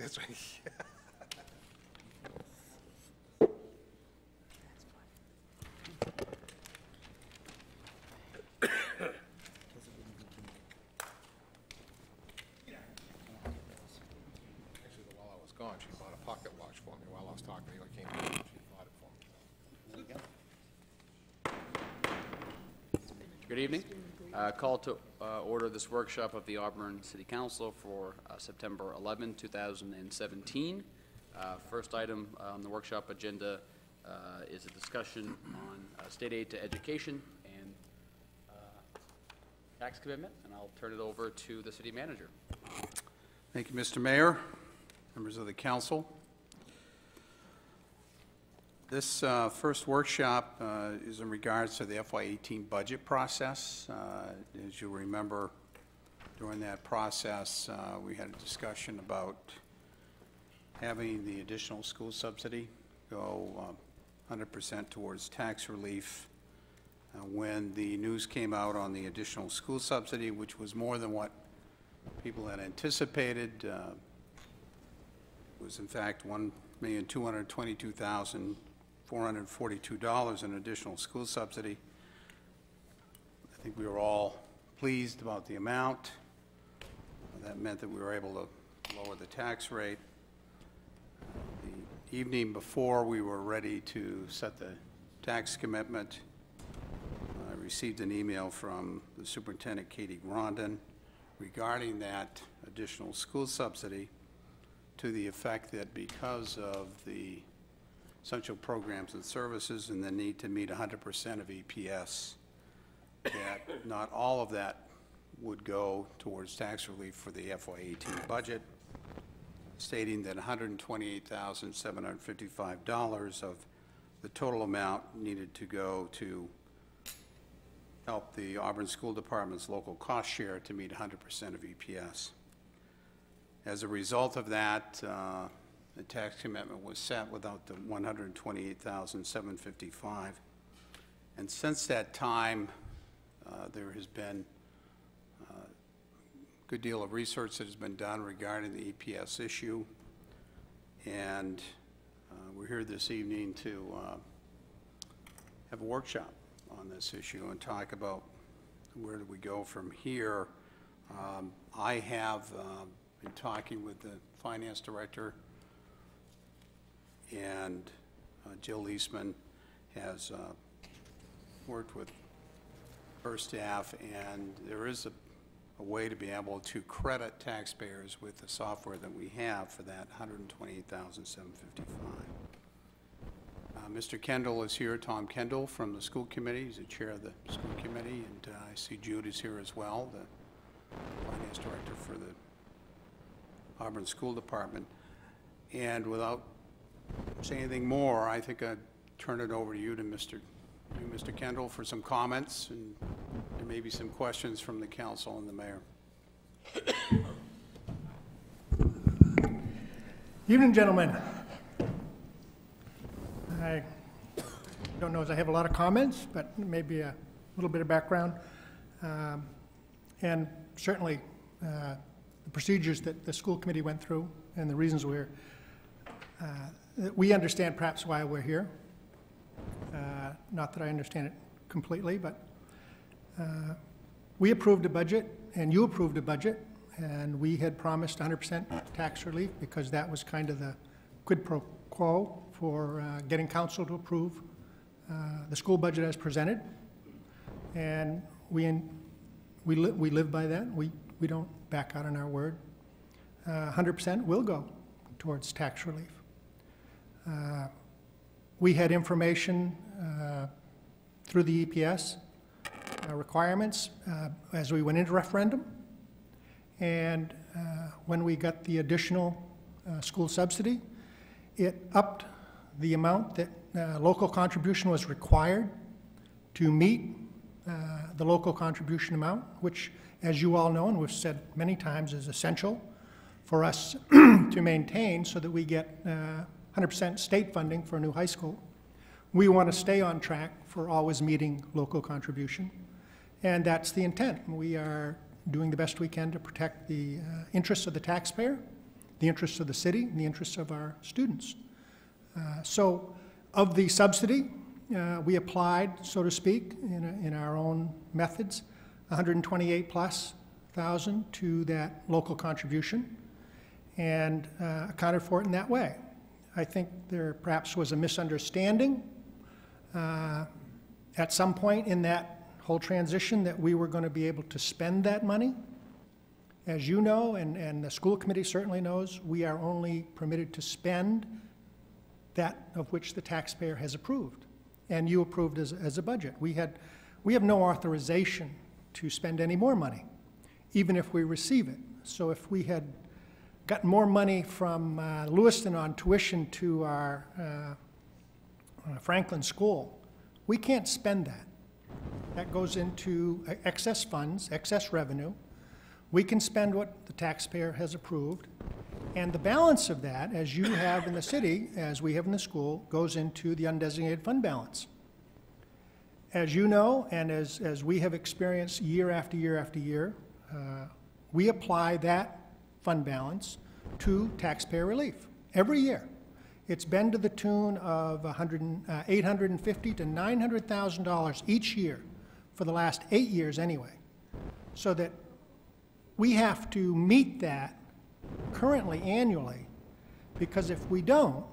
That's right. Actually, while I was gone, she bought a pocket watch for me while I was talking to you. I came in, she bought it for me. Good evening. Call to order this workshop of the Auburn City Council for September 11, 2017. First item on the workshop agenda is a discussion on state aid to education and tax commitment, and I'll turn it over to the city manager. Thank you, Mr. Mayor, members of the council. This first workshop is in regards to the FY18 budget process. As you remember, during that process, we had a discussion about having the additional school subsidy go 100% towards tax relief. When the news came out on the additional school subsidy, which was more than what people had anticipated, it was in fact $1,222,442 in additional school subsidy. I think we were all pleased about the amount. That meant that we were able to lower the tax rate. The evening before we were ready to set the tax commitment, I received an email from the Superintendent, Katie Grondin, regarding that additional school subsidy, to the effect that because of the essential programs and services and the need to meet 100% of EPS, that not all of that would go towards tax relief for the FY18 budget, stating that $128,755 of the total amount needed to go to help the Auburn School Department's local cost share to meet 100% of EPS. As a result of that, the tax commitment was set without the $128,755. And since that time, there has been a good deal of research that has been done regarding the EPS issue. And we're here this evening to have a workshop on this issue and talk about where do we go from here. I have been talking with the finance director, and Jill Eastman has worked with her staff, and there is a way to be able to credit taxpayers with the software that we have for that $128,755. Mr. Kendall is here, Tom Kendall from the school committee. He's the chair of the school committee, and I see Jude is here as well, the finance director for the Auburn School Department. And without saying anything more, I think I'd turn it over to you, Mr. Kendall, for some comments and maybe some questions from the council and the mayor. Evening, gentlemen. I don't know if I have a lot of comments, but maybe a little bit of background. And certainly the procedures that the school committee went through and the reasons we understand perhaps why we're here. Not that I understand it completely, but we approved a budget and you approved a budget, and we had promised 100% tax relief because that was kind of the quid pro quo for getting council to approve the school budget as presented. And we live by that. We don't back out on our word. 100% will go towards tax relief. We had information through the EPS requirements as we went into referendum, and when we got the additional school subsidy, it upped the amount that local contribution was required to meet the local contribution amount, which, as you all know and we've said many times, is essential for us to maintain so that we get 100% state funding for a new high school. We want to stay on track for always meeting local contribution, and that's the intent. We are doing the best we can to protect the interests of the taxpayer, the the interests of the city and the interests of our students. So of the subsidy, we applied, so to speak, in our own methods, 128 plus thousand to that local contribution, and accounted for it in that way. I think there perhaps was a misunderstanding at some point in that whole transition that we were going to be able to spend that money. As you know, and the school committee certainly knows, we are only permitted to spend that of which the taxpayer has approved, and you approved as a budget. We have no authorization to spend any more money, even if we receive it. So if we had gotten more money from Lewiston on tuition to our Franklin school, we can't spend that. That goes into excess funds, excess revenue. We can spend what the taxpayer has approved, and the balance of that, as you have in the city, as we have in the school, goes into the undesignated fund balance. As you know, and as we have experienced year after year after year, we apply that fund balance to taxpayer relief every year. It's been to the tune of $850,000 to $900,000 each year for the last 8 years anyway, so that we have to meet that currently annually, because if we don't,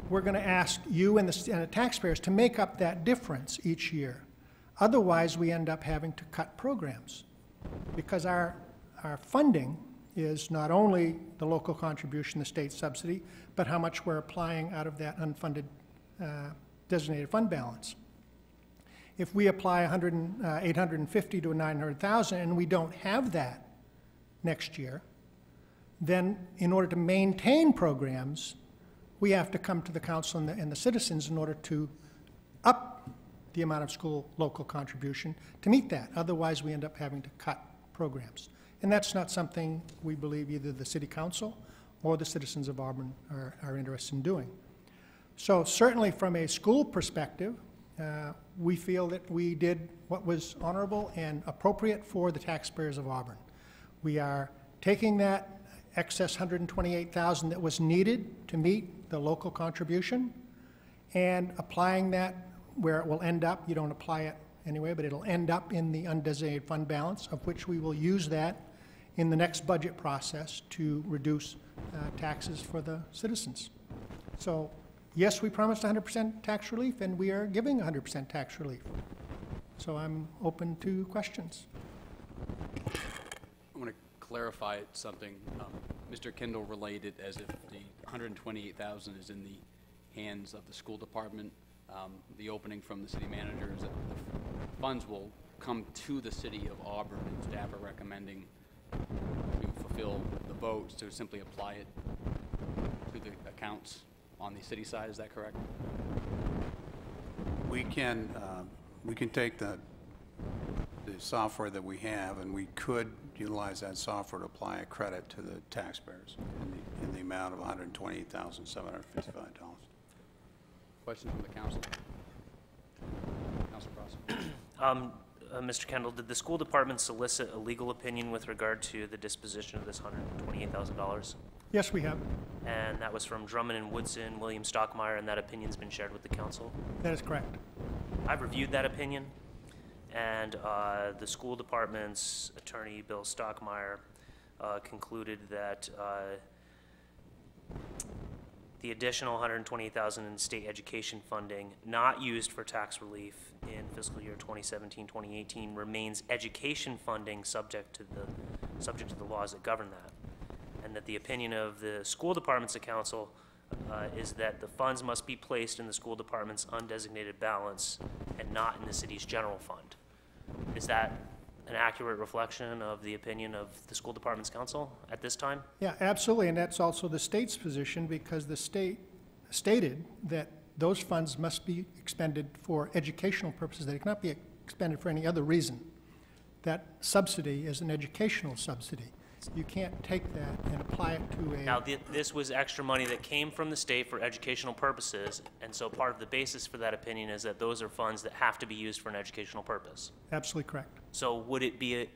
we're going to ask you and the taxpayers to make up that difference each year. Otherwise, we end up having to cut programs, because our funding is not only the local contribution, the state subsidy, but how much we're applying out of that unfunded designated fund balance. If we apply $850,000 to $900,000 and we don't have that next year, then in order to maintain programs, we have to come to the council and the citizens in order to up the amount of school local contribution to meet that. Otherwise, we end up having to cut programs. And that's not something we believe either the city council or the citizens of Auburn are interested in doing. So certainly from a school perspective, we feel that we did what was honorable and appropriate for the taxpayers of Auburn. We are taking that excess $128,000 that was needed to meet the local contribution and applying that where it will end up. You don't apply it anyway, but it'll end up in the undesignated fund balance, of which we will use that in the next budget process to reduce taxes for the citizens. So yes, we promised 100% tax relief, and we are giving 100% tax relief. So I'm open to questions. I want to clarify something. Mr. Kendall related as if the $128,000 is in the hands of the school department. The opening from the city manager is that the funds will come to the city of Auburn, and staff are recommending to fulfill the votes to simply apply it to the accounts on the city side. Is that correct? We can take the software that we have, and we could utilize that software to apply a credit to the taxpayers in the amount of $128,755. Questions from the council? Councilor Cross. Mr. Kendall, did the school department solicit a legal opinion with regard to the disposition of this $128,000? Yes, we have. And that was from Drummond and Woodson, William Stockmeyer, and that opinion's been shared with the council? That is correct. I've reviewed that opinion, and the school department's attorney, Bill Stockmeyer, concluded that the additional $128,000 in state education funding not used for tax relief in fiscal year 2017-2018 remains education funding subject to the laws that govern that, and that the opinion of the school department's council is that the funds must be placed in the school department's undesignated balance and not in the city's general fund. Is that an accurate reflection of the opinion of the school department's council at this time? Yeah, absolutely, and that's also the state's position, because the state stated that those funds must be expended for educational purposes. They cannot be expended for any other reason. That subsidy is an educational subsidy. You can't take that and apply it to a... Now, this was extra money that came from the state for educational purposes, and so part of the basis for that opinion is that those are funds that have to be used for an educational purpose. Absolutely correct. So would it be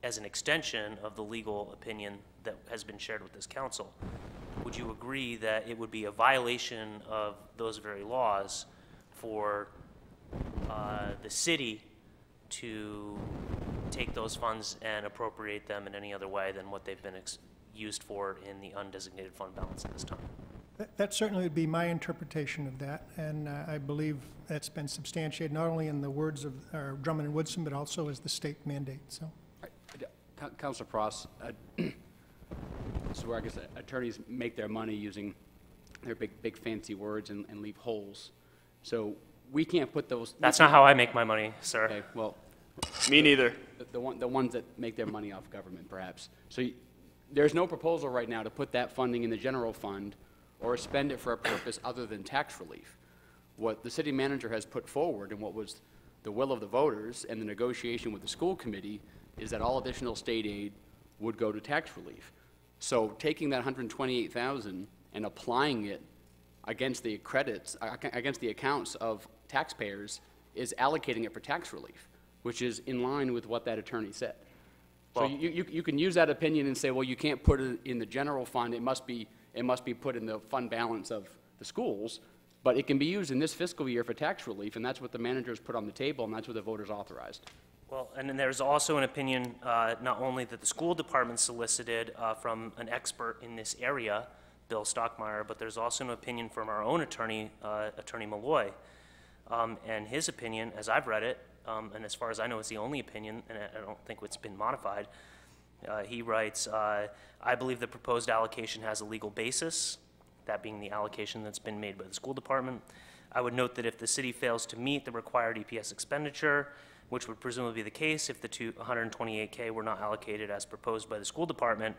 as an extension of the legal opinion that has been shared with this council. Would you agree that it would be a violation of those very laws for the city to take those funds and appropriate them in any other way than what they've been used for in the undesignated fund balance at this time? That certainly would be my interpretation of that, and I believe that's been substantiated not only in the words of Drummond and Woodson, but also as the state mandate, so. Councilor Pross, this is where I guess attorneys make their money using their big fancy words and leave holes. So we can't put those. That's not how I make my money, sir. Okay, well, Me neither. the ones that make their money off government, perhaps. So there's no proposal right now to put that funding in the general fund or spend it for a purpose other than tax relief. What the city manager has put forward and what was the will of the voters and the negotiation with the school committee is that all additional state aid would go to tax relief. So taking that $128,000 and applying it against the credits, against the accounts of taxpayers is allocating it for tax relief, which is in line with what that attorney said. So Well- you can use that opinion and say, well, you can't put it in the general fund, it must be put in the fund balance of the schools, but it can be used in this fiscal year for tax relief, and that's what the managers put on the table, and that's what the voters authorized. Well, and then there's also an opinion, not only that the school department solicited from an expert in this area, Bill Stockmeyer, but there's also an opinion from our own attorney, Attorney Malloy. And his opinion, as I've read it, and as far as I know, it's the only opinion, and I don't think it's been modified. He writes, I believe the proposed allocation has a legal basis, that being the allocation that's been made by the school department. I would note that if the city fails to meet the required EPS expenditure, which would presumably be the case if the $128K were not allocated as proposed by the school department,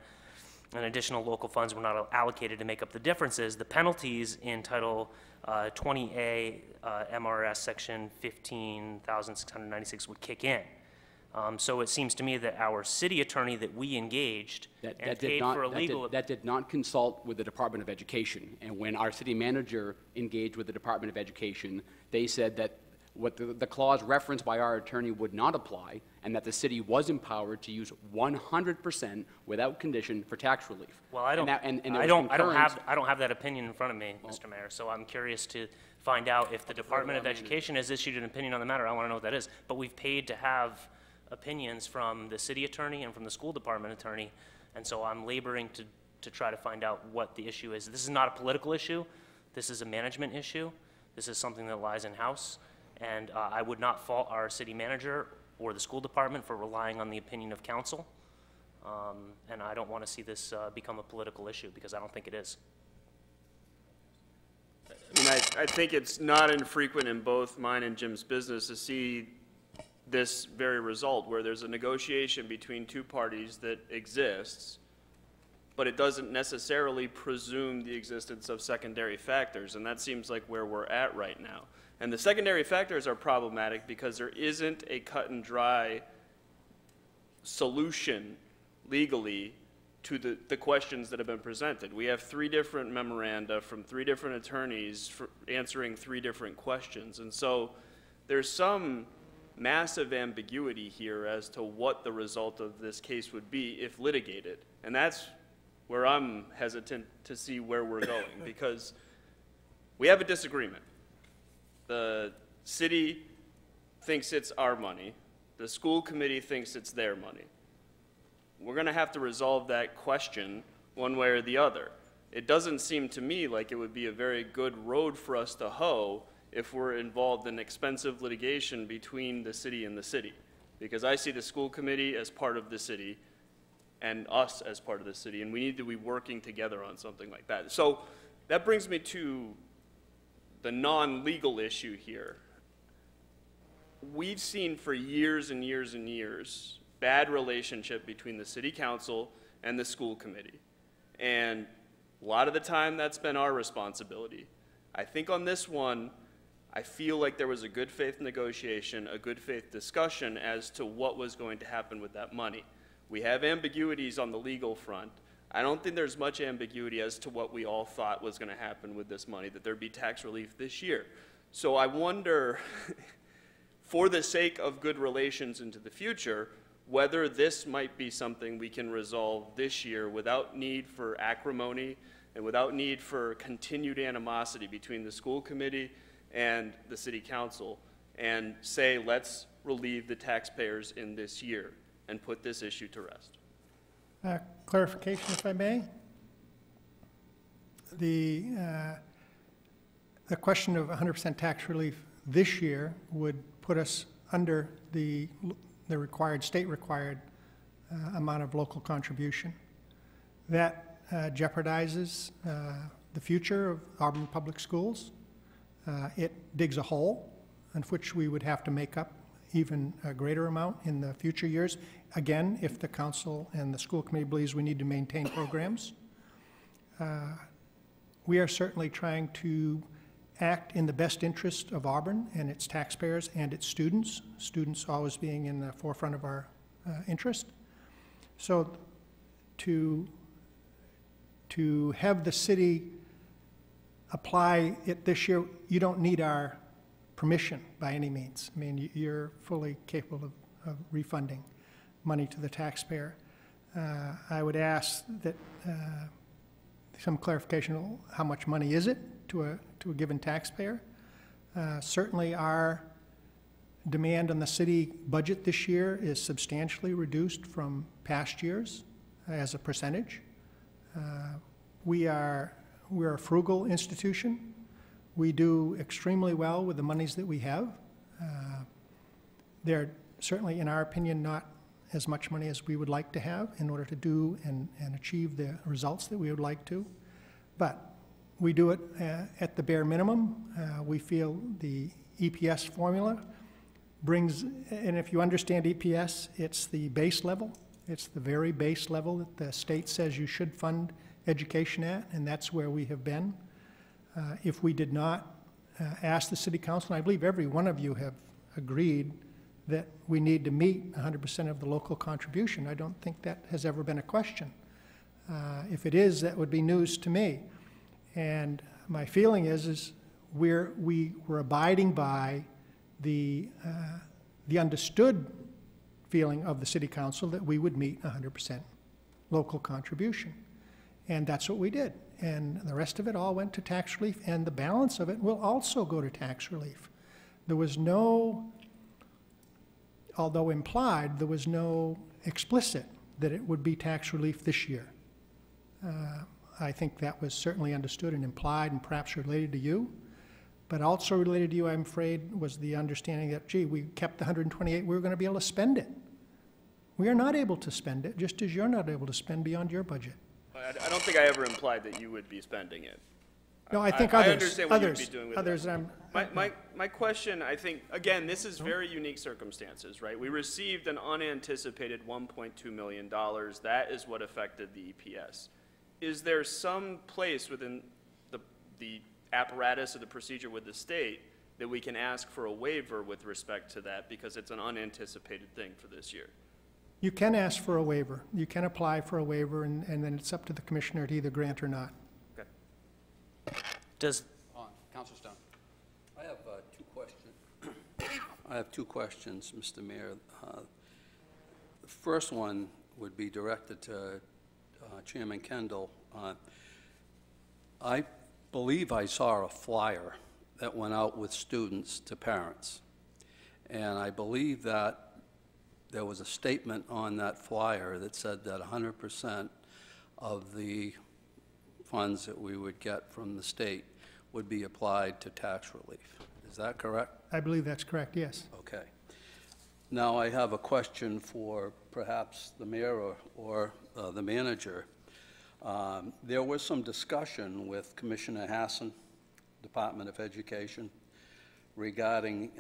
and additional local funds were not allocated to make up the differences, the penalties in Title 20A MRS Section 15,696 would kick in. So it seems to me that our city attorney that we engaged and paid for a legal... That did not consult with the Department of Education. And when our city manager engaged with the Department of Education, they said that what the clause referenced by our attorney would not apply, and that the city was empowered to use 100% without condition for tax relief. Well, I don't have that opinion in front of me, Mr. Mayor, so I'm curious to find out if the Department of Education has issued an opinion on the matter. I want to know what that is. But we've paid to have opinions from the city attorney and from the school department attorney, and so I'm laboring to try to find out what the issue is. This is not a political issue. This is a management issue. This is something that lies in-house, and I would not fault our city manager or the school department for relying on the opinion of council, and I don't want to see this become a political issue, because I don't think it is. I mean, I think it's not infrequent in both mine and Jim's business to see this very result, where there's a negotiation between two parties that exists, but it doesn't necessarily presume the existence of secondary factors, and that seems like where we're at right now. And the secondary factors are problematic because there isn't a cut and dry solution legally to the questions that have been presented. We have 3 different memoranda from 3 different attorneys for answering 3 different questions. And so there's some massive ambiguity here as to what the result of this case would be if litigated. And that's where I'm hesitant to see where we're going, because we have a disagreement. The city thinks it's our money. The school committee thinks it's their money. We're going to have to resolve that question one way or the other. It doesn't seem to me like it would be a very good road for us to hoe if we're involved in expensive litigation between the city and the city, because I see the school committee as part of the city and us as part of the city, and we need to be working together on something like that. So that brings me to the non-legal issue here. We've seen for years and years and years bad relationship between the city council and the school committee, and a lot of the time that's been our responsibility. I think on this one, I feel like there was a good faith negotiation, a good faith discussion as to what was going to happen with that money. We have ambiguities on the legal front. I don't think there's much ambiguity as to what we all thought was going to happen with this money, that there'd be tax relief this year. So I wonder, for the sake of good relations into the future, whether this might be something we can resolve this year without need for acrimony and without need for continued animosity between the school committee and the city council, and say, let's relieve the taxpayers in this year and put this issue to rest. Clarification, if I may. The question of 100% tax relief this year would put us under the required, state-required amount of local contribution. That jeopardizes the future of Auburn Public Schools. It digs a hole in which we would have to make up even a greater amount in the future years, again, if the council and the school committee believes we need to maintain programs. We are certainly trying to act in the best interest of Auburn and its taxpayers and its students, students always being in the forefront of our interest. So to have the city apply it this year, you don't need our permission by any means. I mean, you're fully capable of refunding money to the taxpayer. I would ask that some clarification, how much money is it to a given taxpayer? Certainly our demand on the city budget this year is substantially reduced from past years as a percentage. We're a frugal institution. We do extremely well with the monies that we have. They're certainly, in our opinion, not as much money as we would like to have in order to do and achieve the results that we would like to. But we do it at the bare minimum. We feel the EPS formula brings, and if you understand EPS, it's the base level. It's the very base level that the state says you should fund education at, and that's where we have been. If we did not ask the city council, and I believe every one of you have agreed that we need to meet 100% of the local contribution. I don't think that has ever been a question. If it is, that would be news to me. And my feeling is we're abiding by the understood feeling of the city council that we would meet 100% local contribution. And that's what we did. And the rest of it all went to tax relief, and the balance of it will also go to tax relief. There was no, although implied, there was no explicit that it would be tax relief this year. I think that was certainly understood and implied and perhaps related to you. But also related to you, I'm afraid, was the understanding that, gee, we kept the 128, we were going to be able to spend it. We are not able to spend it, just as you're not able to spend beyond your budget. I don't think I ever implied that you would be spending it. No, I think others. I understand what you'd be doing with others. it. My question, I think, again, this is very unique circumstances, right? We received an unanticipated $1.2 million. That is what affected the EPS. Is there some place within the apparatus of the procedure with the state that we can ask for a waiver with respect to that because it's an unanticipated thing for this year? You can ask for a waiver. You can apply for a waiver, and then it's up to the commissioner to either grant or not. Okay. Councilor Stone. I have two questions. I have two questions, Mr. Mayor. The first one would be directed to Chairman Kendall. I believe I saw a flyer that went out with students to parents, and I believe that there was a statement on that flyer that said that 100% of the funds that we would get from the state would be applied to tax relief. Is that correct? I believe that's correct, yes. Okay. Now I have a question for perhaps the mayor or the manager. There was some discussion with Commissioner Hassan, Department of Education, regarding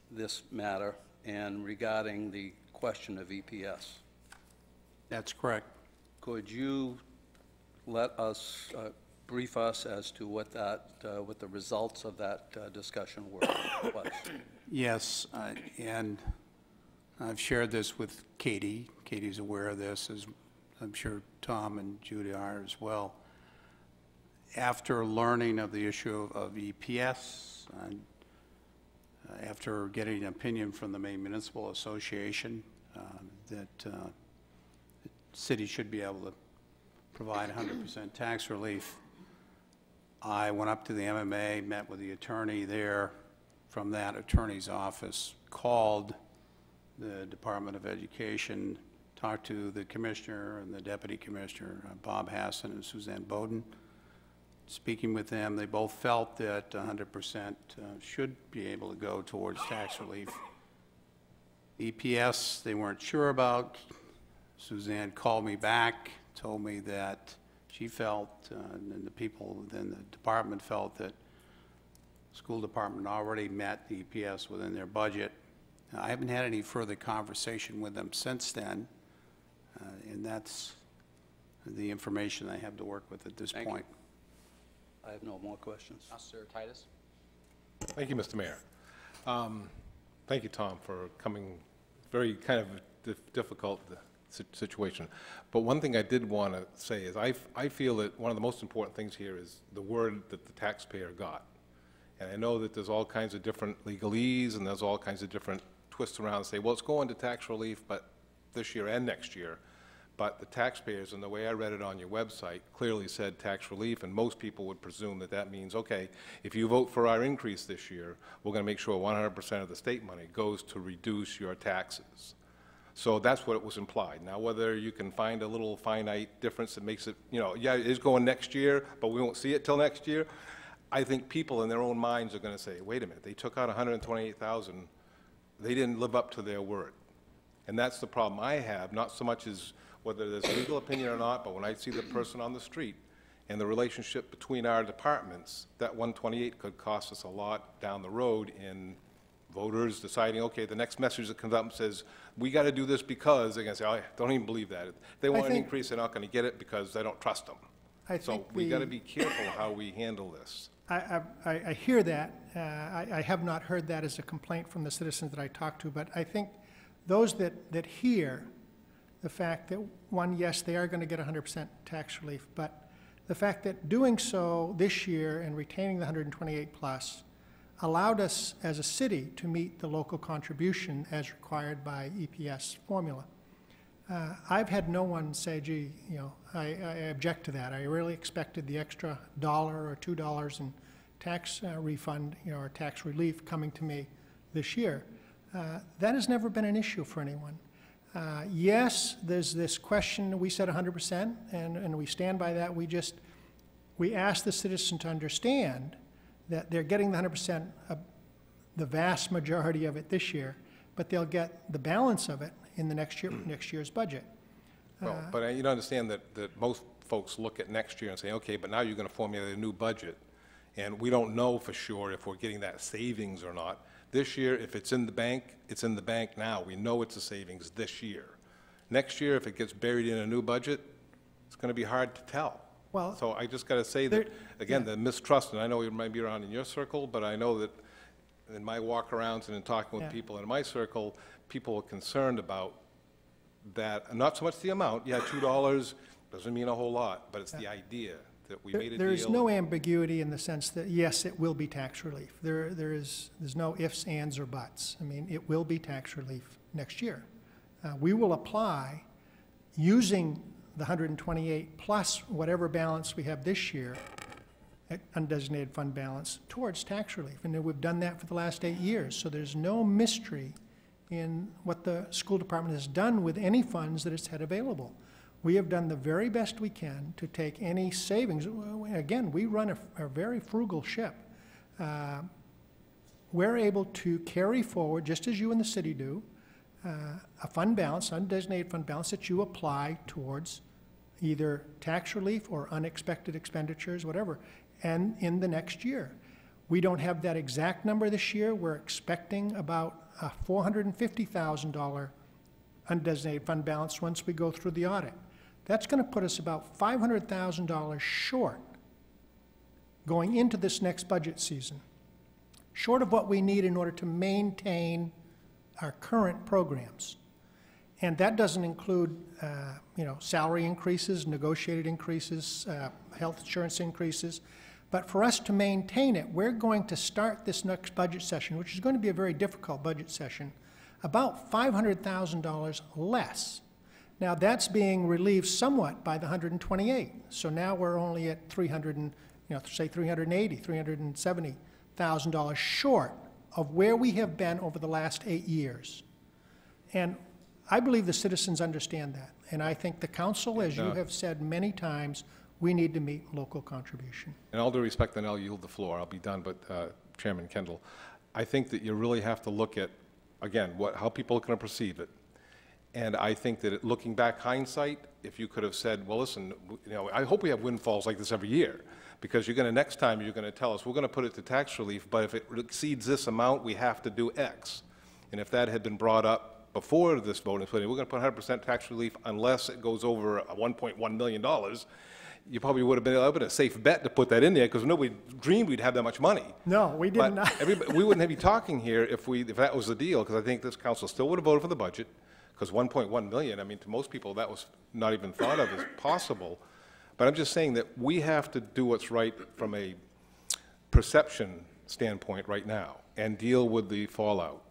this matter and regarding the question of EPS. That's correct. Could you let us, brief us as to what what the results of that discussion were? Yes, and I've shared this with Katie. Katie's aware of this, as I'm sure Tom and Judy are as well. After learning of the issue of EPS, after getting an opinion from the Maine Municipal Association, that the city should be able to provide 100% tax relief. I went up to the MMA, met with the attorney there from that attorney's office, called the Department of Education, talked to the commissioner and the deputy commissioner, Bob Hassan and Suzanne Bowden. Speaking with them, they both felt that 100% should be able to go towards tax relief. EPS, they weren't sure about. Suzanne called me back, told me that she felt, and the people within the department felt that the school department already met the EPS within their budget. I haven't had any further conversation with them since then, and that's the information I have to work with at this Thank you. point. I have no more questions. Councilor Titus? Thank you, Mr. Mayor. Thank you, Tom, for coming, very kind of difficult situation. But one thing I did want to say is I feel that one of the most important things here is the word that the taxpayer got. And I know that there's all kinds of different legalese and there's all kinds of different twists around and say, well, it's going to tax relief, but this year and next year. But the taxpayers, and the way I read it on your website, clearly said tax relief, and most people would presume that that means, okay, if you vote for our increase this year, we're going to make sure 100% of the state money goes to reduce your taxes. So that's what it was implied. Now, whether you can find a little finite difference that makes it, you know, yeah, it is going next year, but we won't see it till next year, I think people in their own minds are going to say, wait a minute, they took out $128,000, they didn't live up to their word. And that's the problem I have, not so much as whether there's legal opinion or not, but when I see the person on the street and the relationship between our departments, that 128 could cost us a lot down the road in voters deciding, okay, the next message that comes up and says, we got to do this because, they're going to say, oh, I don't even believe that. If they want an increase, they're not going to get it because they don't trust them. So we got to be careful how we handle this. I hear that. I have not heard that as a complaint from the citizens that I talk to, but I think those that hear the fact that, one, yes, they are going to get 100% tax relief, but the fact that doing so this year and retaining the 128 plus allowed us as a city to meet the local contribution as required by EPS formula. I've had no one say, gee, you know, I object to that. I really expected the extra $1 or $2 in tax refund, you know, or tax relief coming to me this year. That has never been an issue for anyone. Yes, there's this question, we said 100%, and we stand by that. We ask the citizen to understand that they're getting the 100%, the vast majority of it this year, but they'll get the balance of it in the next year's budget. Well, but you understand that most folks look at next year and say, okay, but now you're going to formulate a new budget, and we don't know for sure if we're getting that savings or not. This year, if it's in the bank, it's in the bank now. We know it's a savings this year. Next year, if it gets buried in a new budget, it's going to be hard to tell. Well, so I just got to say that, again, the mistrust, and I know it might be around in your circle, but I know that in my walk-arounds and in talking with people in my circle, people are concerned about that, not so much the amount. Yeah, $2 doesn't mean a whole lot, but it's the idea that we made a deal. There's no ambiguity in the sense that, yes, it will be tax relief. There's no ifs, ands, or buts. I mean, it will be tax relief next year. We will apply using the 128 plus whatever balance we have this year, undesignated fund balance, towards tax relief. And we've done that for the last 8 years. So there's no mystery in what the school department has done with any funds that it's had available. We have done the very best we can to take any savings. Again, we run a very frugal ship. We're able to carry forward, just as you and the city do, a fund balance, undesignated fund balance that you apply towards either tax relief or unexpected expenditures, whatever, and in the next year. We don't have that exact number this year. We're expecting about a $450,000 undesignated fund balance once we go through the audit. That's going to put us about $500,000 short going into this next budget season, short of what we need in order to maintain our current programs. And that doesn't include, salary increases, negotiated increases, health insurance increases. But for us to maintain it, we're going to start this next budget session, which is going to be a very difficult budget session, about $500,000 less. Now, that's being relieved somewhat by the 128. So now we're only at say $380,000, $370,000 short of where we have been over the last 8 years. And I believe the citizens understand that. And I think the council, as you have said many times, we need to meet local contribution. In all due respect, then I'll yield the floor. I'll be done, but Chairman Kendall, I think that you really have to look at, again, how people are going to perceive it. And I think that looking back hindsight, if you could have said, well, listen, I hope we have windfalls like this every year, because next time you're going to tell us, we're going to put it to tax relief, but if it exceeds this amount, we have to do X. And if that had been brought up before this vote, we're going to put 100% tax relief unless it goes over $1.1 million, you probably would have been a safe bet to put that in there, because nobody dreamed we'd have that much money. No, we did not. We wouldn't be talking here if that was the deal, because I think this council still would have voted for the budget, because 1.1 million, I mean, to most people, that was not even thought of as possible. But I'm just saying that we have to do what's right from a perception standpoint right now and deal with the fallout.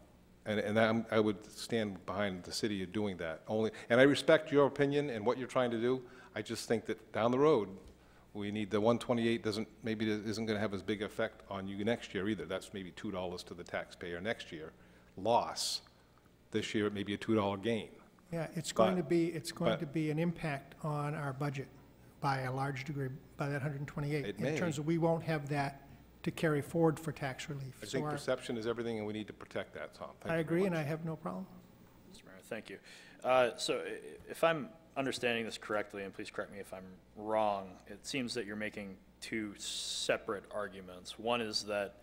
And I would stand behind the city of doing that. And I respect your opinion and what you're trying to do. I just think that down the road, we need the 128 isn't going to have as big effect on you next year either. That's maybe $2 to the taxpayer next year, loss. This year, it may be a $2 gain. Yeah, it's going to be an impact on our budget by a large degree, by that 128. In terms of we won't have that to carry forward for tax relief. I think perception is everything, and we need to protect that, Tom. Thank you I agree, very and much. I have no problem. Mr. Mayor, thank you. So if I'm understanding this correctly, and please correct me if I'm wrong, it seems that you're making two separate arguments. One is that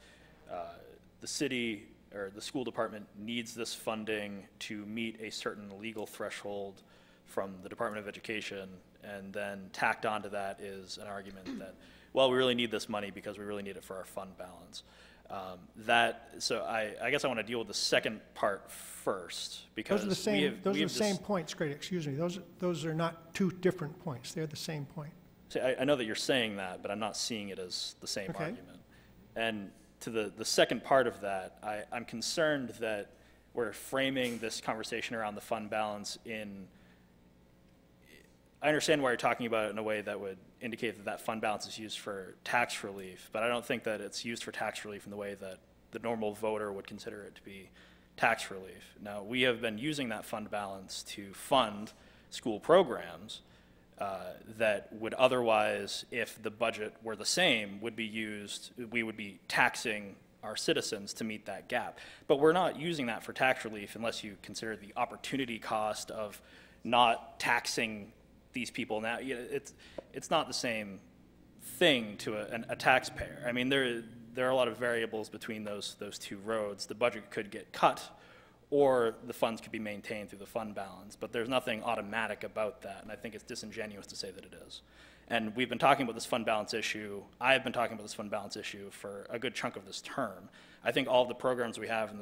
the city or the school department needs this funding to meet a certain legal threshold from the Department of Education, and then tacked onto that is an argument that, well, we really need this money because we really need it for our fund balance. So I guess I want to deal with the second part first, because Those are the same points, great, excuse me. Those are not two different points. They're the same point. See, I know that you're saying that, but I'm not seeing it as the same argument. And to the second part of that, I'm concerned that we're framing this conversation around the fund balance I understand why you're talking about it in a way that would indicate that fund balance is used for tax relief, but I don't think that it's used for tax relief in the way that the normal voter would consider it to be tax relief. Now, we have been using that fund balance to fund school programs that would otherwise, if the budget were the same, we would be taxing our citizens to meet that gap. But we're not using that for tax relief unless you consider the opportunity cost of not taxing these people. Now, it's not the same thing to a taxpayer. I mean, there are a lot of variables between those two roads. The budget could get cut, or the funds could be maintained through the fund balance, but there's nothing automatic about that, and I think it's disingenuous to say that it is. And we've been talking about this fund balance issue. I've been talking about this fund balance issue for a good chunk of this term. I think all of the programs we have in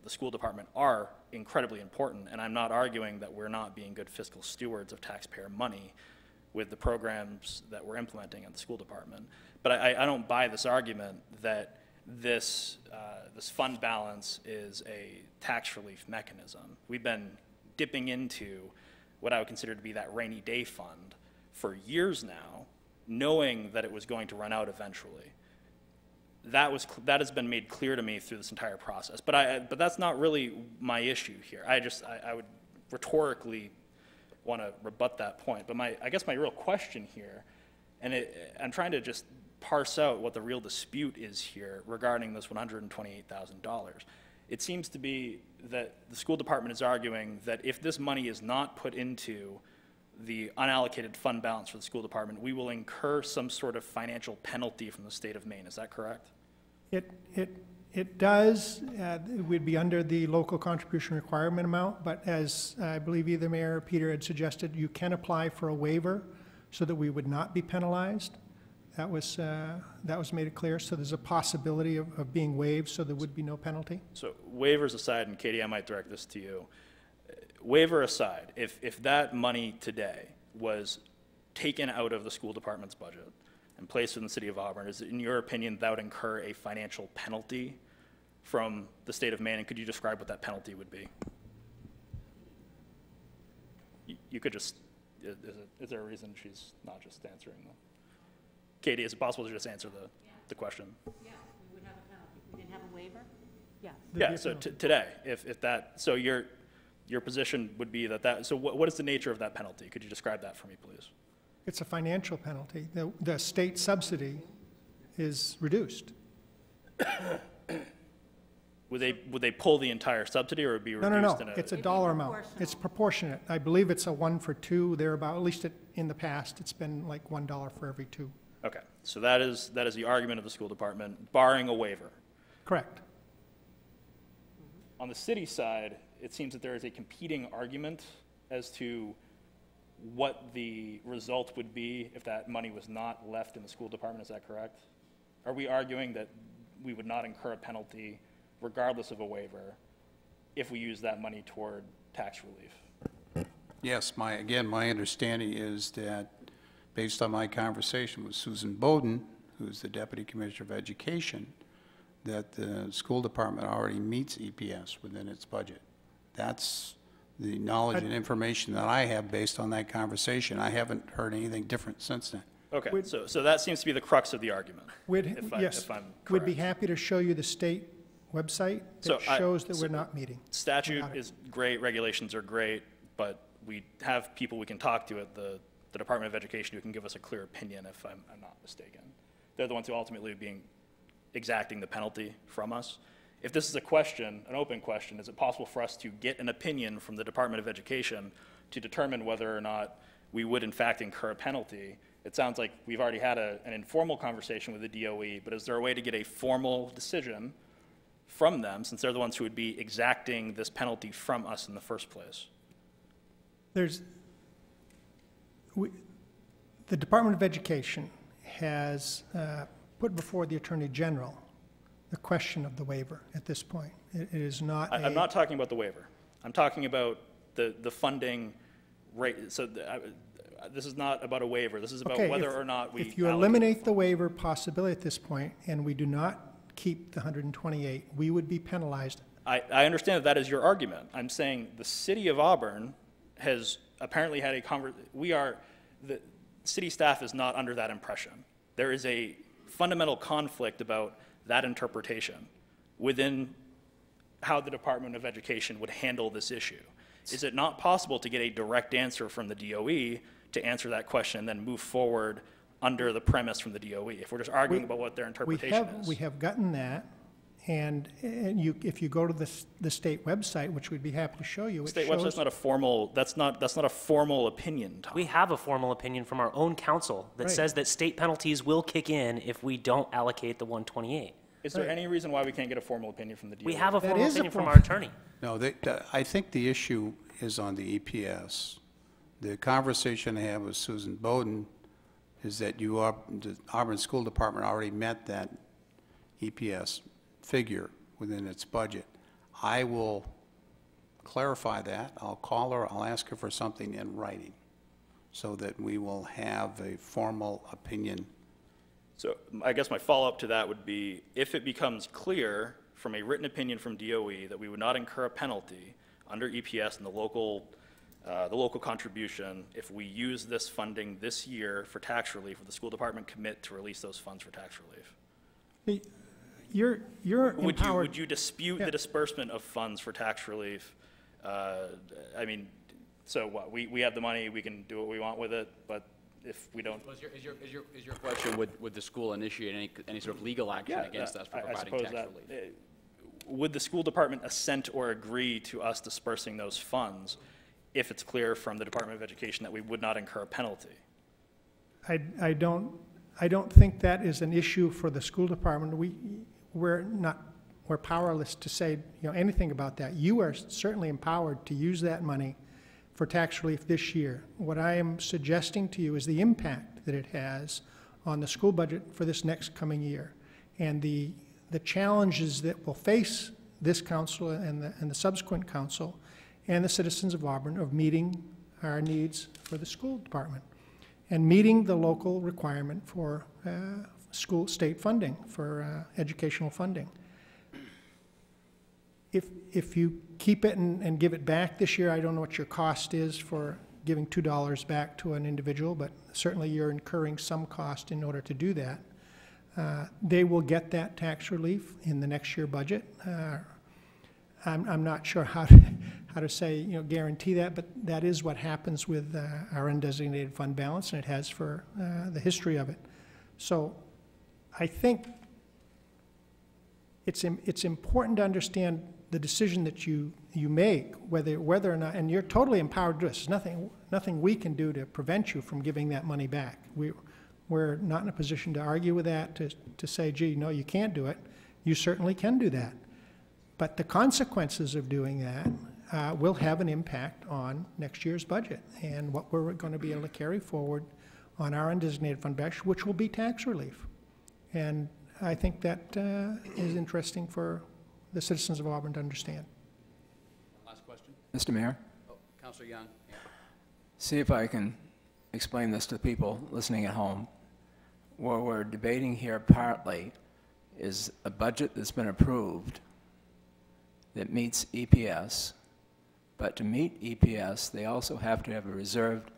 the school department are incredibly important, and I'm not arguing that we're not being good fiscal stewards of taxpayer money with the programs that we're implementing at the school department. But I don't buy this argument that this fund balance is a tax relief mechanism. We've been dipping into what I would consider to be that rainy day fund for years now, knowing that it was going to run out eventually. That has been made clear to me through this entire process. But that's not really my issue here. I would rhetorically want to rebut that point. But I guess my real question here, and I'm trying to just parse out what the real dispute is here regarding this $128,000. It seems to be that the school department is arguing that if this money is not put into the unallocated fund balance for the school department, we will incur some sort of financial penalty from the state of Maine. Is that correct? It does. It would be under the local contribution requirement amount, but as I believe either Mayor or Peter had suggested, you can apply for a waiver so that we would not be penalized. That was made it clear. So there's a possibility of being waived, so there would be no penalty. So waivers aside, and Katie, I might direct this to you. Waiver aside, if that money today was taken out of the school department's budget and placed in the city of Auburn, is it, in your opinion, that would incur a financial penalty from the state of Maine? And could you describe what that penalty would be? you could just, is there a reason she's not just answering them? Katie, is it possible to just answer the question? Yeah, we would have a penalty. We didn't have a waiver? Yes. Yeah, so today, if that, so your position would be that, so what is the nature of that penalty? Could you describe that for me, please? It's a financial penalty. The state subsidy is reduced. Would they pull the entire subsidy, or would it be No, reduced no, in no, a? it's a dollar amount. It's proportionate. I believe it's a 1 for 2, thereabout, at least in the past, it's been like $1 for every 2. Okay, so that is the argument of the school department, barring a waiver. Correct. On the city side, it seems that there is a competing argument as to what the result would be if that money was not left in the school department. Is that correct? Are we arguing that we would not incur a penalty regardless of a waiver if we use that money toward tax relief? Yes, again, my understanding is that, based on my conversation with Susan Bowden, who's the Deputy Commissioner of Education, that the school department already meets EPS within its budget. That's the knowledge and information that I have based on that conversation. I haven't heard anything different since then. Okay, so that seems to be the crux of the argument. Yes, if I'm we'd be correct. happy to show you the state website So that shows that we're not meeting. Statute is great, regulations are great, but we have people we can talk to at the Department of Education who can give us a clear opinion if I'm not mistaken. They're the ones who ultimately are exacting the penalty from us. If this is a question, an open question, is it possible for us to get an opinion from the Department of Education to determine whether or not we would in fact incur a penalty? It sounds like we've already had an informal conversation with the DOE, but is there a way to get a formal decision from them, since they're the ones who would be exacting this penalty from us in the first place? The Department of Education has put before the Attorney General the question of the waiver at this point. It is not I'm not talking about the waiver. I'm talking about the funding rate. So this is not about a waiver. This is about Okay, whether or not we If you allocate eliminate the waiver possibility at this point, and we do not keep the 128, we would be penalized. I understand that is your argument. I'm saying the city of Auburn has apparently had a the city staff is not under that impression. There is a fundamental conflict about that interpretation within how the Department of Education would handle this issue. Is it not possible to get a direct answer from the DOE to answer that question and then move forward under the premise from the DOE, if we're just arguing about what their interpretation is? We have gotten that, and if you go to the state website, which we'd be happy to show you, it State shows. website's not a formal, that's not a formal opinion, Tom. We have a formal opinion from our own council that Right. says that state penalties will kick in if we don't allocate the 128. Is there any reason why we can't get a formal opinion from the DOE? We have a That formal is a opinion from form- our attorney. No, I think the issue is on the EPS. The conversation I had with Susan Bowden is that the Auburn School Department already met that EPS figure within its budget. I will clarify that. I'll call her, I'll ask her for something in writing so that we will have a formal opinion. So I guess my follow-up to that would be, if it becomes clear from a written opinion from DOE that we would not incur a penalty under EPS and the local contribution, if we use this funding this year for tax relief, would the school department commit to release those funds for tax relief? You're empowered. Would you dispute Yeah. the disbursement of funds for tax relief? I mean, so what, we have the money, we can do what we want with it, but if we don't. Is your question, would the school initiate any sort of legal action against us for I providing suppose tax that, relief? would the school department assent or agree to us dispersing those funds if it's clear from the Department of Education that we would not incur a penalty? I don't think that is an issue for the school department. We're powerless to say, anything about that. You are certainly empowered to use that money for tax relief this year. What I am suggesting to you is the impact that it has on the school budget for this next coming year, and the challenges that will face this council and the subsequent council and the citizens of Auburn of meeting our needs for the school department and meeting the local requirement for state funding, for educational funding. If you keep it and give it back this year, I don't know what your cost is for giving $2 back to an individual, but certainly you're incurring some cost in order to do that. They will get that tax relief in the next year budget. I'm not sure how to say, you know, guarantee that, but that is what happens with our undesignated fund balance, and it has for the history of it. So I think it's important to understand the decision that you make, whether or not, and you're totally empowered to do this. There's nothing we can do to prevent you from giving that money back. We're not in a position to argue with that, to say, gee, no, you can't do it. You certainly can do that. But the consequences of doing that will have an impact on next year's budget and what we're going to be able to carry forward on our undesignated fund balance, which will be tax relief. And I think that is interesting for the citizens of Auburn to understand. Last question. Mr. Mayor, Oh, Councilor Young. Yeah. see if I can explain this to people listening at home. What we're debating here partly is a budget that's been approved that meets EPS, but to meet EPS, they also have to have a reserved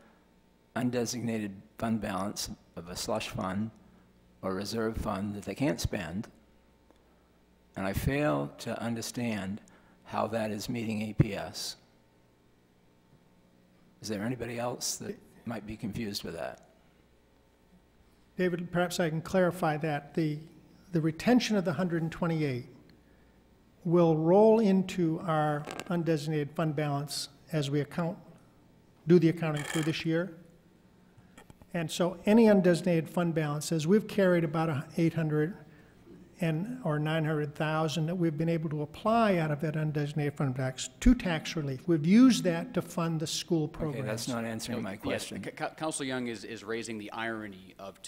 undesignated fund balance of a slush fund or reserve fund that they can't spend. And I fail to understand how that is meeting EPS. Is there anybody else that might be confused with that? David, perhaps I can clarify that. The retention of the 128 will roll into our undesignated fund balance as we do the accounting for this year. And so any undesignated fund balances, we've carried about 800 or 900,000 that we've been able to apply out of that undesignated fund balance to tax relief. We've used that to fund the school programs. Okay, that's not answering my question. Yes, Councilor Young is raising the irony of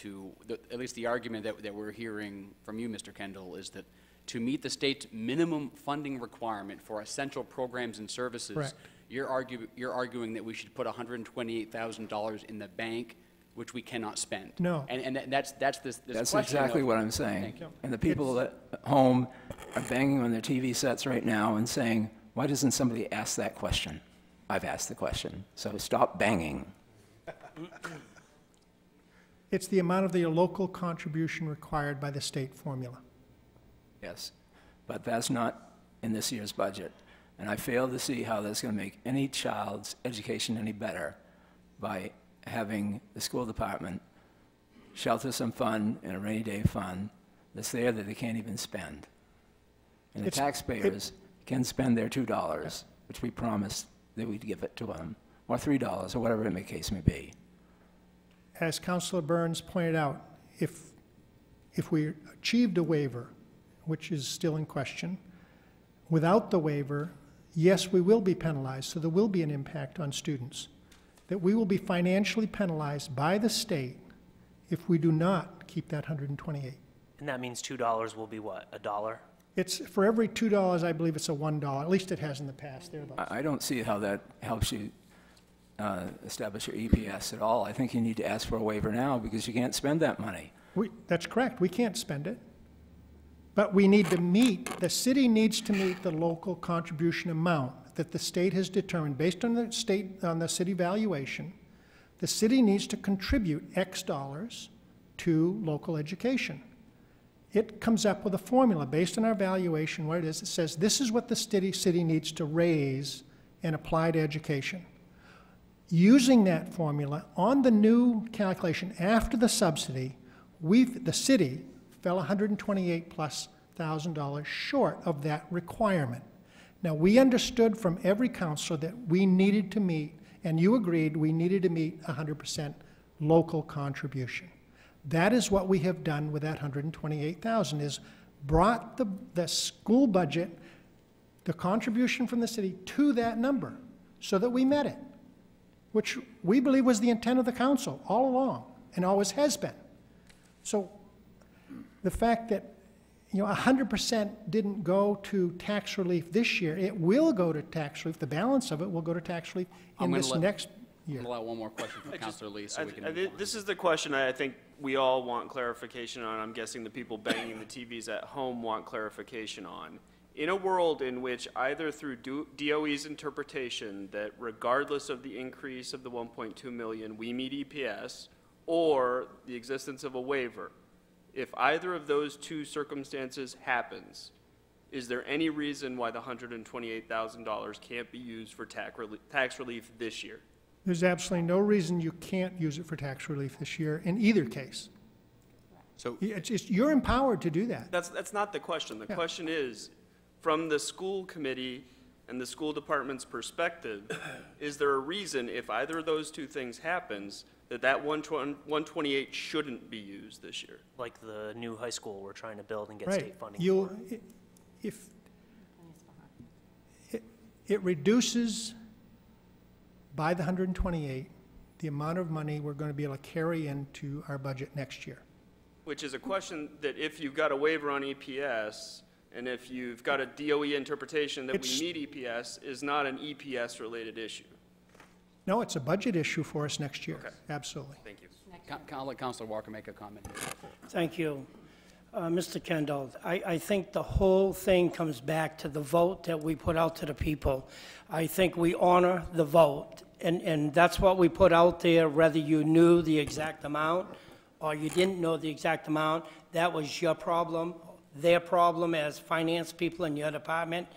at least the argument that we're hearing from you, Mr. Kendall, is that to meet the state's minimum funding requirement for essential programs and services, correct, you're arguing that we should put $128,000 in the bank, which we cannot spend. No. And that's this That's question exactly of, what I'm saying. Thank you. And the people at home are banging on their TV sets right now and saying, why doesn't somebody ask that question? I've asked the question, so stop banging. It's the amount of the local contribution required by the state formula. Yes, but that's not in this year's budget. And I fail to see how that's going to make any child's education any better by having the school department shelter some fund in a rainy day fund that's there that they can't even spend. And the taxpayers can spend their $2, which we promised that we'd give it to them, or $3, or whatever the case may be. As Councilor Burns pointed out, if we achieved a waiver, which is still in question, without the waiver, yes, we will be penalized, so there will be an impact on students. That we will be financially penalized by the state if we do not keep that 128. And that means $2 will be what, $1? It's, for every $2, I believe it's a $1. At least it has in the past, thereabouts. I don't see how that helps you establish your EPS at all. I think you need to ask for a waiver now because you can't spend that money. That's correct. We can't spend it. But we need to meet, the city needs to meet the local contribution amount that the state has determined based on the city valuation. The city needs to contribute X dollars to local education. It comes up with a formula based on our valuation, what it is. It says this is what the city needs to raise and apply to education. Using that formula on the new calculation after the subsidy, the city fell $128,000+ short of that requirement. Now, we understood from every councilor that we needed to meet, and you agreed we needed to meet 100% local contribution. That is what we have done with that $128,000, is brought the school budget, the contribution from the city, to that number so that we met it, which we believe was the intent of the council all along and always has been. So the fact that 100% didn't go to tax relief this year, it will go to tax relief. The balance of it will go to tax relief in this next year. I'm going to allow one more question from Councilor Lee so we can move on. This is the question I think we all want clarification on. I'm guessing the people banging the TVs at home want clarification on. In a world in which either through DOE's interpretation that regardless of the increase of the 1.2 million, we meet EPS, or the existence of a waiver, if either of those two circumstances happens, is there any reason why the $128,000 can't be used for tax relief this year? There's absolutely no reason you can't use it for tax relief this year in either case. So, You're empowered to do that. That's not the question. The Yeah. question is, from the school committee and the school department's perspective, is there a reason, if either of those two things happens, that 128 shouldn't be used this year? Like the new high school we're trying to build and get Right. state funding You'll, for. if, it reduces by the 128, the amount of money we're going to be able to carry into our budget next year. Which is a question that if you've got a waiver on EPS, and if you've got a DOE interpretation that we meet EPS, is not an EPS-related issue. No, it's a budget issue for us next year. Okay. Absolutely. Thank you. I'll let Councilor Walker make a comment. Thank you. Mr. Kendall, I think the whole thing comes back to the vote that we put out to the people. I think we honor the vote, and that's what we put out there, whether you knew the exact amount or you didn't know the exact amount. That was your problem, their problem as finance people in your department.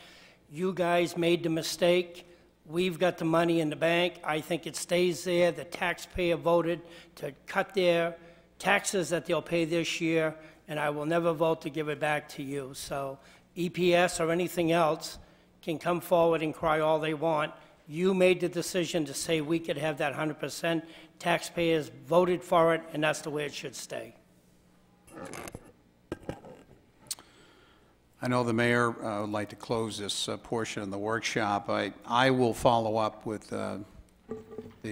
You guys made the mistake. We've got the money in the bank. I think it stays there. The taxpayer voted to cut their taxes that they'll pay this year, and I will never vote to give it back to you. So EPS or anything else can come forward and cry all they want. You made the decision to say we could have that 100%. Taxpayers voted for it, and that's the way it should stay. I know the mayor would like to close this portion of the workshop. I will follow up with the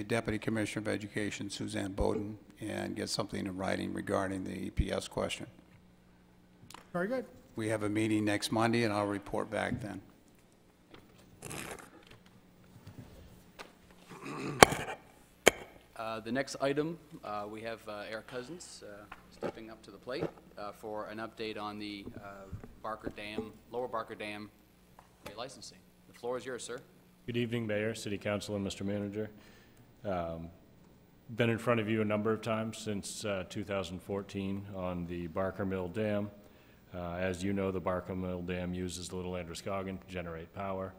Deputy Commissioner of Education, Suzanne Bowden, and get something in writing regarding the EPS question. Very good. We have a meeting next Monday, and I'll report back then. The next item, we have Eric Cousins stepping up to the plate for an update on the Barker Dam, Lower Barker Dam relicensing. The floor is yours, sir. Good evening, Mayor, City Council, and Mr. Manager. Been in front of you a number of times since 2014 on the Barker Mill Dam. As you know, the Barker Mill Dam uses the Little Androscoggin to generate power.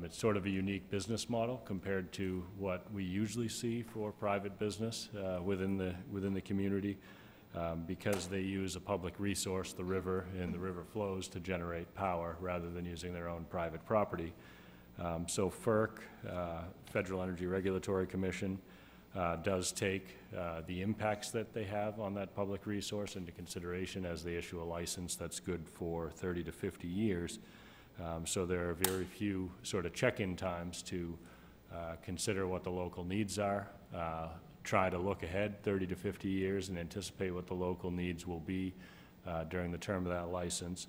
It's sort of a unique business model compared to what we usually see for private business within the community, because they use a public resource, the river, and the river flows to generate power rather than using their own private property. So FERC, Federal Energy Regulatory Commission, does take the impacts that they have on that public resource into consideration as they issue a license that's good for 30 to 50 years. So there are very few sort of check-in times to consider what the local needs are, try to look ahead 30 to 50 years and anticipate what the local needs will be during the term of that license,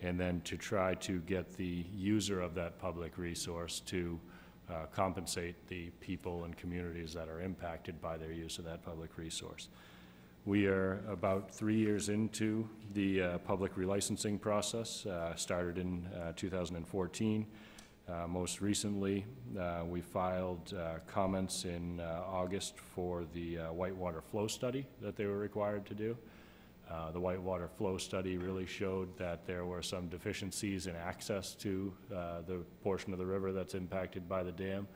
and then to try to get the user of that public resource to compensate the people and communities that are impacted by their use of that public resource. We are about 3 years into the public relicensing process, started in 2014. Most recently, we filed comments in August for the whitewater flow study that they were required to do. The whitewater flow study really showed that there were some deficiencies in access to the portion of the river that's impacted by the dam.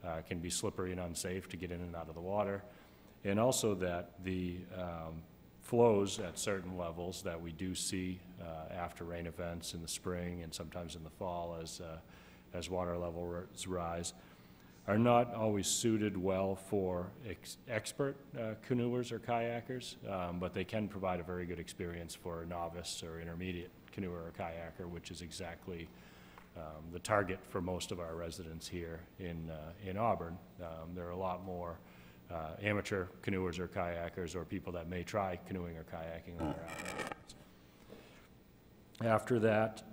It can be slippery and unsafe to get in and out of the water. And also that the flows at certain levels that we do see after rain events in the spring and sometimes in the fall as water levels rise are not always suited well for expert canoers or kayakers, but they can provide a very good experience for a novice or intermediate canoer or kayaker, which is exactly the target for most of our residents here in Auburn. There are a lot more amateur canoers or kayakers or people that may try canoeing or kayaking that are out there. After that,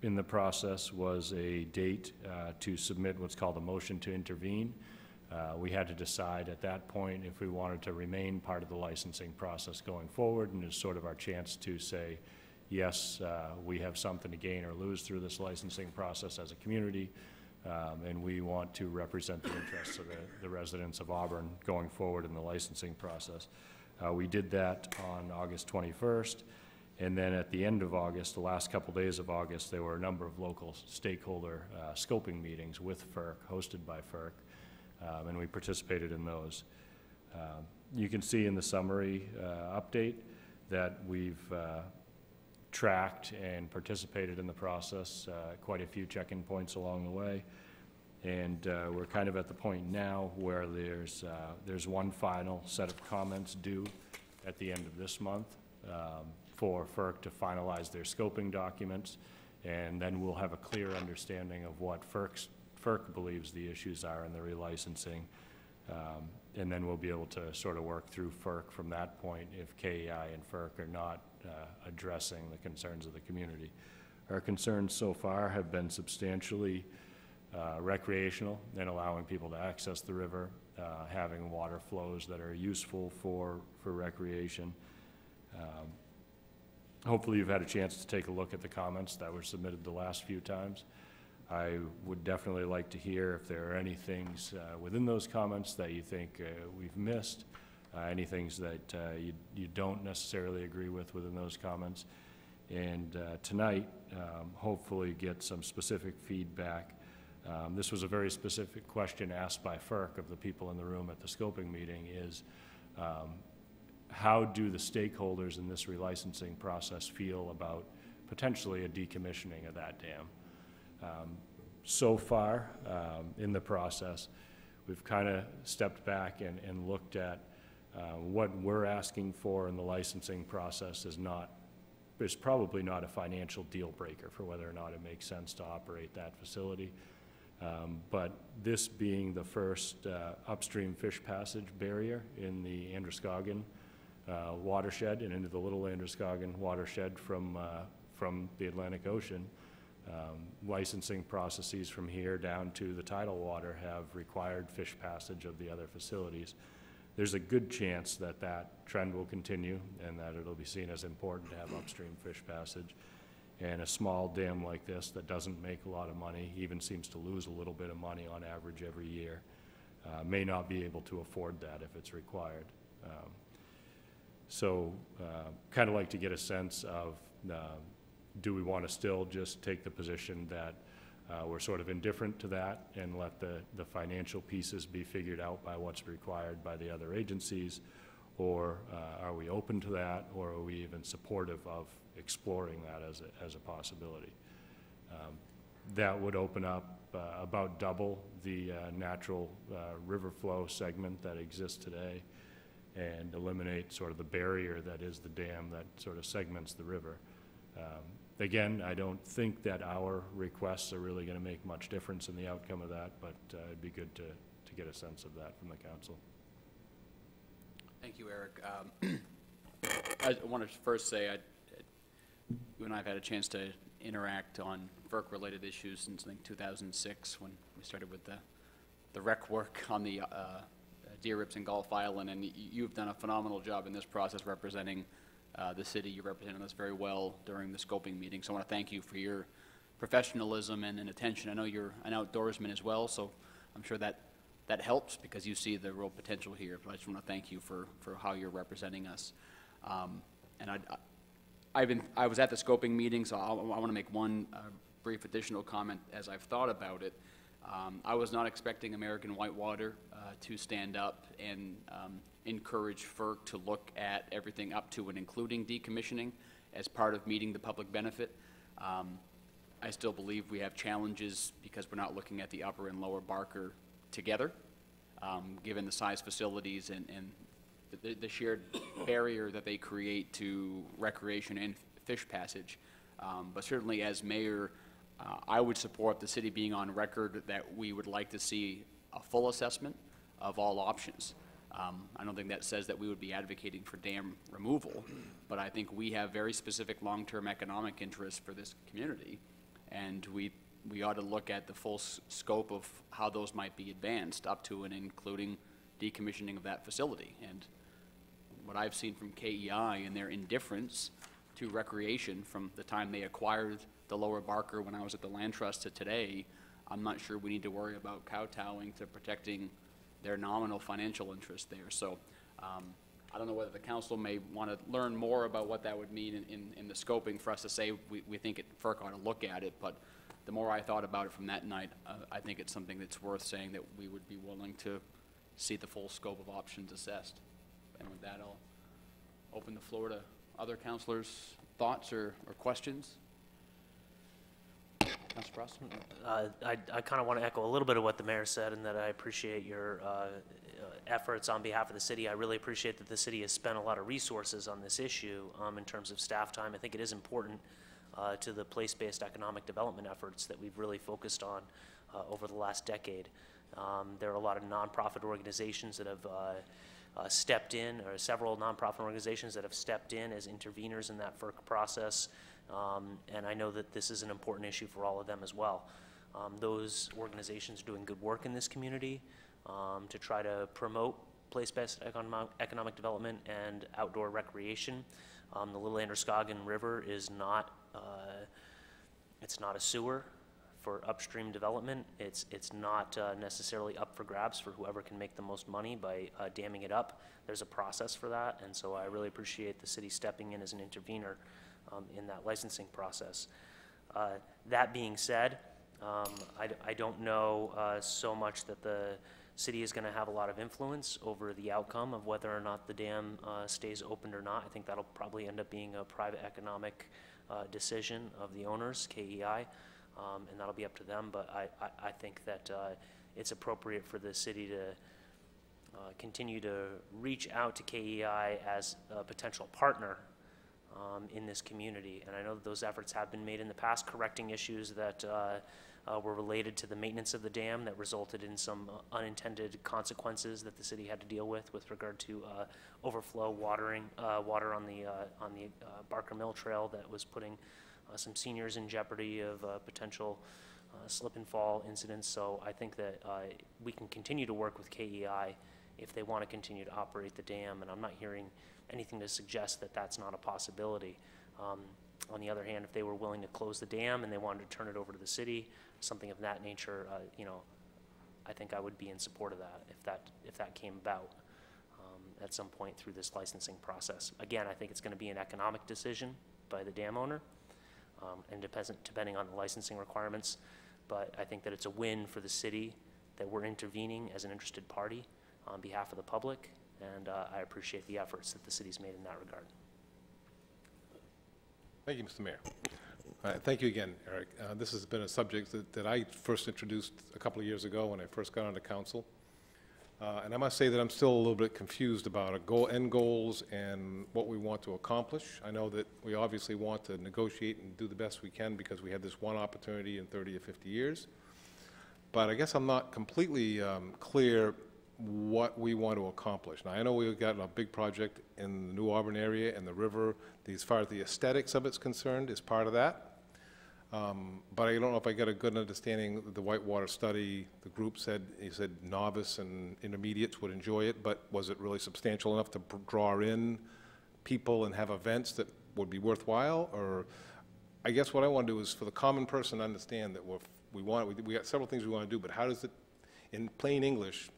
in the process was a date to submit what's called a motion to intervene. We had to decide at that point if we wanted to remain part of the licensing process going forward, and it's sort of our chance to say, yes, we have something to gain or lose through this licensing process as a community, and we want to represent the interests of the residents of Auburn going forward in the licensing process. We did that on August 21st, and then at the end of August, the last couple days of August, there were a number of local stakeholder scoping meetings with FERC, hosted by FERC, and we participated in those. You can see in the summary update that we've tracked and participated in the process, quite a few check-in points along the way. And we're kind of at the point now where there's one final set of comments due at the end of this month for FERC to finalize their scoping documents, and then we'll have a clear understanding of what FERC believes the issues are in the relicensing, and then we'll be able to sort of work through FERC from that point if KEI and FERC are not addressing the concerns of the community. Our concerns so far have been substantially recreational and allowing people to access the river, having water flows that are useful for recreation. Hopefully you've had a chance to take a look at the comments that were submitted the last few times. I would definitely like to hear if there are any things within those comments that you think we've missed, any things that you don't necessarily agree with within those comments. And tonight, hopefully get some specific feedback. This was a very specific question asked by FERC of the people in the room at the scoping meeting is, how do the stakeholders in this relicensing process feel about potentially a decommissioning of that dam? So far in the process, we've kind of stepped back and looked at what we're asking for in the licensing process is probably not a financial deal breaker for whether or not it makes sense to operate that facility. But this being the first upstream fish passage barrier in the Androscoggin watershed and into the Little Androscoggin watershed from the Atlantic Ocean, licensing processes from here down to the tidal water have required fish passage of the other facilities. There's a good chance that that trend will continue and that it'll be seen as important to have upstream fish passage. And a small dam like this that doesn't make a lot of money, even seems to lose a little bit of money on average every year, may not be able to afford that if it's required. So kind of like to get a sense of, do we want to still just take the position that we're sort of indifferent to that and let the financial pieces be figured out by what's required by the other agencies, or are we open to that, or are we even supportive of exploring that as a possibility? That would open up about double the natural river flow segment that exists today and eliminate sort of the barrier that is the dam that sort of segments the river. Again, I don't think that our requests are really going to make much difference in the outcome of that, but it'd be good to get a sense of that from the council. Thank you, Eric. I want to first say you and I have had a chance to interact on FERC-related issues since, I think, 2006, when we started with the rec work on the deer rips in Gulf Island, and you've done a phenomenal job in this process representing the city. You represented us very well during the scoping meeting, so I want to thank you for your professionalism and attention. I know you're an outdoorsman as well, so I'm sure that helps because you see the real potential here, but I just want to thank you for how you're representing us. And I was at the scoping meeting, so I want to make one brief additional comment as I've thought about it. I was not expecting American Whitewater to stand up and encourage FERC to look at everything up to and including decommissioning as part of meeting the public benefit. I still believe we have challenges because we're not looking at the upper and lower Barker together, given the size facilities and the shared barrier that they create to recreation and fish passage. But certainly as mayor, I would support the city being on record that we would like to see a full assessment of all options. I don't think that says that we would be advocating for dam removal, but I think we have very specific long-term economic interests for this community, and we ought to look at the full scope of how those might be advanced up to and including decommissioning of that facility. And what I've seen from KEI and their indifference to recreation from the time they acquired the Lower Barker when I was at the Land Trust to today, I'm not sure we need to worry about kowtowing to protecting their nominal financial interest there. So I don't know whether the council may want to learn more about what that would mean in the scoping for us to say we think FERC ought to look at it, but the more I thought about it from that night, I think it's something that's worth saying that we would be willing to see the full scope of options assessed. And with that, I'll open the floor to other councilors' thoughts or questions. Councilor Frost? I kind of want to echo a little bit of what the mayor said, and that I appreciate your efforts on behalf of the city. I really appreciate that the city has spent a lot of resources on this issue in terms of staff time. I think it is important to the place-based economic development efforts that we've really focused on over the last decade. There are a lot of nonprofit organizations that have stepped in, or several nonprofit organizations that have stepped in as interveners in that FERC process. And I know that this is an important issue for all of them as well. Those organizations are doing good work in this community to try to promote place-based economic development and outdoor recreation. The Little Androscoggin River is not, it's not a sewer for upstream development. It's not necessarily up for grabs for whoever can make the most money by damming it up. There's a process for that, and so I really appreciate the city stepping in as an intervener in that licensing process. That being said, I don't know so much that the city is going to have a lot of influence over the outcome of whether or not the dam stays opened or not. I think that'll probably end up being a private economic decision of the owners, KEI, and that'll be up to them. But I think that it's appropriate for the city to continue to reach out to KEI as a potential partner in this community. And I know that those efforts have been made in the past, correcting issues that were related to the maintenance of the dam that resulted in some unintended consequences that the city had to deal with regard to overflow water on the Barker Mill Trail that was putting some seniors in jeopardy of potential slip and fall incidents. So I think that we can continue to work with KEI if they want to continue to operate the dam, and I'm not hearing anything to suggest that that's not a possibility. On the other hand, if they were willing to close the dam and they wanted to turn it over to the city, something of that nature, you know, I think I would be in support of that if that came about at some point through this licensing process. Again, I think it's going to be an economic decision by the dam owner, and depending on the licensing requirements. But I think that it's a win for the city that we're intervening as an interested party on behalf of the public, and I appreciate the efforts that the city's made in that regard. Thank you, Mr. Mayor. Thank you again, Eric. This has been a subject that I first introduced a couple of years ago when I first got onto council. And I must say that I'm still a little bit confused about end goals and what we want to accomplish. I know that we obviously want to negotiate and do the best we can because we had this one opportunity in 30 or 50 years. But I guess I'm not completely clear what we want to accomplish. Now, I know we've got a big project in the New Auburn area and the river, as far as the aesthetics of it's concerned, is part of that. But I don't know if I got a good understanding of the whitewater study. The group said, he said novice and intermediates would enjoy it, but was it really substantial enough to draw in people and have events that would be worthwhile? Or I guess what I want to do is for the common person to understand that we got several things we want to do, but how does it, in plain English,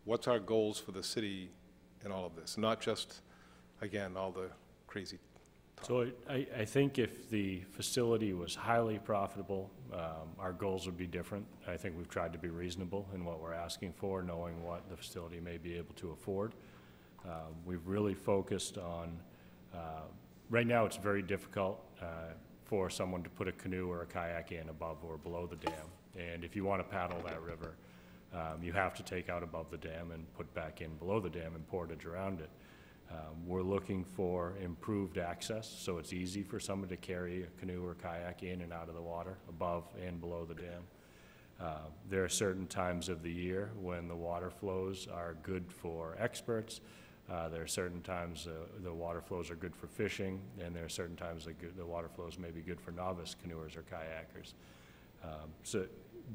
what's our goals for the city in all of this? Not just, again, all the crazy talk. So I think if the facility was highly profitable, our goals would be different. I think we've tried to be reasonable in what we're asking for, knowing what the facility may be able to afford. We've really focused on, right now it's very difficult for someone to put a canoe or a kayak in above or below the dam. And if you want to paddle that river, you have to take out above the dam and put back in below the dam and portage around it. We're looking for improved access, so it's easy for someone to carry a canoe or kayak in and out of the water, above and below the dam. There are certain times of the year when the water flows are good for experts. There are certain times the water flows are good for fishing, and there are certain times the water flows may be good for novice canoers or kayakers.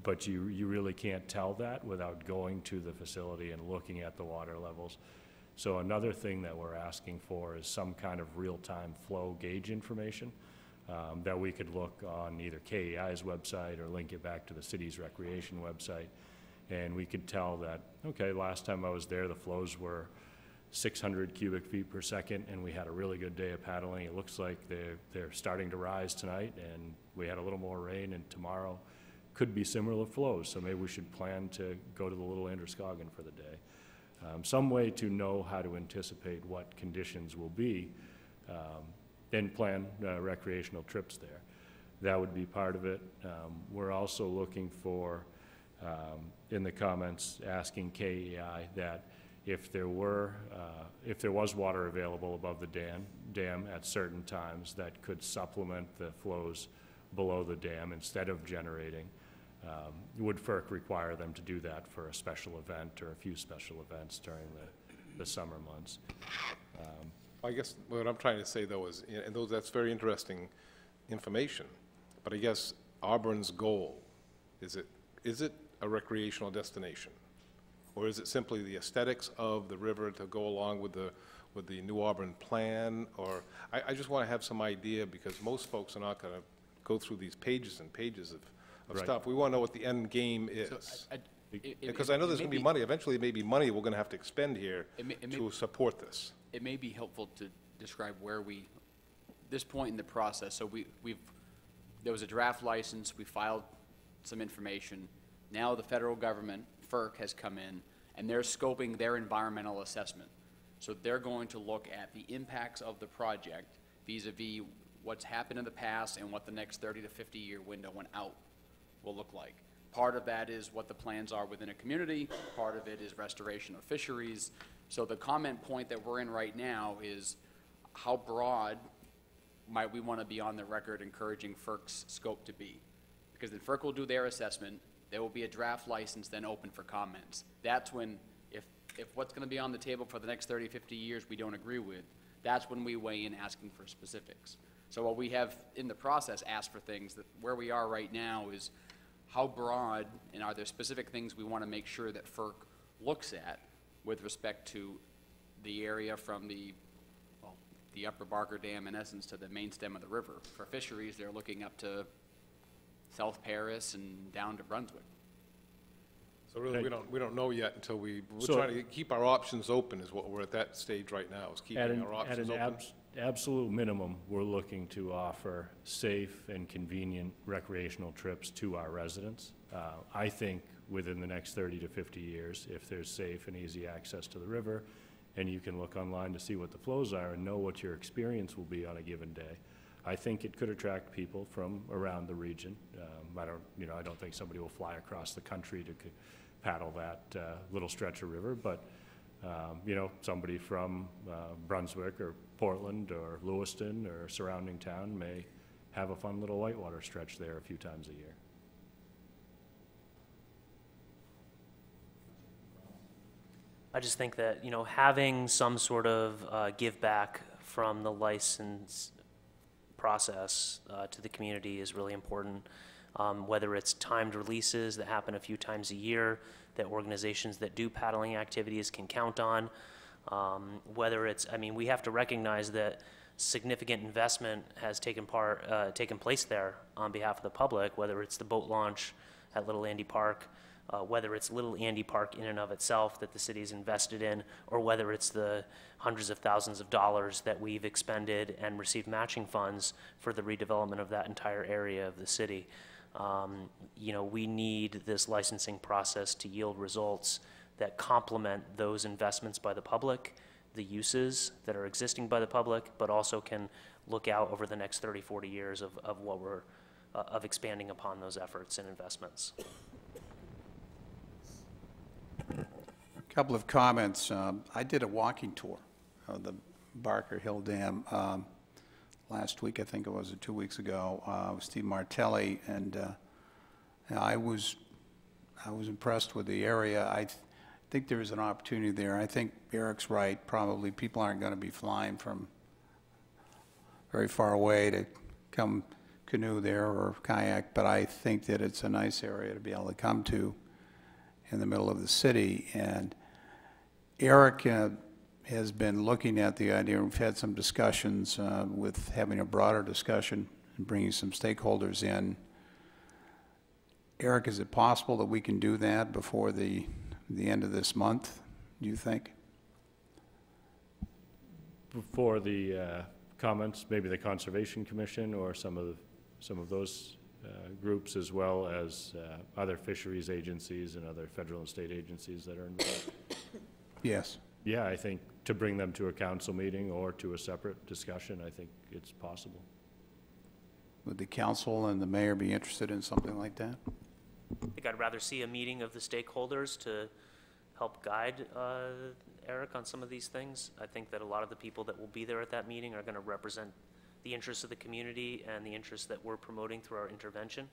But you really can't tell that without going to the facility and looking at the water levels. So another thing that we're asking for is some kind of real-time flow gauge information that we could look on either KEI's website or link it back to the city's recreation website. And we could tell that, okay, last time I was there, the flows were 600 cubic feet per second, and we had a really good day of paddling. It looks like they're starting to rise tonight, and we had a little more rain, and tomorrow could be similar flows. So maybe we should plan to go to the Little Androscoggin for the day. Some way to know how to anticipate what conditions will be, and plan recreational trips there. That would be part of it. We're also looking for, in the comments, asking KEI that if there was water available above the dam at certain times that could supplement the flows below the dam instead of generating, would FERC require them to do that for a special event or a few special events during the summer months? I guess what I'm trying to say, though, is, and that's very interesting information, but I guess Auburn's goal, is it a recreational destination? Or is it simply the aesthetics of the river to go along with the New Auburn plan? Or I just want to have some idea, because most folks are not going to go through these pages and pages of Right. stuff. We want to know what the end game is. Because I know there's going to be money. money, eventually maybe money we're going to have to expend here It may- to support this. It may be helpful to describe where this point in the process, so there was a draft license, we filed some information. Now the federal government, FERC, has come in, and they're scoping their environmental assessment. So they're going to look at the impacts of the project vis-a-vis what's happened in the past and what the next 30 to 50-year window when out will look like. Part of that is what the plans are within a community, part of it is restoration of fisheries. So the comment point that we're in right now is how broad might we want to be on the record encouraging FERC's scope to be? Because then FERC will do their assessment, there will be a draft license then open for comments. That's when, if what's going to be on the table for the next 30, 50 years we don't agree with, that's when we weigh in asking for specifics. So what we have in the process asked for things, that where we are right now is how broad, and are there specific things we want to make sure that FERC looks at with respect to the area from the upper Barker Dam, in essence, to the main stem of the river. For fisheries, they're looking up to South Paris and down to Brunswick. So really, we don't know yet until we're So- trying to keep our options open, is what we're at that stage right now, is keeping our At options an open. absolute minimum, we're looking to offer safe and convenient recreational trips to our residents. I think within the next 30 to 50 years, if there's safe and easy access to the river, and you can look online to see what the flows are and know what your experience will be on a given day, I think it could attract people from around the region. I don't think somebody will fly across the country to paddle that little stretch of river, but somebody from Brunswick or Portland or Lewiston or surrounding town may have a fun little whitewater stretch there a few times a year. I just think that, having some sort of give back from the license process to the community is really important. Whether it's timed releases that happen a few times a year that organizations that do paddling activities can count on. Whether it's, we have to recognize that significant investment has taken place there on behalf of the public, whether it's the boat launch at Little Andy Park, whether it's Little Andy Park in and of itself that the city's invested in, or whether it's the hundreds of thousands of dollars that we've expended and received matching funds for the redevelopment of that entire area of the city. We need this licensing process to yield results that complement those investments by the public, the uses that are existing by the public, but also can look out over the next 30, 40 years of what we're, of expanding upon those efforts and investments. A couple of comments. I did a walking tour of the Barker Hill Dam last week, I think it was, or 2 weeks ago, with Steve Martelli, and I was impressed with the area. I think there is an opportunity there. I think Eric's right. Probably people aren't going to be flying from very far away to come canoe there or kayak, but I think that it's a nice area to be able to come to in the middle of the city. And Eric has been looking at the idea. We've had some discussions with having a broader discussion and bringing some stakeholders in. Eric, is it possible that we can do that before the end of this month, do you think? Before the comments, maybe the Conservation Commission or some of those groups, as well as other fisheries agencies and other federal and state agencies that are involved. Yes. Yeah, I think to bring them to a council meeting or to a separate discussion, I think it's possible. Would the council and the mayor be interested in something like that? I think I'd rather see a meeting of the stakeholders to help guide Eric on some of these things. I think that a lot of the people that will be there at that meeting are going to represent the interests of the community and the interests that we're promoting through our intervention.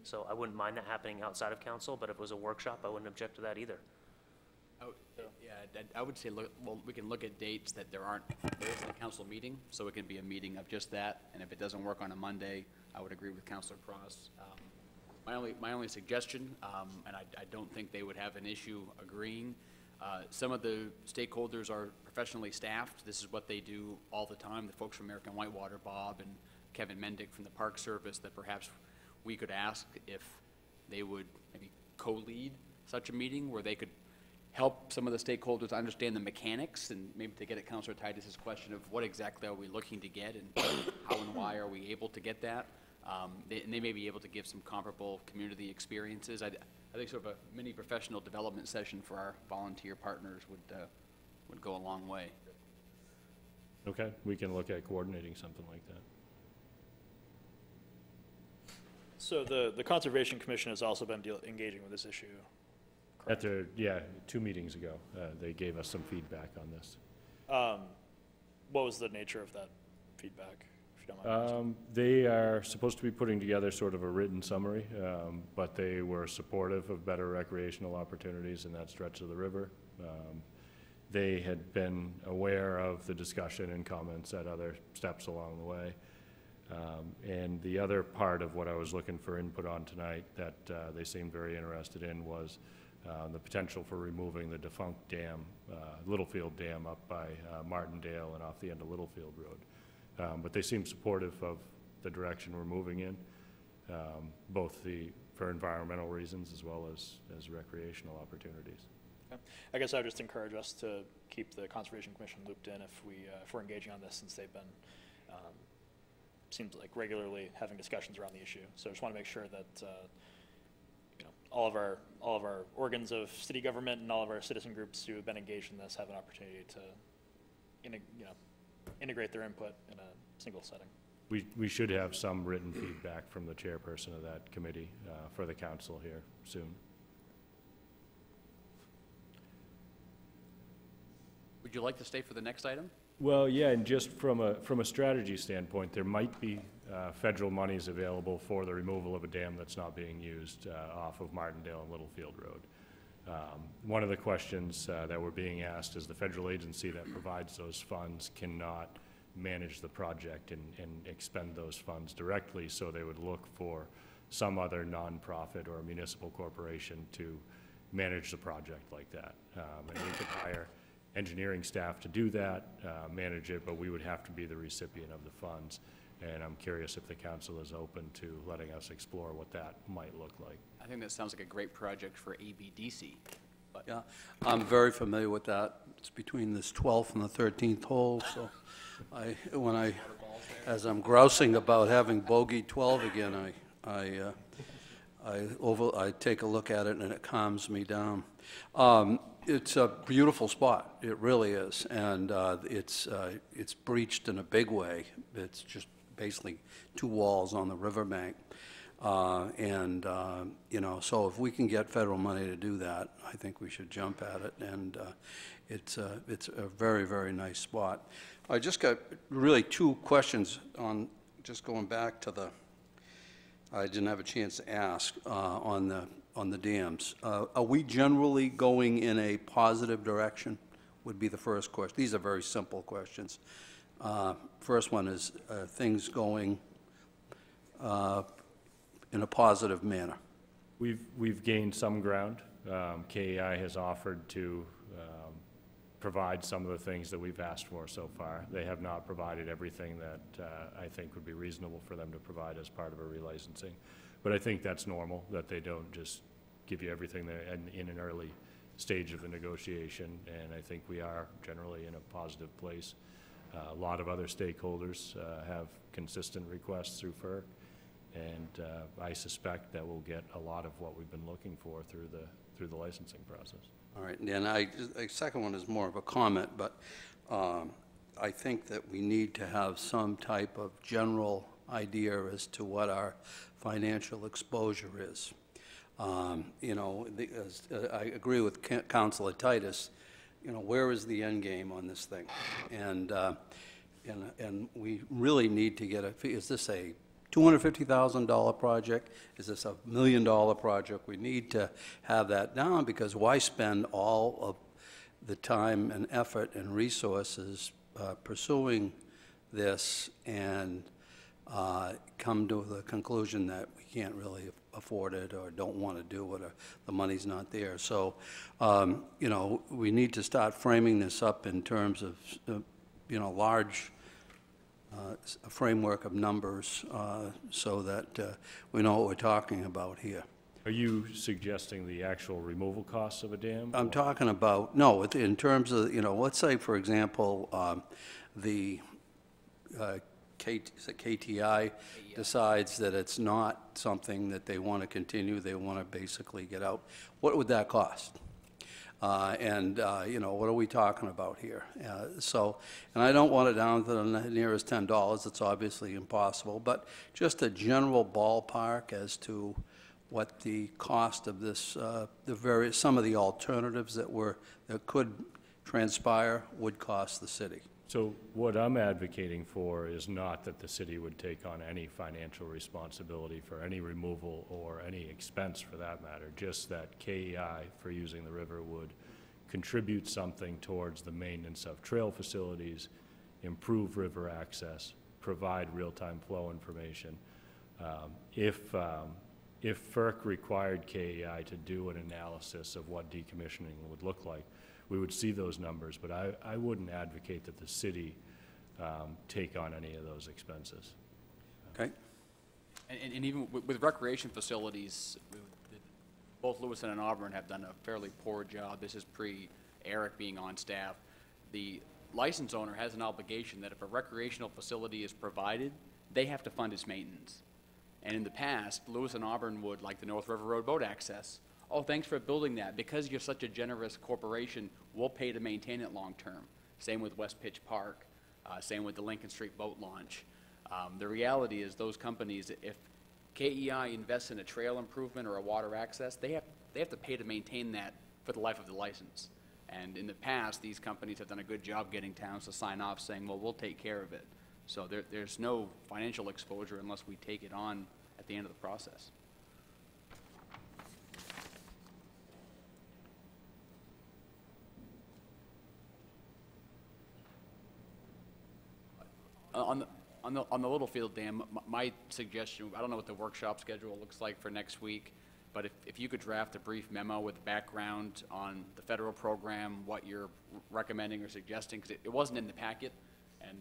So I wouldn't mind that happening outside of council, but if it was a workshop, I wouldn't object to that either. Yeah, I would say, well, we can look at dates that there isn't a council meeting, so it can be a meeting of just that, and if it doesn't work on a Monday, I would agree with Councilor Cross. My only suggestion, and I don't think they would have an issue agreeing, some of the stakeholders are professionally staffed. This is what they do all the time. The folks from American Whitewater, Bob and Kevin Mendick from the Park Service, that perhaps we could ask if they would maybe co-lead such a meeting where they could help some of the stakeholders understand the mechanics, and maybe to get at Councilor Titus's question of what exactly are we looking to get and how and why are we able to get that. And they may be able to give some comparable community experiences. I think sort of a mini professional development session for our volunteer partners would go a long way. Okay, we can look at coordinating something like that. So the Conservation Commission has also been engaging with this issue. At their, 2 meetings ago, they gave us some feedback on this. What was the nature of that feedback, if you don't mind asking? They are supposed to be putting together sort of a written summary, but they were supportive of better recreational opportunities in that stretch of the river. They had been aware of the discussion and comments at other steps along the way. And the other part of what I was looking for input on tonight that they seemed very interested in was the potential for removing the defunct dam, Littlefield Dam up by Martindale and off the end of Littlefield Road. But they seem supportive of the direction we're moving in, both for environmental reasons as well as recreational opportunities. Okay. I guess I would just encourage us to keep the Conservation Commission looped in if we're engaging on this, since they've been, seems like regularly having discussions around the issue. So I just want to make sure that all of our organs of city government and all of our citizen groups who have been engaged in this have an opportunity to integrate their input in a single setting. We should have some written feedback from the chairperson of that committee for the council here soon. Would you like to stay for the next item? Well, yeah, and just from a strategy standpoint, there might be federal monies available for the removal of a dam that's not being used off of Martindale and Littlefield Road. One of the questions that we're being asked is the federal agency that provides those funds cannot manage the project and expend those funds directly, so they would look for some other nonprofit or municipal corporation to manage the project like that. And we could hire engineering staff to do that, manage it, but we would have to be the recipient of the funds. And I'm curious if the council is open to letting us explore what that might look like. I think that sounds like a great project for ABDC. But Yeah, I'm very familiar with that. It's between this 12th and the 13th hole, so as I'm grousing about having bogey 12 again, I take a look at it and it calms me down. It's a beautiful spot, it really is, and it's breached in a big way. It's just basically 2 walls on the riverbank. So if we can get federal money to do that, I think we should jump at it, and it's a very, very nice spot. I just got really 2 questions on, just going back to I didn't have a chance to ask on the dams. Are we generally going in a positive direction, would be the first question. These are very simple questions. First one is, things going in a positive manner? We've gained some ground. KEI has offered to provide some of the things that we've asked for so far. They have not provided everything that I think would be reasonable for them to provide as part of a relicensing. But I think that's normal, that they don't just give you everything in an early stage of the negotiation, and I think we are generally in a positive place. A lot of other stakeholders have consistent requests through FERC, and I suspect that we'll get a lot of what we've been looking for through the licensing process. All right, and then the second one is more of a comment, but I think that we need to have some type of general idea as to what our financial exposure is. You know, I agree with Councilor Titus. You know, where is the end game on this thing? And we really need to get is this a $250,000 project? Is this a $1 million project? We need to have that down, because why spend all of the time and effort and resources pursuing this and come to the conclusion that we can't really afford it or don't want to do it, or the money's not there. So, you know, we need to start framing this up in terms of, you know, large a framework of numbers so that we know what we're talking about here. Are you suggesting the actual removal costs of a dam? I'm talking about, no, in terms of, you know, let's say, for example, the KTI decides that it's not something that they want to continue, they want to basically get out. What would that cost? You know, what are we talking about here? And I don't want it down to the nearest $10. It's obviously impossible, but just a general ballpark as to what the cost of this, some of the alternatives that could transpire would cost the city. So what I'm advocating for is not that the city would take on any financial responsibility for any removal or any expense for that matter, just that KEI, for using the river, would contribute something towards the maintenance of trail facilities, improve river access, provide real-time flow information. If FERC required KEI to do an analysis of what decommissioning would look like, we would see those numbers, but I wouldn't advocate that the city take on any of those expenses. Okay. And even with recreation facilities, both Lewiston and Auburn have done a fairly poor job. This is pre-Eric being on staff. The license owner has an obligation that if a recreational facility is provided, they have to fund its maintenance. And in the past, Lewis and Auburn would, like the North River Road boat access, oh, thanks for building that. Because you're such a generous corporation, we'll pay to maintain it long term. Same with West Pitch Park. Same with the Lincoln Street boat launch. The reality is those companies, if KEI invests in a trail improvement or a water access, they have to pay to maintain that for the life of the license. And in the past, these companies have done a good job getting towns to sign off saying, well, we'll take care of it. So there's no financial exposure unless we take it on at the end of the process. On the Littlefield Dam, my suggestion, I don't know what the workshop schedule looks like for next week, but if you could draft a brief memo with background on the federal program, what you're recommending or suggesting, because it wasn't in the packet, and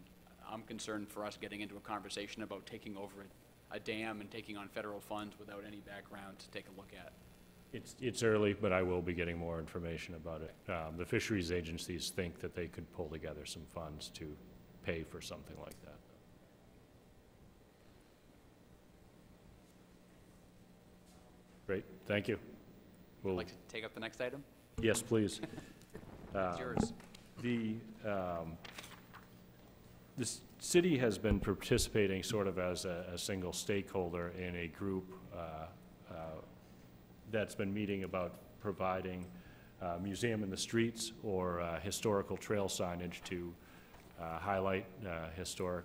I'm concerned for us getting into a conversation about taking over a dam and taking on federal funds without any background to take a look at. It's early, but I will be getting more information about it. The fisheries agencies think that they could pull together some funds to pay for something like that. Great, thank you. Would you like to take up the next item? Yes, please. It's yours. The city has been participating sort of as a single stakeholder in a group that's been meeting about providing museum in the streets or historical trail signage to highlight historic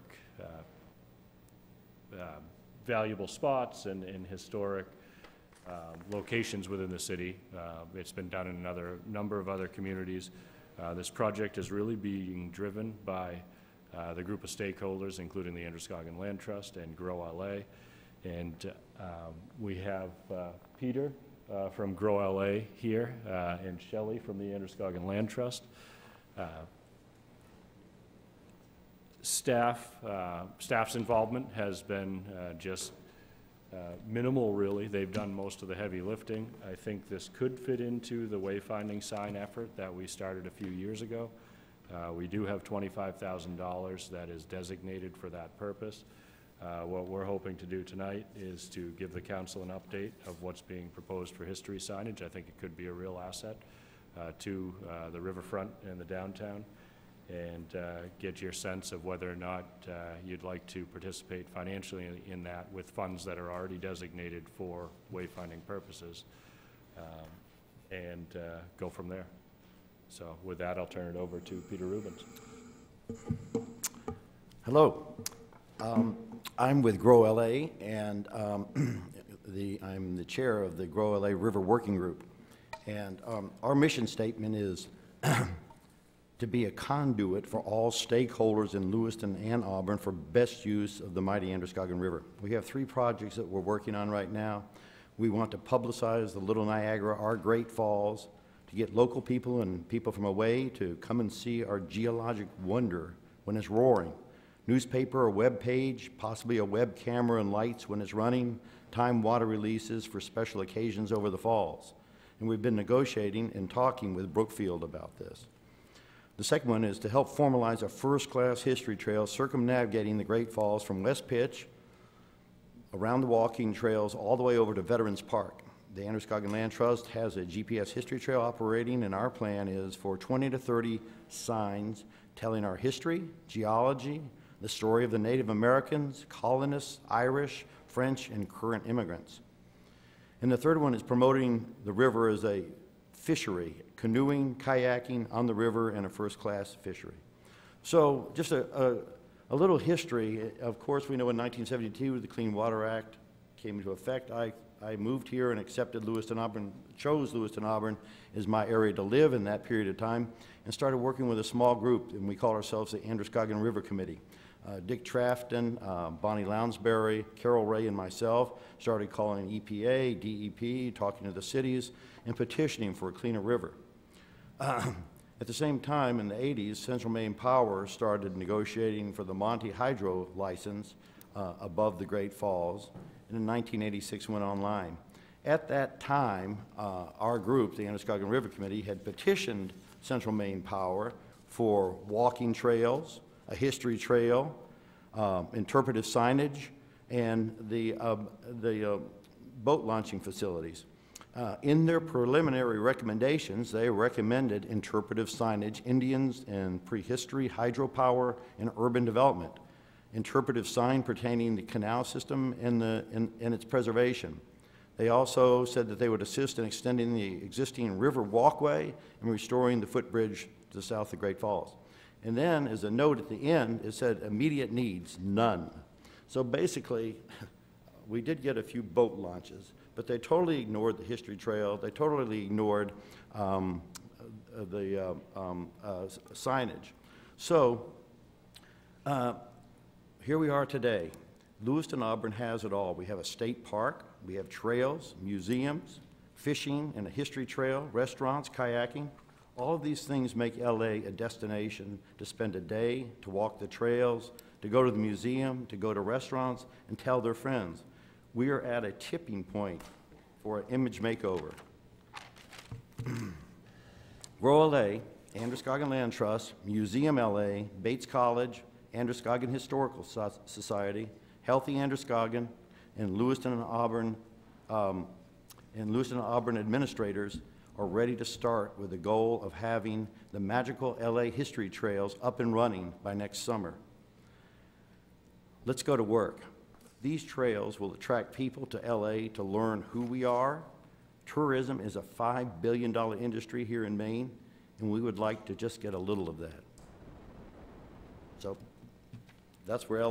valuable spots and historic locations within the city. It's been done in a number of other communities. This project is really being driven by the group of stakeholders, including the Androscoggin Land Trust and Grow LA. And we have Peter from Grow LA here and Shelley from the Androscoggin Land Trust. Staff's involvement has been just minimal, really. They've done most of the heavy lifting. I think this could fit into the wayfinding sign effort that we started a few years ago. We do have $25,000 that is designated for that purpose. What we're hoping to do tonight is to give the council an update of what's being proposed for history signage. I think it could be a real asset to the riverfront and the downtown, and get your sense of whether or not you'd like to participate financially in that with funds that are already designated for wayfinding purposes, and go from there. So with that, I'll turn it over to Peter Rubens. Hello. I'm with Grow LA, and I'm the chair of the Grow LA River Working Group. And our mission statement is to be a conduit for all stakeholders in Lewiston and Auburn for best use of the mighty Androscoggin River. We have 3 projects that we're working on right now. We want to publicize the Little Niagara, our Great Falls, to get local people and people from away to come and see our geologic wonder when it's roaring. Newspaper or web page, possibly a web camera and lights when it's running, timed water releases for special occasions over the falls. And we've been negotiating and talking with Brookfield about this. The second one is to help formalize a first-class history trail circumnavigating the Great Falls from West Pitch, around the walking trails, all the way over to Veterans Park. The Androscoggin Land Trust has a GPS history trail operating, and our plan is for 20 to 30 signs telling our history, geology, the story of the Native Americans, colonists, Irish, French, and current immigrants. And the third one is promoting the river as a fishery, canoeing, kayaking on the river, and a first-class fishery. So just a little history. Of course, we know in 1972, the Clean Water Act came into effect. I moved here and accepted Lewiston Auburn, chose Lewiston Auburn as my area to live in that period of time, and started working with a small group, and we call ourselves the Androscoggin River Committee. Dick Trafton, Bonnie Lounsbury, Carol Ray, and myself started calling EPA, DEP, talking to the cities, and petitioning for a cleaner river. At the same time, in the 80s, Central Maine Power started negotiating for the Monte Hydro license above the Great Falls, and in 1986 went online. At that time, our group, the Androscoggin River Committee, had petitioned Central Maine Power for walking trails, a history trail, interpretive signage, and the boat launching facilities. In their preliminary recommendations, they recommended interpretive signage, Indians and prehistory, hydropower, and urban development. Interpretive sign pertaining to the canal system and its preservation. They also said that they would assist in extending the existing river walkway and restoring the footbridge to the south of Great Falls. And then, as a note at the end, it said immediate needs, none. So basically, we did get a few boat launches, but they totally ignored the history trail. They totally ignored the signage. So here we are today. Lewiston Auburn has it all. We have a state park, we have trails, museums, fishing, and a history trail, restaurants, kayaking. All of these things make LA a destination to spend a day, to walk the trails, to go to the museum, to go to restaurants, and tell their friends. We are at a tipping point for an image makeover. Grow LA, Androscoggin Land Trust, Museum LA, Bates College, Androscoggin Historical Society, Healthy Androscoggin, and Lewiston and Auburn administrators are ready to start with the goal of having the magical LA history trails up and running by next summer. Let's go to work. These trails will attract people to LA to learn who we are. Tourism is a $5 billion industry here in Maine, and we would like to just get a little of that. So that's where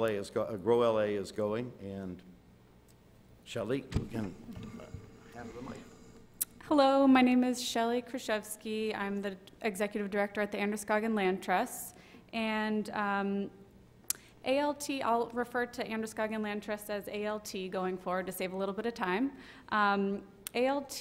Grow LA is going, and Shelley, you can have the mic. Hello, my name is Shelley Kraszewski. I'm the Executive Director at the Androscoggin Land Trust. And ALT, I'll refer to Androscoggin Land Trust as ALT going forward to save a little bit of time. ALT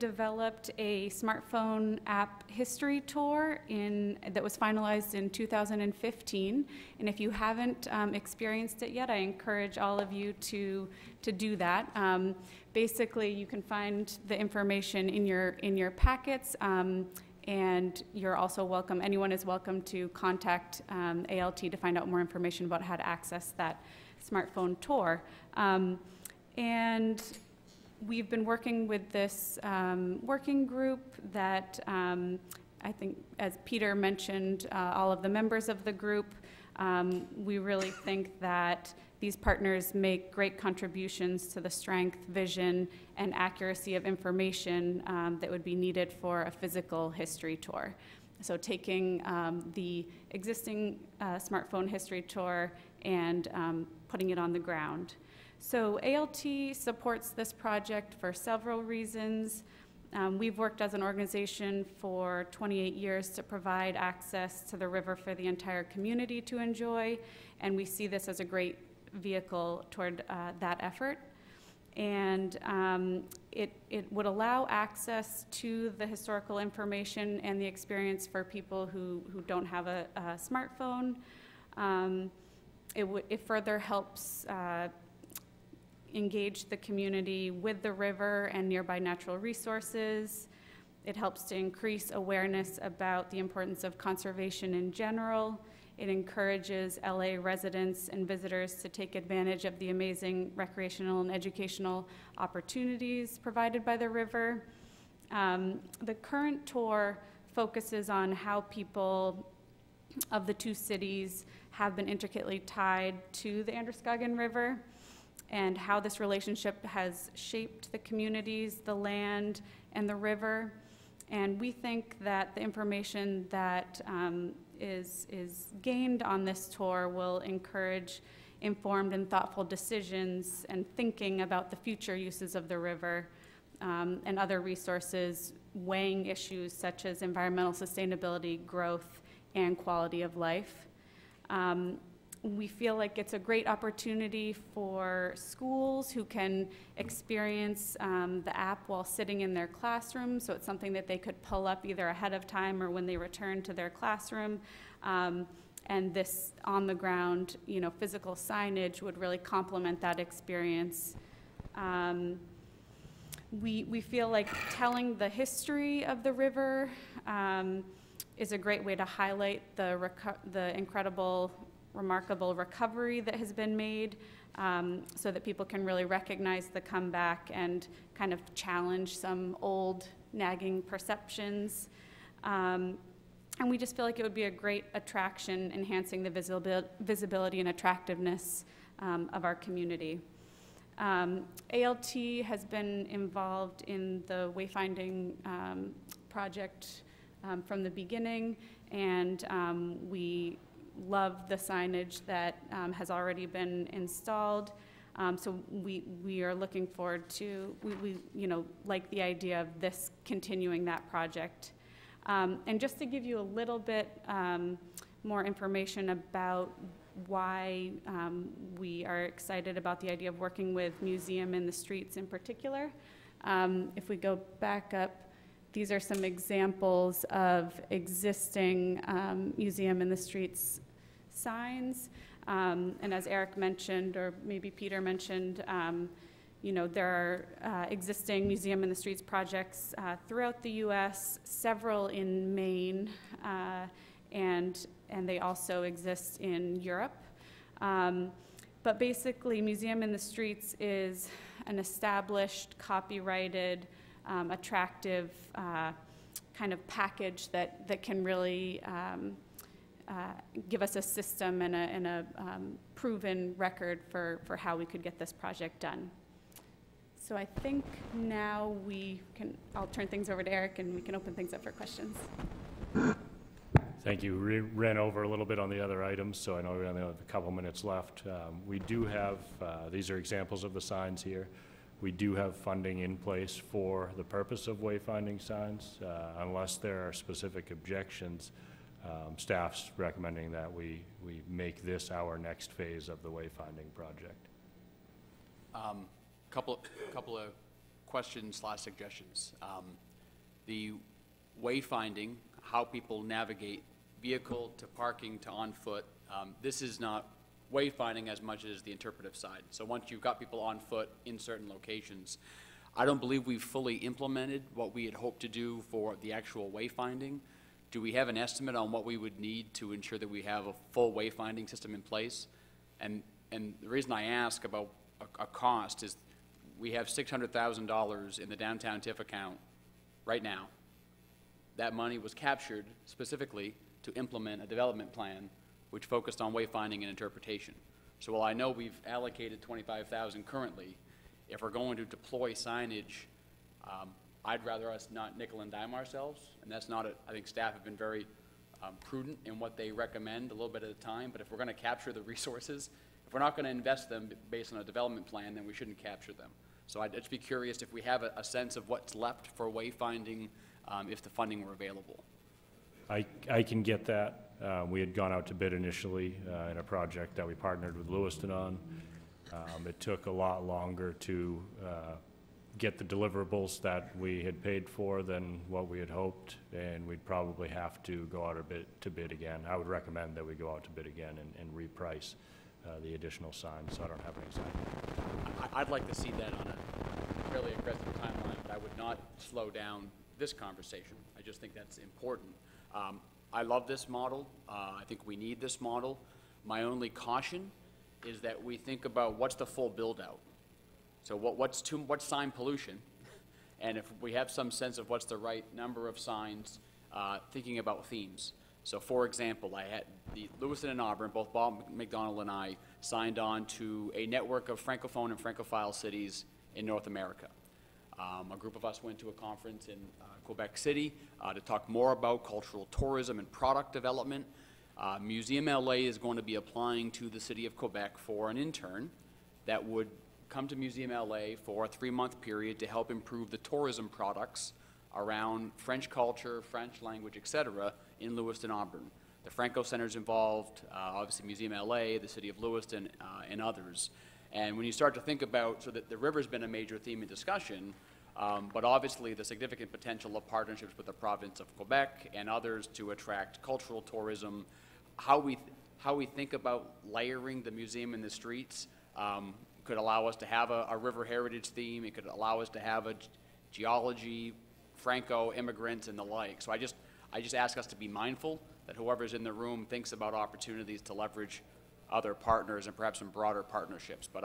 developed a smartphone app history tour that was finalized in 2015. And if you haven't experienced it yet, I encourage all of you to do that. Basically, you can find the information in your packets, and you're also welcome, anyone is welcome to contact ALT to find out more information about how to access that smartphone tour. And we've been working with this working group that I think, as Peter mentioned, all of the members of the group, we really think that these partners make great contributions to the strength, vision, and accuracy of information that would be needed for a physical history tour. So taking the existing smartphone history tour and putting it on the ground. So ALT supports this project for several reasons. We've worked as an organization for 28 years to provide access to the river for the entire community to enjoy, and we see this as a great vehicle toward that effort. And it would allow access to the historical information and the experience for people who don't have a smartphone. It further helps engage the community with the river and nearby natural resources. It helps to increase awareness about the importance of conservation in general. It encourages LA residents and visitors to take advantage of the amazing recreational and educational opportunities provided by the river. The current tour focuses on how people of the two cities have been intricately tied to the Androscoggin River, and how this relationship has shaped the communities, the land, and the river. And we think that the information that is gained on this tour will encourage informed and thoughtful decisions and thinking about the future uses of the river and other resources, weighing issues such as environmental sustainability, growth, and quality of life. We feel like it's a great opportunity for schools who can experience the app while sitting in their classroom, so it's something that they could pull up either ahead of time or when they return to their classroom. And this on-the-ground, physical signage would really complement that experience. We feel like telling the history of the river is a great way to highlight the incredible, remarkable recovery that has been made, so that people can really recognize the comeback and kind of challenge some old nagging perceptions. And we just feel like it would be a great attraction, enhancing the visibility and attractiveness of our community. ALT has been involved in the wayfinding project from the beginning, and we love the signage that has already been installed. So we are looking forward to, we like the idea of this continuing that project. And just to give you a little bit more information about why we are excited about the idea of working with Museum in the Streets in particular. If we go back up, these are some examples of existing Museum in the Streets signs. And as Eric mentioned, or maybe Peter mentioned, there are existing Museum in the Streets projects throughout the U.S., several in Maine, and they also exist in Europe. But basically, Museum in the Streets is an established, copyrighted, attractive kind of package that can really give us a system and a proven record for how we could get this project done. So I think now I'll turn things over to Eric and we can open things up for questions. Thank you. We ran over a little bit on the other items, so I know we only have a couple minutes left. We do have, these are examples of the signs here. We do have funding in place for the purpose of wayfinding signs. Unless there are specific objections, staff's recommending that we make this our next phase of the wayfinding project. Couple of questions/suggestions. The wayfinding, how people navigate vehicle to parking to on foot, this is not wayfinding as much as the interpretive side. So once you've got people on foot in certain locations, I don't believe we've fully implemented what we had hoped to do for the actual wayfinding. Do we have an estimate on what we would need to ensure that we have a full wayfinding system in place? And the reason I ask about a cost is we have $600,000 in the downtown TIF account right now. That money was captured specifically to implement a development plan which focused on wayfinding and interpretation. So while I know we've allocated $25,000 currently, if we're going to deploy signage, I'd rather us not nickel and dime ourselves, and that's not I think staff have been very prudent in what they recommend a little bit at a time, but if we're going to capture the resources, if we're not going to invest them based on a development plan, then we shouldn't capture them. So I'd just be curious if we have a sense of what's left for wayfinding if the funding were available. I can get that. We had gone out to bid initially in a project that we partnered with Lewiston on. It took a lot longer to get the deliverables that we had paid for than what we had hoped, and we'd probably have to go out to bid again. I would recommend that we go out to bid again and reprice the additional signs, so I don't have an exact. I'd like to see that on a fairly aggressive timeline, but I would not slow down this conversation. I just think that's important. I love this model. I think we need this model. My only caution is that we think about what's the full build-out. So what's sign pollution? And if we have some sense of what's the right number of signs, thinking about themes. So for example, I had the Lewiston and Auburn, both Bob McDonald and I, signed on to a network of Francophone and Francophile cities in North America. A group of us went to a conference in Quebec City to talk more about cultural tourism and product development. Museum LA is going to be applying to the city of Quebec for an intern that would come to Museum LA for a 3-month period to help improve the tourism products around French culture, French language, etc. in Lewiston, Auburn. The Franco Center's involved, obviously Museum LA, the city of Lewiston, and others. And when you start to think about, so that the river's been a major theme in discussion, but obviously the significant potential of partnerships with the province of Quebec and others to attract cultural tourism, how we think about layering the museum in the streets could allow us to have a river heritage theme. It could allow us to have a geology, Franco, immigrants, and the like. So I just ask us to be mindful that whoever's in the room thinks about opportunities to leverage other partners and perhaps some broader partnerships. But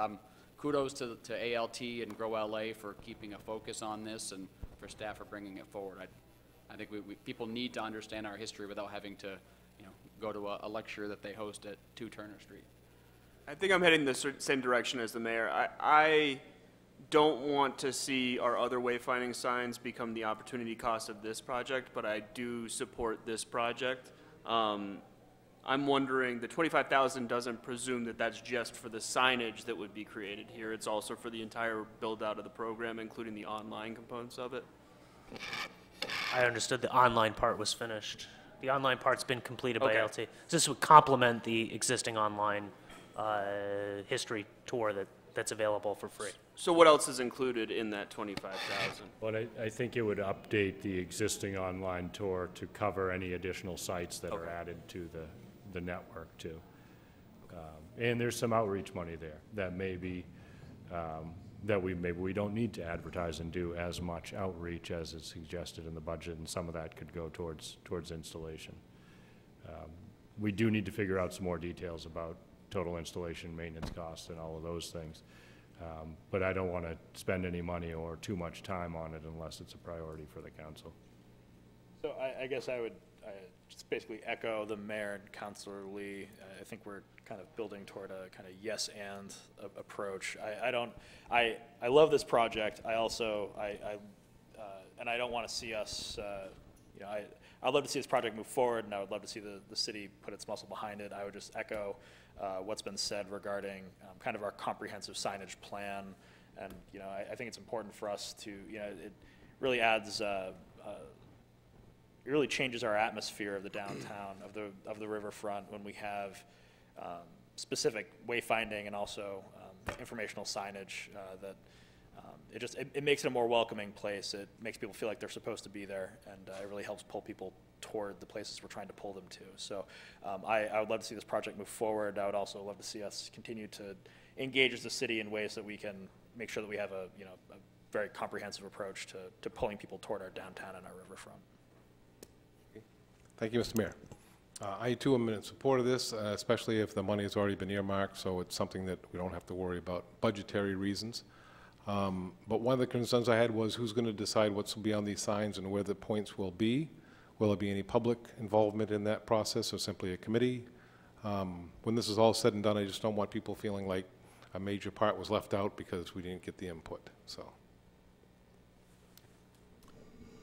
kudos to ALT and Grow LA for keeping a focus on this and for staff for bringing it forward. I think people need to understand our history without having to go to a lecture that they host at 2 Turner Street. I think I'm heading the same direction as the mayor. I don't want to see our other wayfinding signs become the opportunity cost of this project, but I do support this project. I'm wondering, the $25,000 doesn't presume that that's just for the signage that would be created here. It's also for the entire build-out of the program, including the online components of it. I understood the online part was finished. The online part's been completed by Okay. ALT. So this would complement the existing online history tour that's available for free. So what else is included in that $25,000? Well, I think it would update the existing online tour to cover any additional sites that are added to the network too. And there's some outreach money there that maybe that maybe we don't need to advertise and do as much outreach as is suggested in the budget, and some of that could go towards installation. We do need to figure out some more details about total installation, maintenance costs, and all of those things. But I don't want to spend any money or too much time on it unless it's a priority for the council. So I guess I would just basically echo the mayor and Councilor Lee. I think we're kind of building toward a kind of yes and approach. I love this project. I also, and I don't want to see us, I'd love to see this project move forward, and I would love to see the city put its muscle behind it. I would just echo what's been said regarding kind of our comprehensive signage plan. And, I think it's important for us to, it really adds, it really changes our atmosphere of the downtown, of the riverfront, when we have specific wayfinding and also informational signage that It makes it a more welcoming place. It makes people feel like they're supposed to be there, and it really helps pull people toward the places we're trying to pull them to. So I would love to see this project move forward. I would also love to see us continue to engage as a city in ways that we can make sure that we have a very comprehensive approach to pulling people toward our downtown and our riverfront. Thank you, Mr. Mayor. I too am in support of this, especially if the money has already been earmarked, so it's something that we don't have to worry about budgetary reasons. But one of the concerns I had was who's going to decide what's will be on these signs and where the points will be. Will there be any public involvement in that process or simply a committee? When this is all said and done, I just don't want people feeling like a major part was left out because we didn't get the input. So,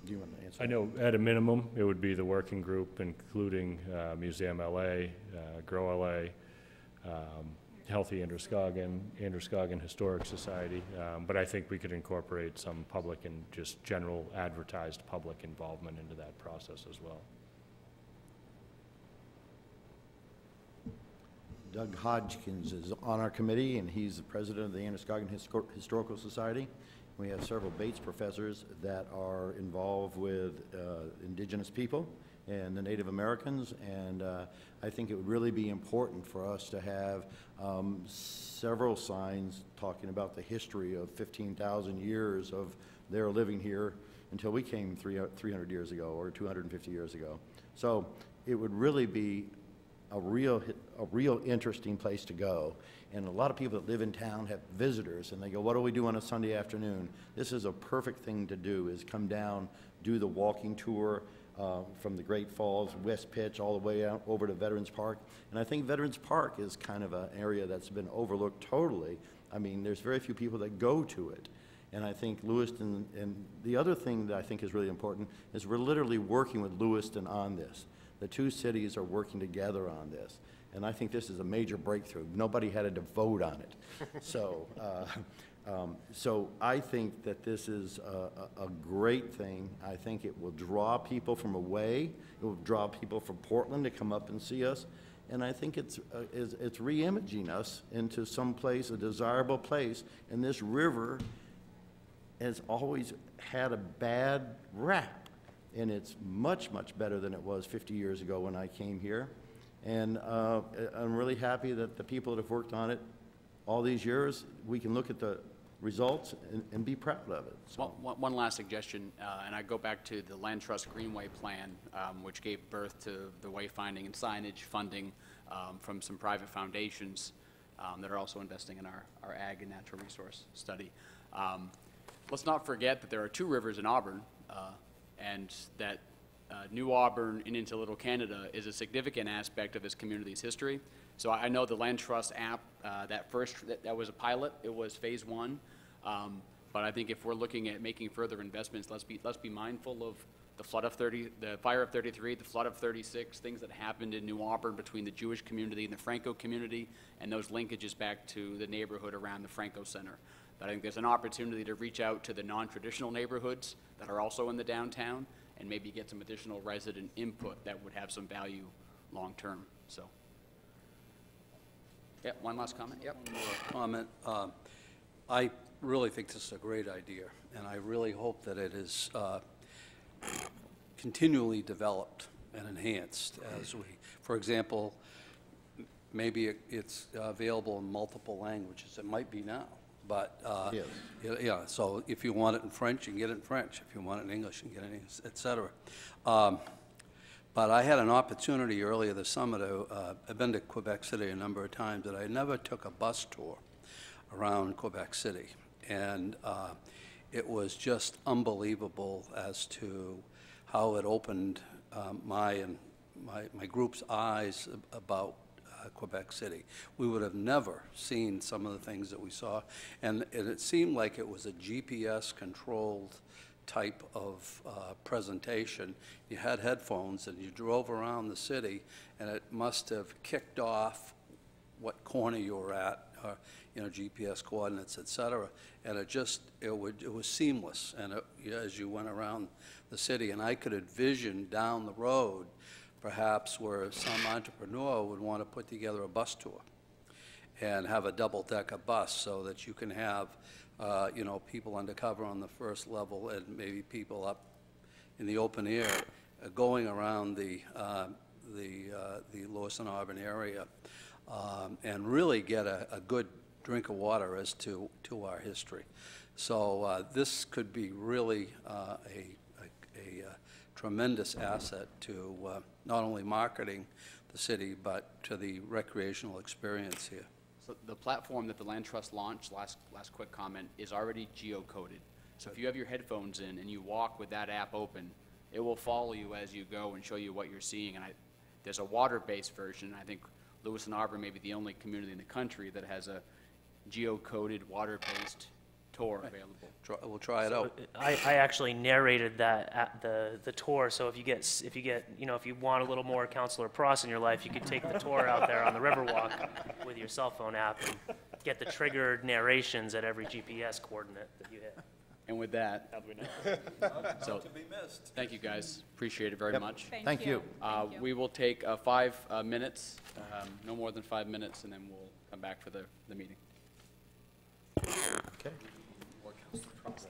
Do you want to answer? I know at a minimum, it would be the working group, including Museum LA, Grow LA, Healthy Androscoggin Historic Society, but I think we could incorporate some public and just general advertised public involvement into that process as well. Doug Hodgkins is on our committee, and he's the president of the Androscoggin Historical Society. We have several Bates professors that are involved with indigenous people and the Native Americans, and I think it would really be important for us to have several signs talking about the history of 15,000 years of their living here until we came 300 years ago or 250 years ago. So it would really be a real interesting place to go. And a lot of people that live in town have visitors, and they go, what do we do on a Sunday afternoon? This is a perfect thing to do, is come down, do the walking tour from the Great Falls, West Pitch, all the way out over to Veterans Park. And I think Veterans Park is kind of an area that's been overlooked totally. I mean, there's very few people that go to it. And I think Lewiston, and the other thing that I think is really important is we're literally working with Lewiston on this. The two cities are working together on this. And I think this is a major breakthrough. Nobody had to vote on it. So, so I think that this is a great thing. I think it will draw people from away. It will draw people from Portland to come up and see us. And I think it's re-imaging us into some place, a desirable place. And this river has always had a bad rap. And it's much, much better than it was 50 years ago when I came here. And I'm really happy that the people that have worked on it all these years, we can look at the results and be proud of it. So. One last suggestion, and I go back to the Land Trust Greenway Plan, which gave birth to the wayfinding and signage funding from some private foundations that are also investing in our ag and natural resource study. Let's not forget that there are two rivers in Auburn, and that New Auburn and into Little Canada is a significant aspect of this community's history. So I know the Land Trust app, that was a pilot. It was phase 1, but I think if we're looking at making further investments, let's be mindful of the flood of the fire of 33, the flood of 36, things that happened in New Auburn between the Jewish community and the Franco community, and those linkages back to the neighborhood around the Franco Center. But I think there's an opportunity to reach out to the non-traditional neighborhoods that are also in the downtown, and maybe get some additional resident input that would have some value long-term, so. Yeah, one last comment, yep. One more comment. I really think this is a great idea, and I really hope that it is continually developed and enhanced as we, for example, maybe it's available in multiple languages. It might be now. But, yes. yeah, so if you want it in French, you can get it in French. If you want it in English, you can get it in English, et cetera. But I had an opportunity earlier this summer to, I've been to Quebec City a number of times, and I never took a bus tour around Quebec City. And it was just unbelievable as to how it opened my group's eyes about Quebec City. We would have never seen some of the things that we saw, and it seemed like it was a GPS-controlled type of presentation. You had headphones, and you drove around the city, and it must have kicked off what corner you were at, GPS coordinates, et cetera, and it was seamless, and as you went around the city, and I could envision down the road perhaps where some entrepreneur would want to put together a bus tour. and have a double-decker bus so that you can have, you know, people undercover on the first level and maybe people up in the open air going around the Lewis and Auburn area, and really get a good drink of water as to our history. So this could be really a tremendous asset to not only marketing the city, but to the recreational experience here. So the platform that the Land Trust launched, last quick comment, is already geocoded. So if you have your headphones in and you walk with that app open, it will follow you as you go and show you what you're seeing. And there's a water-based version. I think Lewis and Auburn may be the only community in the country that has a geocoded, water-based tour available. We'll try it out. I actually narrated that at the tour, so if you get, you know, if you want a little more Counselor Pross in your life, you could take the tour out there on the Riverwalk with your cell phone app and get the triggered narrations at every GPS coordinate that you hit. And with that, so thank you guys. Appreciate it very much. Thank you. We will take 5 minutes, no more than 5 minutes, and then we'll come back for the meeting. Okay. Or Councilor Pross.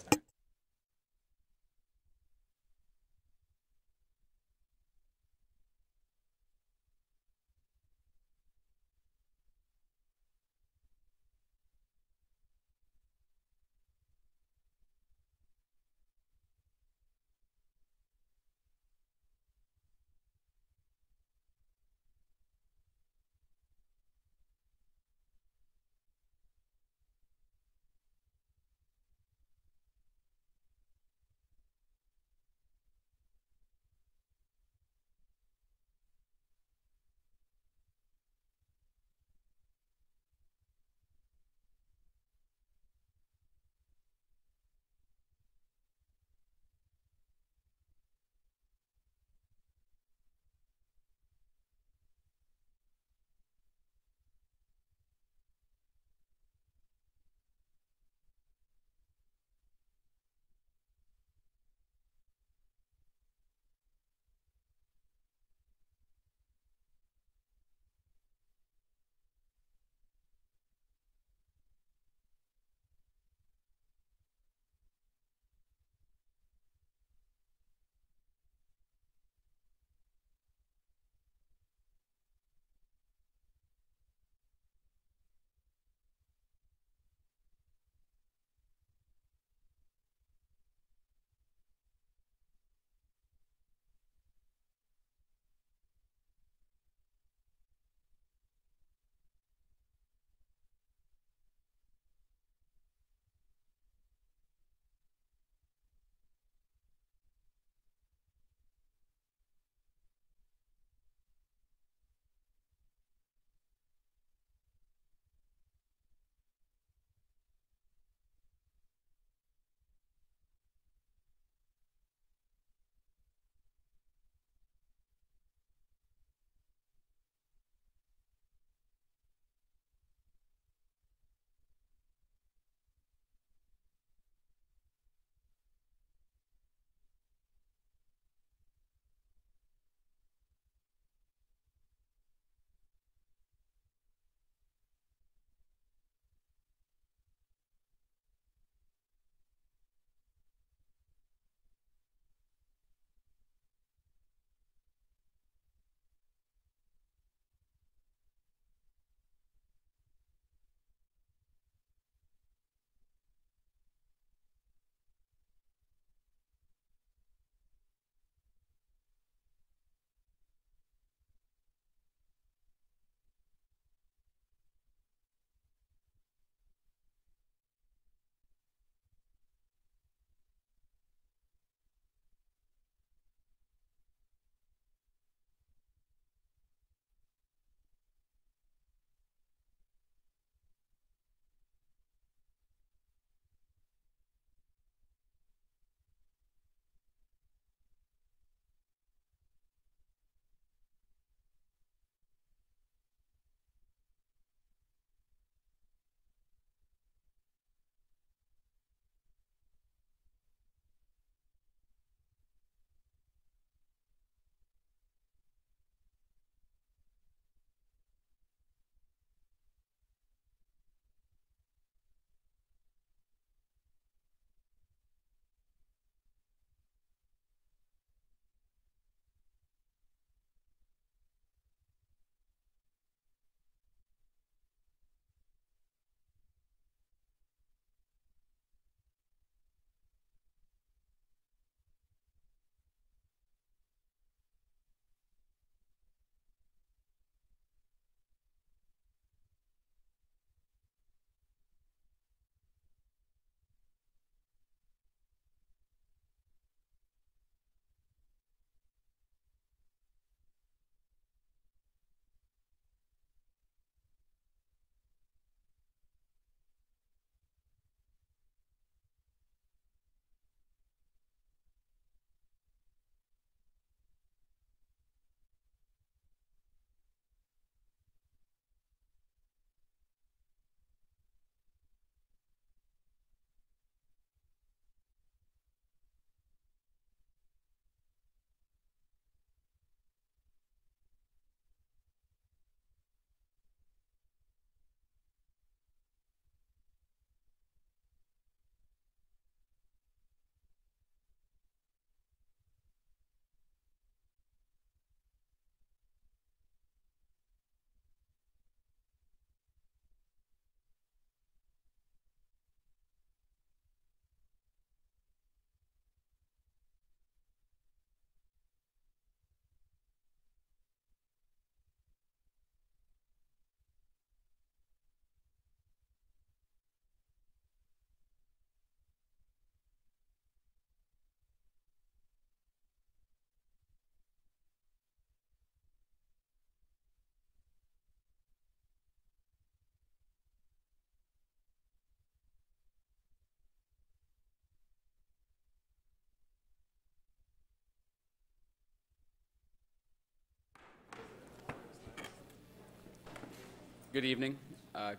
Good evening.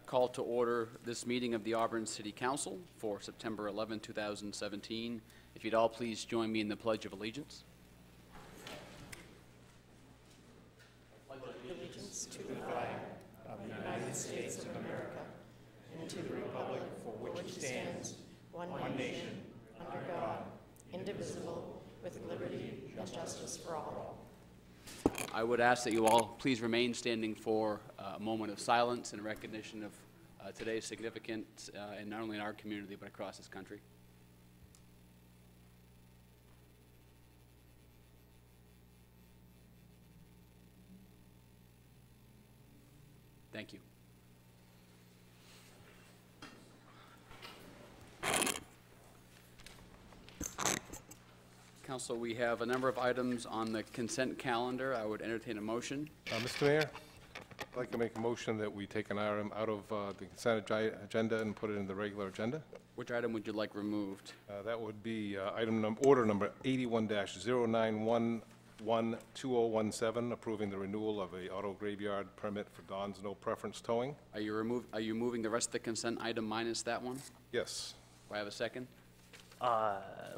Call to order this meeting of the Auburn City Council for September 11, 2017. If you'd all please join me in the Pledge of Allegiance. Allegiance to the flag of the United States of America and to the republic for which it stands, one nation, under God, indivisible, with liberty and justice for all. I would ask that you all please remain standing for a moment of silence in recognition of today's significance, and not only in our community, but across this country. Thank you. Council, we have a number of items on the consent calendar. I would entertain a motion. Mr. Mayor, I'd like to make a motion that we take an item out of the consent agenda and put it in the regular agenda. Which item would you like removed? That would be order number 81-0911-2017, approving the renewal of a auto graveyard permit for Don's No Preference Towing. Are you moving the rest of the consent item minus that one? Yes. Do I have a second?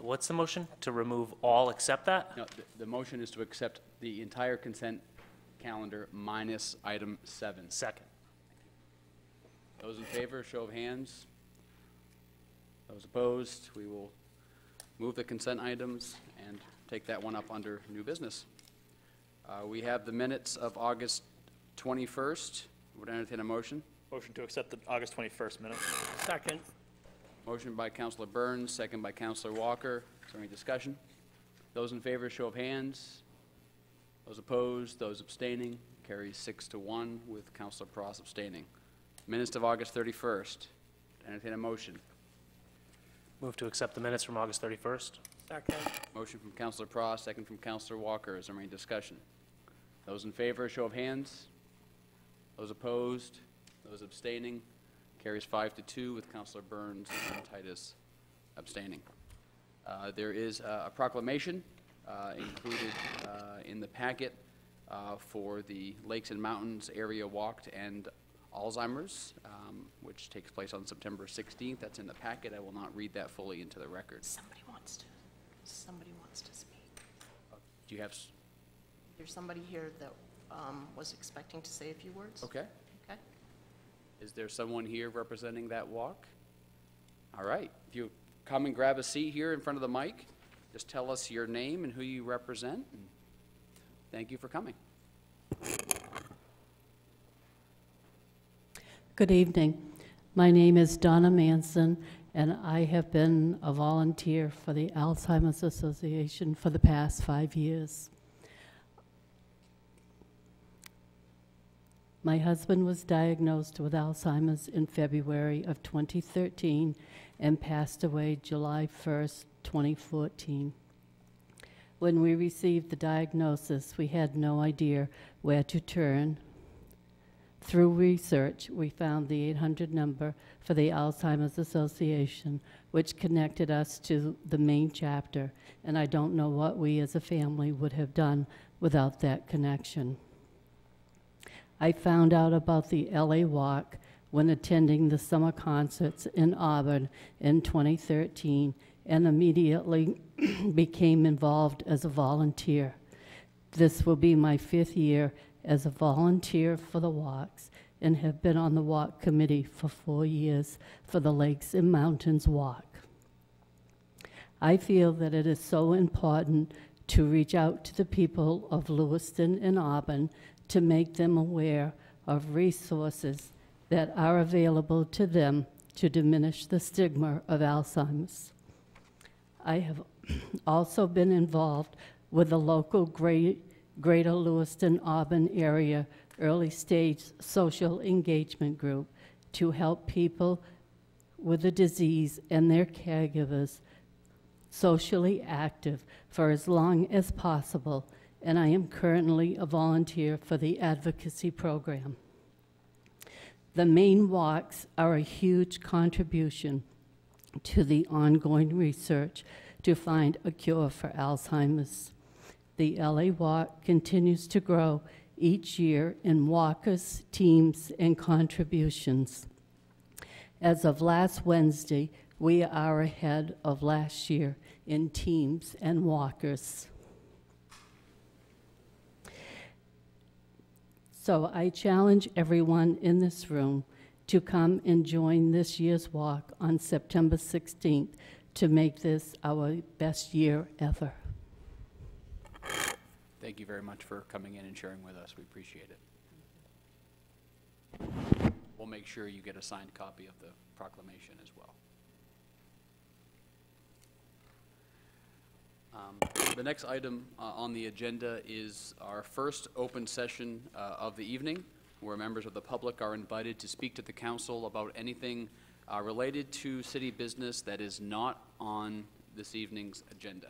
What's the motion? To remove all except that? No, the motion is to accept the entire consent calendar minus item 7. Second. Those in favor, show of hands. Those opposed, we will move the consent items and take that one up under new business. We have the minutes of August 21st. Would entertain a motion? Motion to accept the August 21st minutes. Second. Motion by Councilor Burns, second by Councilor Walker. Is there any discussion? Those in favor, show of hands. Those opposed, those abstaining, carries 6-1 with Councilor Pross abstaining. Minutes of August 31st. Entertain a motion. Move to accept the minutes from August 31st. Second. Motion from Councilor Pross, second from Councilor Walker. Is there any discussion? Those in favor, show of hands. Those opposed, those abstaining, carries 5-2 with Councilor Burns and Titus abstaining. There is a proclamation included in the packet for the Lakes and Mountains Area Walk to End Alzheimer's, which takes place on September 16th. That's in the packet. I will not read that fully into the record. Somebody wants to speak. Do you have? There's somebody here that was expecting to say a few words. Okay. Okay. Is there someone here representing that walk? All right. If you come and grab a seat here in front of the mic, just tell us your name and who you represent. And thank you for coming. Good evening. My name is Donna Manson, and I have been a volunteer for the Alzheimer's Association for the past 5 years. My husband was diagnosed with Alzheimer's in February of 2013 and passed away July 1st, 2014. When we received the diagnosis, we had no idea where to turn. Through research, we found the 800 number for the Alzheimer's Association, which connected us to the main chapter, and I don't know what we as a family would have done without that connection. I found out about the LA Walk when attending the summer concerts in Auburn in 2013 and immediately became involved as a volunteer. This will be my 5th year as a volunteer for the walks and have been on the walk committee for 4 years for the Lakes and Mountains Walk. I feel that it is so important to reach out to the people of Lewiston and Auburn to make them aware of resources that are available to them to diminish the stigma of Alzheimer's. I have also been involved with the local Greater Lewiston Auburn area early stage social engagement group to help people with the disease and their caregivers socially active for as long as possible, and I am currently a volunteer for the advocacy program. The Maine walks are a huge contribution to the ongoing research to find a cure for Alzheimer's. The LA Walk continues to grow each year in walkers, teams, and contributions. As of last Wednesday, we are ahead of last year in teams and walkers. So I challenge everyone in this room to come and join this year's walk on September 16th to make this our best year ever. Thank you very much for coming in and sharing with us. We appreciate it. We'll make sure you get a signed copy of the proclamation as well. The next item on the agenda is our first open session of the evening, where members of the public are invited to speak to the council about anything related to city business that is not on this evening's agenda.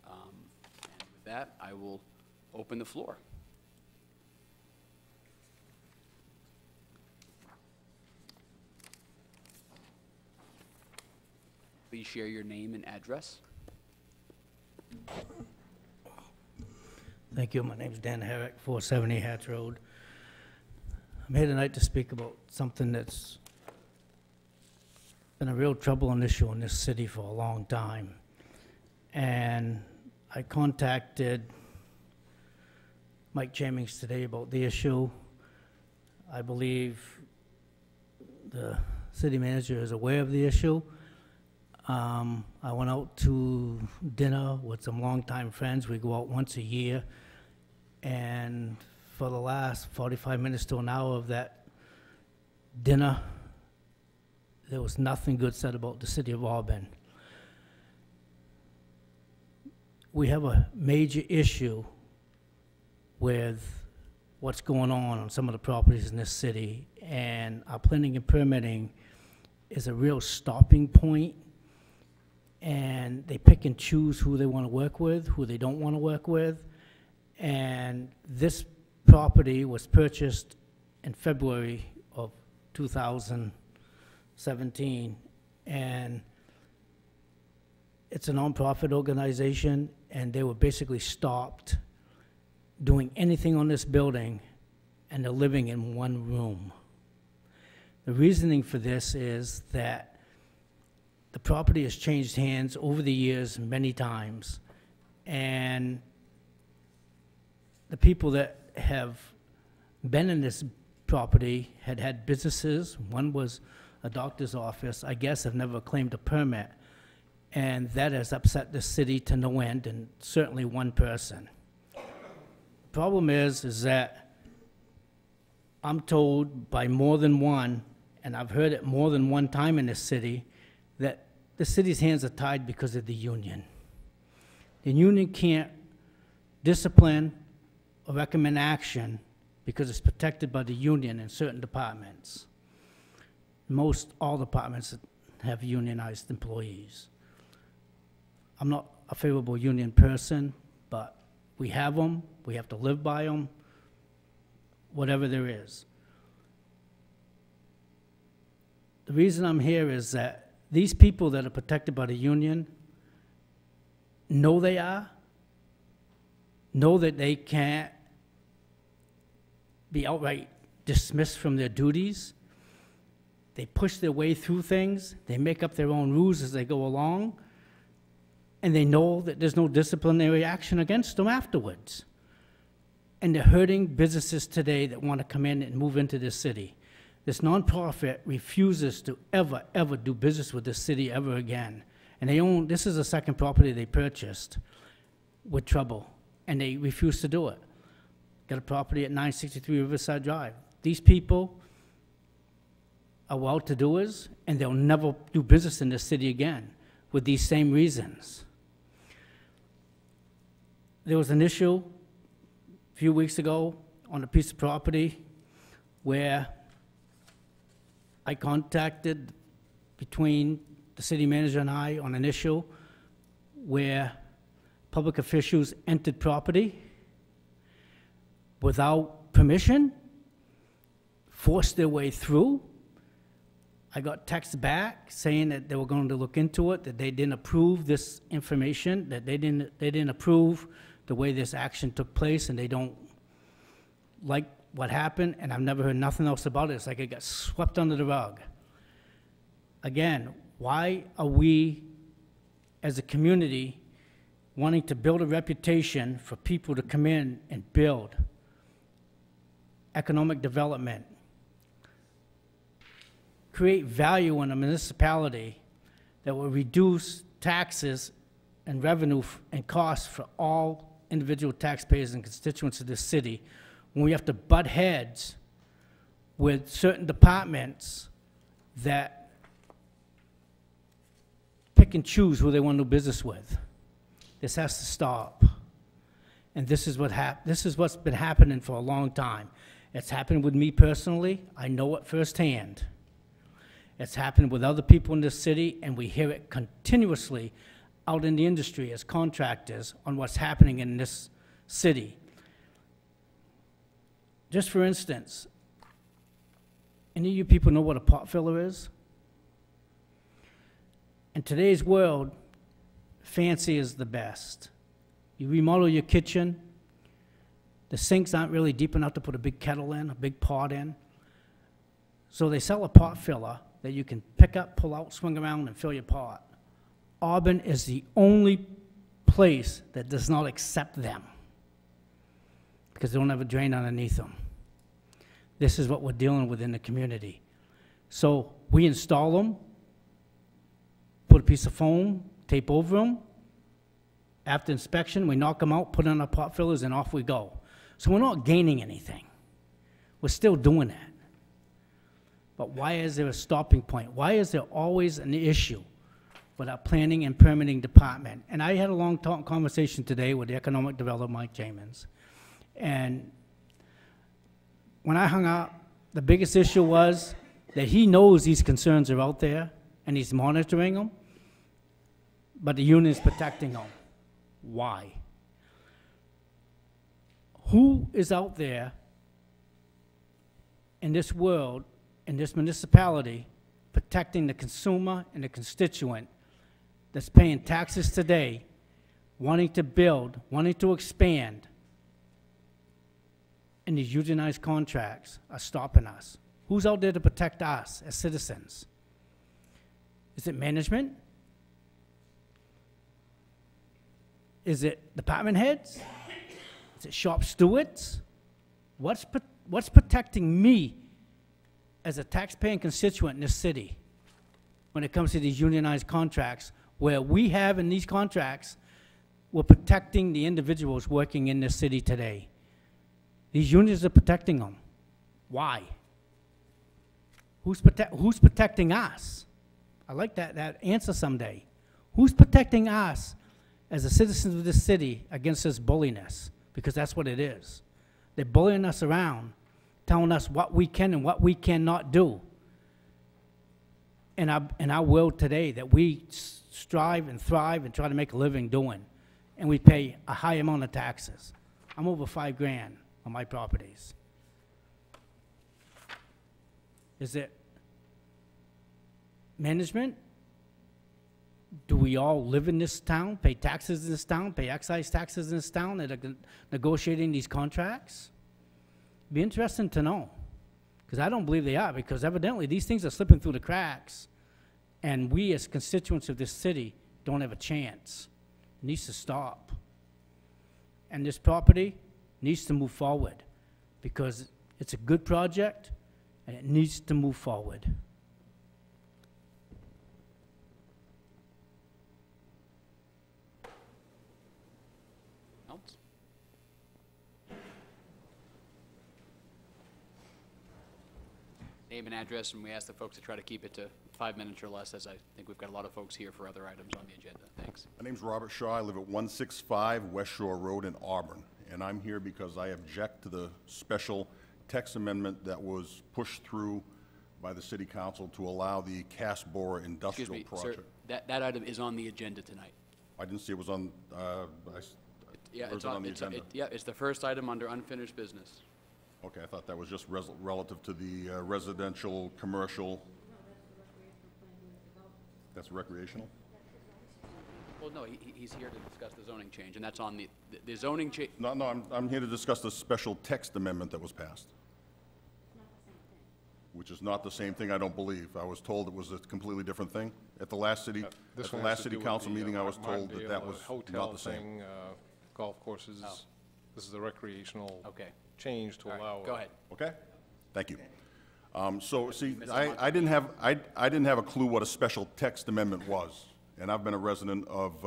And with that, I will open the floor. Please share your name and address. Thank you. My name is Dan Herrick, 470 Hatch Road. I'm here tonight to speak about something that's been a real troubling issue in this city for a long time. And I contacted Mike Chamings today about the issue. I believe the city manager is aware of the issue. I went out to dinner with some longtime friends. We go out once a year. And for the last 45 minutes to an hour of that dinner, there was nothing good said about the city of Auburn. We have a major issue with what's going on some of the properties in this city, and our planning and permitting is a real stopping point, and they pick and choose who they want to work with, who they don't want to work with. And this property was purchased in February of 2017, and it's a nonprofit organization, and they were basically stopped doing anything on this building, and they're living in one room. The reasoning for this is that the property has changed hands over the years many times, and the people that have been in this property had businesses. One was a doctor's office. I guess have never claimed a permit, and that has upset the city to no end, and certainly one person. The problem is that I'm told by more than one, and I've heard it more than one time in this city, that the city's hands are tied because of the union. The union can't discipline or recommend action because it's protected by the union in certain departments. Most all departments have unionized employees. I'm not a favorable union person, but we have them, we have to live by them, whatever there is. The reason I'm here is that these people that are protected by the union know they are, know that they can't be outright dismissed from their duties. They push their way through things. They make up their own rules as they go along. And they know that there's no disciplinary action against them afterwards. And they're hurting businesses today that want to come in and move into this city. This nonprofit refuses to ever do business with this city ever again. And they own, this is the second property they purchased with trouble, and they refuse to do it. Got a property at 963 Riverside Drive. These people are well-to-doers, and they'll never do business in this city again with these same reasons. There was an issue a few weeks ago on a piece of property where I contacted between the city manager and I on an issue where public officials entered property without permission, forced their way through. I got texts back saying that they were going to look into it, that they didn't approve this information, that they didn't approve the way this action took place, and they don't like what happened, and I've never heard nothing else about it. It's like it got swept under the rug. Again, why are we, as a community, wanting to build a reputation for people to come in and build economic development, create value in a municipality that will reduce taxes and revenue and costs for all individual taxpayers and constituents of this city, when we have to butt heads with certain departments that pick and choose who they want to do business with. This has to stop. And this is what's been happening for a long time. It's happened with me personally. I know it firsthand. It's happened with other people in this city, and we hear it continuously out in the industry as contractors on what's happening in this city. Just for instance, any of you people know what a pot filler is? In today's world, fancy is the best. You remodel your kitchen, the sinks aren't really deep enough to put a big kettle in, a big pot in. So they sell a pot filler that you can pick up, pull out, swing around, and fill your pot. Auburn is the only place that does not accept them because they don't have a drain underneath them. This is what we're dealing with in the community. So we install them, put a piece of foam, tape over them. After inspection, we knock them out, put on our pot fillers, and off we go. So we're not gaining anything. We're still doing that. But why is there a stopping point? Why is there always an issue with our planning and permitting department? And I had a long conversation today with the economic developer, Mike Jamans. And when I hung up, the biggest issue was that he knows these concerns are out there, and he's monitoring them, but the union's protecting them. Why? Who is out there in this world, in this municipality, protecting the consumer and the constituent that's paying taxes today, wanting to build, wanting to expand, and these unionized contracts are stopping us? Who's out there to protect us as citizens? Is it management? Is it department heads? Is it shop stewards? What's protecting me as a taxpaying constituent in this city when it comes to these unionized contracts, where we have in these contracts, we're protecting the individuals working in this city today? These unions are protecting them. Why? Who's protecting us? I'd like that answer someday. Who's protecting us as the citizens of this city against this bulliness? Because that's what it is. They're bullying us around, telling us what we can and what we cannot do in our world today that we strive and thrive and try to make a living doing, and we pay a high amount of taxes. I'm over $5,000 on my properties. Is it management? Do we all live in this town, pay taxes in this town, pay excise taxes in this town that are negotiating these contracts? It'd be interesting to know, because I don't believe they are, because evidently these things are slipping through the cracks, and we as constituents of this city don't have a chance. It needs to stop. And this property needs to move forward, because it's a good project, and it needs to move forward. Else? Name and address, and we ask the folks to try to keep it to 5 minutes or less, as I think we've got a lot of folks here for other items on the agenda. Thanks. My name's Robert Shaw. I live at 165 West Shore Road in Auburn, and I'm here because I object to the special text amendment that was pushed through by the City Council to allow the cast borer industrial Excuse me, project. sir, that item is on the agenda tonight. I didn't see it was on, Yeah, where's it on the agenda? Yeah, it's the first item under unfinished business. Okay, I thought that was just relative to the residential, commercial. That's recreational? Well, no, he's here to discuss the zoning change, and that's on the zoning change. No, I'm here to discuss the special text amendment that was passed. Which is not the same thing, I don't believe. I was told it was a completely different thing. At the last city, This at the one last has to city do with council the, meeting, I was told Martindale, that that was hotel not the same. thing, golf courses. Oh. This is a recreational Okay. change to All right, allow. go ahead. Okay? Thank you. So, see, I didn't have a clue what a special text amendment was. And I've been a resident of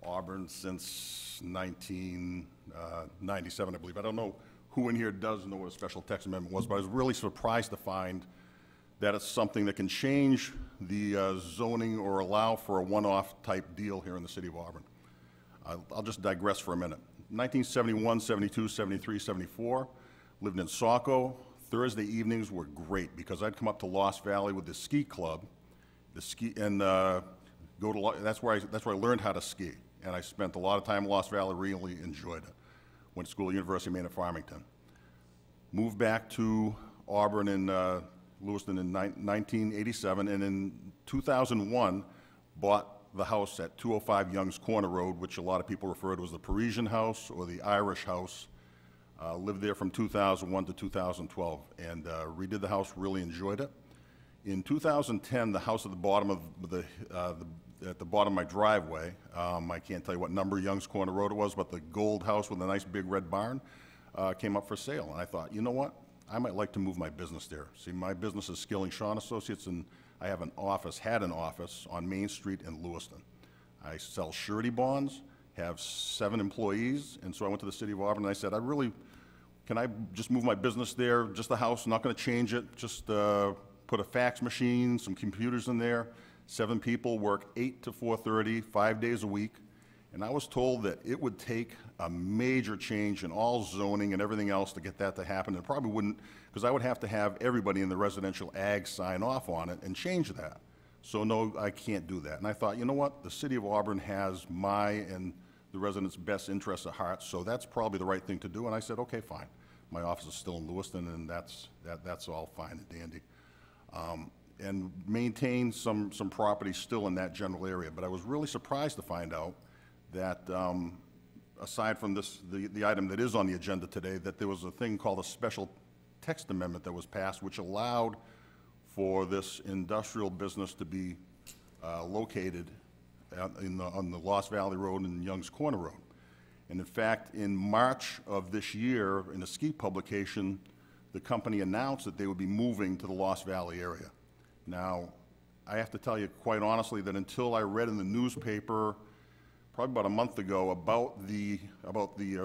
Auburn since 1997, I believe. I don't know who in here does know what a special text amendment was, but I was really surprised to find that it's something that can change the zoning or allow for a one-off type deal here in the city of Auburn. I'll just digress for a minute. 1971, 72, 73, 74, lived in Saco. Thursday evenings were great because I'd come up to Lost Valley with the ski club, and go to, that's where I learned how to ski. And I spent a lot of time in Lost Valley, really enjoyed it. Went to school at University of Maine at Farmington. Moved back to Auburn in Lewiston in 1987, and in 2001, bought the house at 205 Young's Corner Road, which a lot of people refer to as the Parisian house or the Irish house. Lived there from 2001 to 2012, and redid the house, really enjoyed it. In 2010, the house at the bottom of at the bottom of my driveway, I can't tell you what number Young's Corner Road it was, but the gold house with a nice big red barn came up for sale. And I thought, you know what? I might like to move my business there. See, my business is Skilling Shaw Associates, and I have had an office on Main Street in Lewiston. I sell surety bonds, have 7 employees, and so I went to the city of Auburn and I said, can I just move my business there, just the house, not gonna change it, just put a fax machine, some computers in there. 7 people work 8 to 4:30, 5 days a week. And I was told that it would take a major change in all zoning and everything else to get that to happen. It probably wouldn't, because I would have to have everybody in the residential ag sign off on it and change that. So no, I can't do that. And I thought, you know what? The city of Auburn has my and the residents' best interests at heart, so that's probably the right thing to do. And I said, okay, fine. My office is still in Lewiston, and that's all fine and dandy. And maintain some property still in that general area. But I was really surprised to find out that aside from the item that is on the agenda today, that there was a thing called a special text amendment that was passed, which allowed for this industrial business to be located on the Lost Valley Road and Young's Corner Road. And in fact, in March of this year, in a ski publication, the company announced that they would be moving to the Lost Valley area. Now, I have to tell you quite honestly that until I read in the newspaper probably about a month ago about the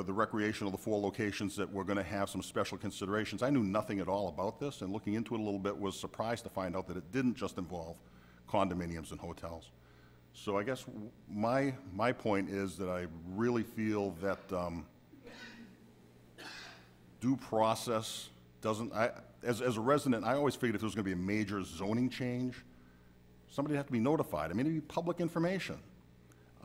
recreation of the 4 locations that were going to have some special considerations, I knew nothing at all about this, and looking into it a little bit was surprised to find out that it didn't just involve condominiums and hotels. So I guess my point is that I really feel that due process doesn't, as a resident, I always figured if there was going to be a major zoning change, somebody would have to be notified. I mean, it'd be public information.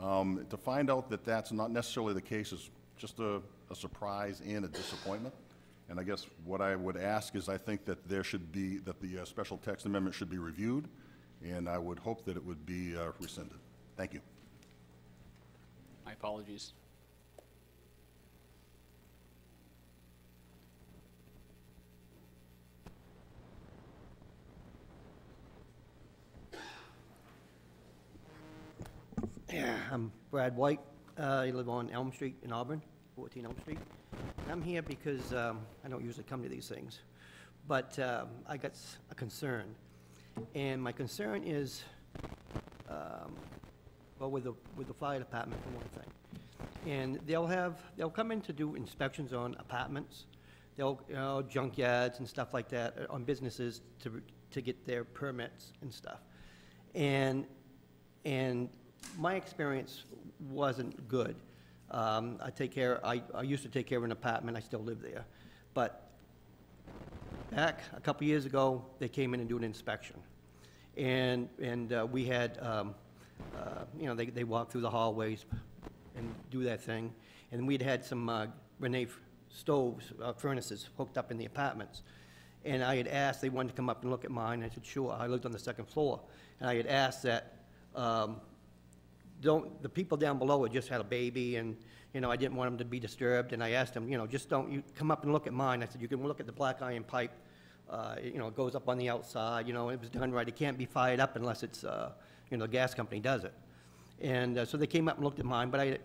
To find out that that's not necessarily the case is just a surprise and a disappointment. And I guess what I would ask is I think that there should be, that the special text amendment should be reviewed, and I would hope that it would be rescinded. Thank you. My apologies. I'm Brad White. I live on Elm Street in Auburn, 14 Elm Street. And I'm here because I don't usually come to these things, but I got a concern. And my concern is, well, with the fire department for one thing. And they'll come in to do inspections on apartments, junkyards and stuff like that, on businesses to get their permits and stuff. And my experience wasn't good. I used to take care of an apartment, I still live there. But back a couple years ago, they came in and do an inspection. And we had, they walk through the hallways and do that thing. And we'd had some Renee stoves, furnaces hooked up in the apartments. And I had asked, they wanted to come up and look at mine. I said, sure. I lived on the 2nd floor. And I had asked that, the people down below had just had a baby, and, you know, I didn't want them to be disturbed, and I asked them, you know, just don't, you come up and look at mine. I said, you can look at the black iron pipe, you know, it goes up on the outside, you know, it was done right. It can't be fired up unless it's, you know, the gas company does it. And so they came up and looked at mine, but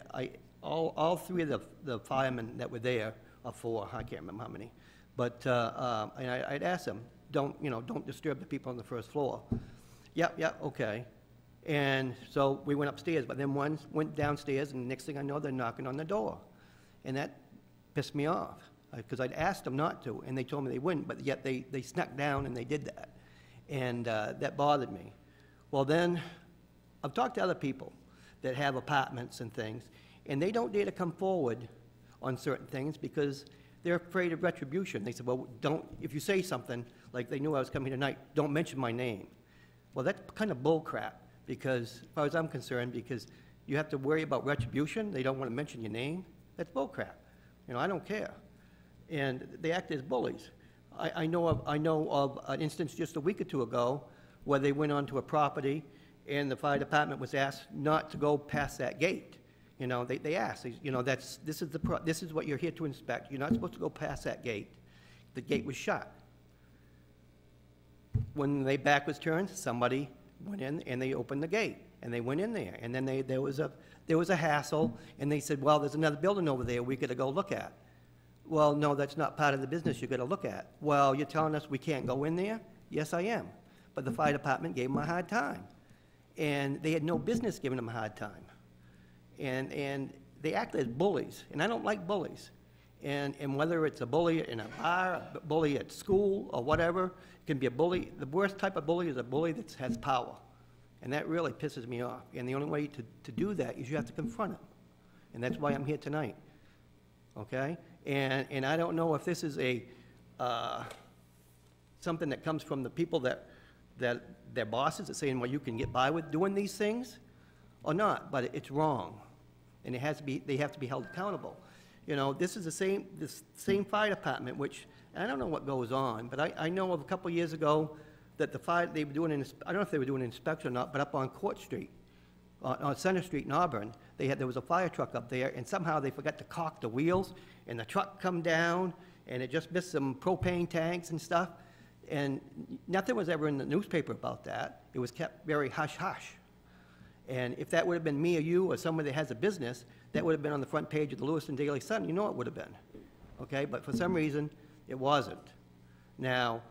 all three of the firemen that were there, or four, I can't remember how many, but and I'd asked them, don't disturb the people on the first floor. Yeah, okay. And so we went upstairs, but then one went downstairs, and the next thing I know, they're knocking on the door. And that pissed me off, because I'd asked them not to, and they told me they wouldn't, but yet they snuck down and they did that. And that bothered me. Well, then, I've talked to other people that have apartments and things, and they don't dare to come forward on certain things because they're afraid of retribution. They said, well, if you say something, like they knew I was coming tonight, don't mention my name. Well, that's kind of bull crap, because as far as I'm concerned, because you have to worry about retribution, they don't want to mention your name, that's bull crap. You know, I don't care. And they act as bullies. I know of an instance just a week or two ago where they went onto a property and the fire department was asked not to go past that gate. You know, they asked, you know, this is what you're here to inspect. You're not supposed to go past that gate. The gate was shut. When their back was turned, somebody went in and they opened the gate, and they went in there. And then there was a hassle, and they said, well, there's another building over there we got to go look at. Well, no, that's not part of the business you got to look at. Well, you're telling us we can't go in there? Yes, I am. But the fire department gave them a hard time. And they had no business giving them a hard time. And they act as bullies, and I don't like bullies. And whether it's a bully in a bar, a bully at school, or whatever, it can be a bully. The worst type of bully is a bully that has power. And that really pisses me off. And the only way to do that is you have to confront him. And that's why I'm here tonight. Okay? And I don't know if this is something that comes from the people that their bosses are saying, well, you can get by with doing these things, or not, but it's wrong. And they have to be held accountable. You know, this is this same fire department, which, I don't know what goes on, but I know of a couple years ago that they were doing, I don't know if they were doing an inspection or not, but up on Court Street, on Center Street in Auburn, there was a fire truck up there, and somehow they forgot to caulk the wheels, and the truck come down, and it just missed some propane tanks and stuff, and nothing was ever in the newspaper about that. It was kept very hush-hush. And if that would have been me or you or somebody that has a business, that would have been on the front page of the Lewiston Daily Sun. You know it would have been, okay? But for some reason, it wasn't. Now,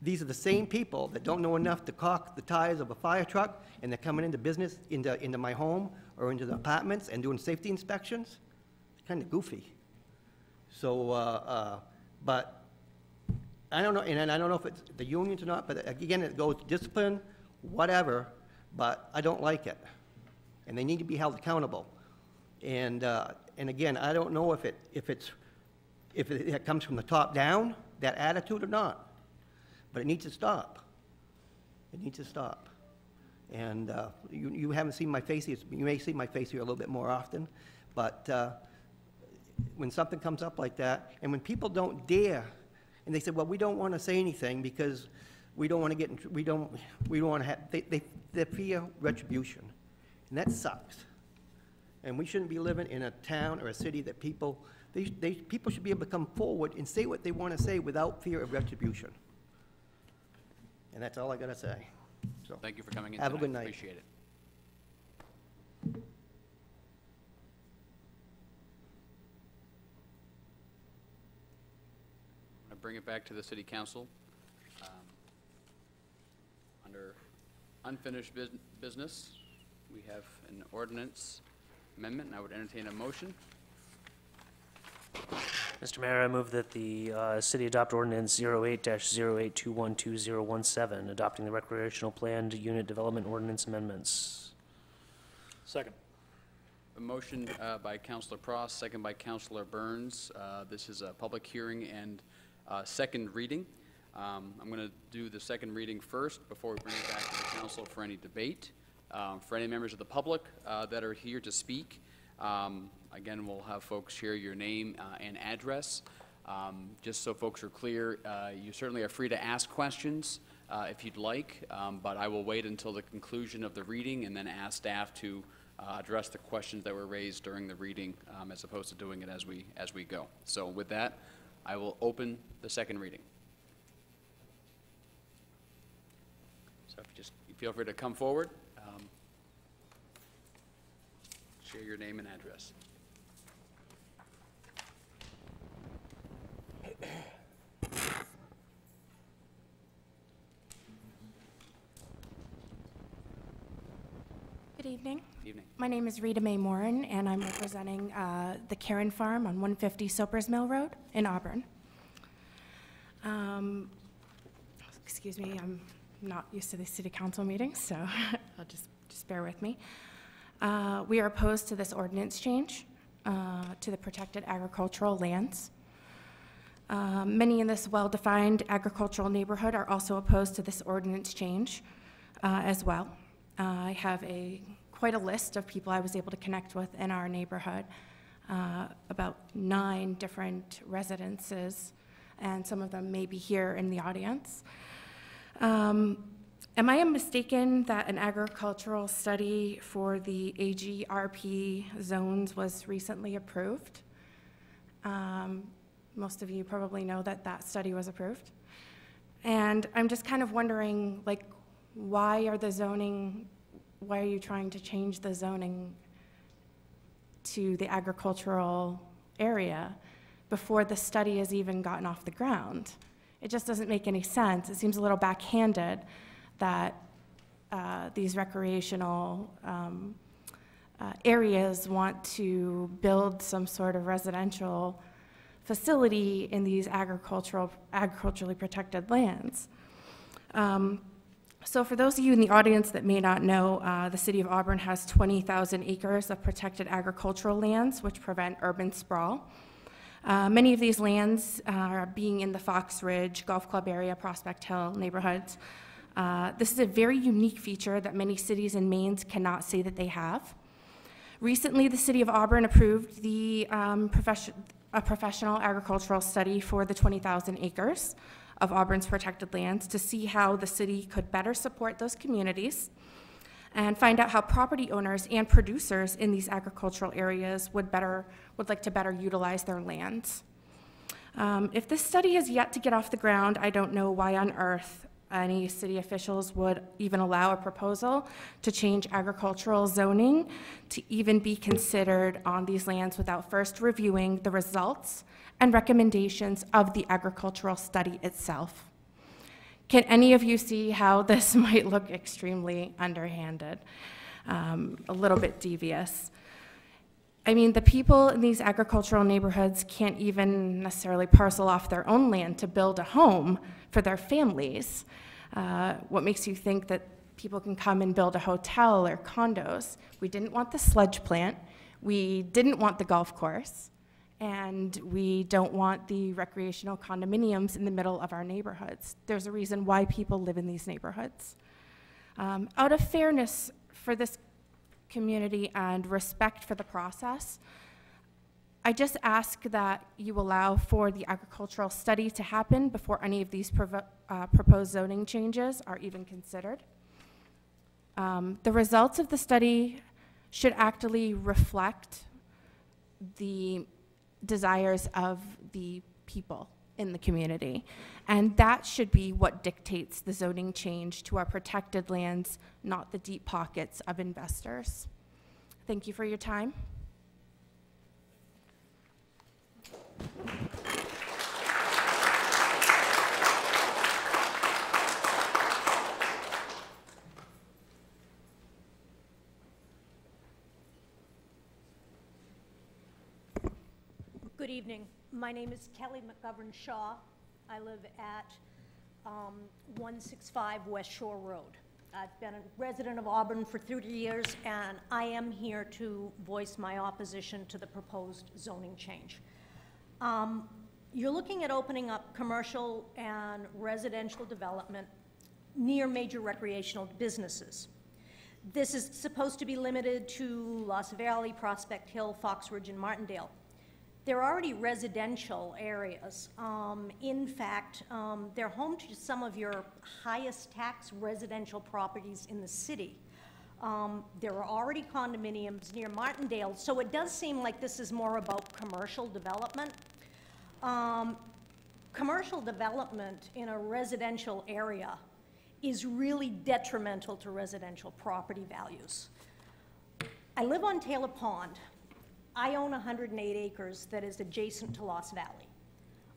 these are the same people that don't know enough to caulk the tires of a fire truck, and they're coming into business, into my home or into the apartments and doing safety inspections. It's kind of goofy. So, but I don't know, and I don't know if it's the unions or not, but again, it goes discipline, whatever, but I don't like it. And they need to be held accountable. And again, I don't know if it comes from the top down, that attitude or not, but it needs to stop. It needs to stop. And you haven't seen my face here. You may see my face here a little bit more often, but when something comes up like that, and when people don't dare, and they say, well, we don't want to say anything because we don't want to get, we don't want to have, they fear retribution, and that sucks. And we shouldn't be living in a town or a city that people should be able to come forward and say what they want to say without fear of retribution. And that's all I got to say. So thank you for coming in Have tonight. a good night. Appreciate it. I bring it back to the City Council. Under unfinished business, we have an ordinance amendment, and I would entertain a motion. Mr. Mayor, I move that the city adopt ordinance 08-08212017, adopting the recreational planned unit development ordinance amendments. Second. A motion by Councilor Pross, second by Councilor Burns. This is a public hearing and second reading. I'm going to do the second reading first before we bring it back to the council for any debate. For any members of the public that are here to speak, again, we'll have folks share your name and address. Just so folks are clear, you certainly are free to ask questions if you'd like, but I will wait until the conclusion of the reading and then ask staff to address the questions that were raised during the reading as opposed to doing it as we go. So with that, I will open the second reading. So if you just feel free to come forward, share your name and address. Good evening. Evening. My name is Rita Mae Morin, and I'm representing the Karen Farm on 150 Soapers Mill Road in Auburn. Excuse me, I'm not used to these city council meetings, so I'll just bear with me. We are opposed to this ordinance change to the protected agricultural lands. Many in this well-defined agricultural neighborhood are also opposed to this ordinance change as well. I have quite a list of people I was able to connect with in our neighborhood, about 9 different residences, and some of them may be here in the audience. Am I mistaken that an agricultural study for the AGRP zones was recently approved? Most of you probably know that that study was approved. And I'm just kind of wondering, like, why are you trying to change the zoning to the agricultural area before the study has even gotten off the ground? It just doesn't make any sense. It seems a little backhanded that these recreational areas want to build some sort of residential facility in these agriculturally protected lands. So for those of you in the audience that may not know, the city of Auburn has 20,000 acres of protected agricultural lands which prevent urban sprawl. Many of these lands are being in the Fox Ridge, Golf Club area, Prospect Hill neighborhoods. This is a very unique feature that many cities in Maine cannot say that they have. Recently, the city of Auburn approved the professional agricultural study for the 20,000 acres of Auburn's protected lands to see how the city could better support those communities and find out how property owners and producers in these agricultural areas would like to better utilize their lands. If this study has yet to get off the ground, I don't know why on earth any city officials would even allow a proposal to change agricultural zoning to even be considered on these lands without first reviewing the results and recommendations of the agricultural study itself. Can any of you see how this might look extremely underhanded, a little bit devious? I mean, the people in these agricultural neighborhoods can't even necessarily parcel off their own land to build a home for their families. What makes you think that people can come and build a hotel or condos? We didn't want the sludge plant, we didn't want the golf course, and we don't want the recreational condominiums in the middle of our neighborhoods. There's a reason why people live in these neighborhoods. Out of fairness for this community and respect for the process, I just ask that you allow for the agricultural study to happen before any of these proposed zoning changes are even considered. The results of the study should actually reflect the desires of the people in the community, and that should be what dictates the zoning change to our protected lands, not the deep pockets of investors. Thank you for your time. Good evening. My name is Kelly McGovern Shaw. I live at 165 West Shore Road. I've been a resident of Auburn for 30 years, and I am here to voice my opposition to the proposed zoning change. You're looking at opening up commercial and residential development near major recreational businesses. This is supposed to be limited to Lost Valley, Prospect Hill, Fox Ridge, and Martindale. They're already residential areas. In fact, they're home to some of your highest tax residential properties in the city. There are already condominiums near Martindale, so it does seem like this is more about commercial development. Commercial development in a residential area is really detrimental to residential property values. I live on Taylor Pond. I own 108 acres that is adjacent to Lost Valley.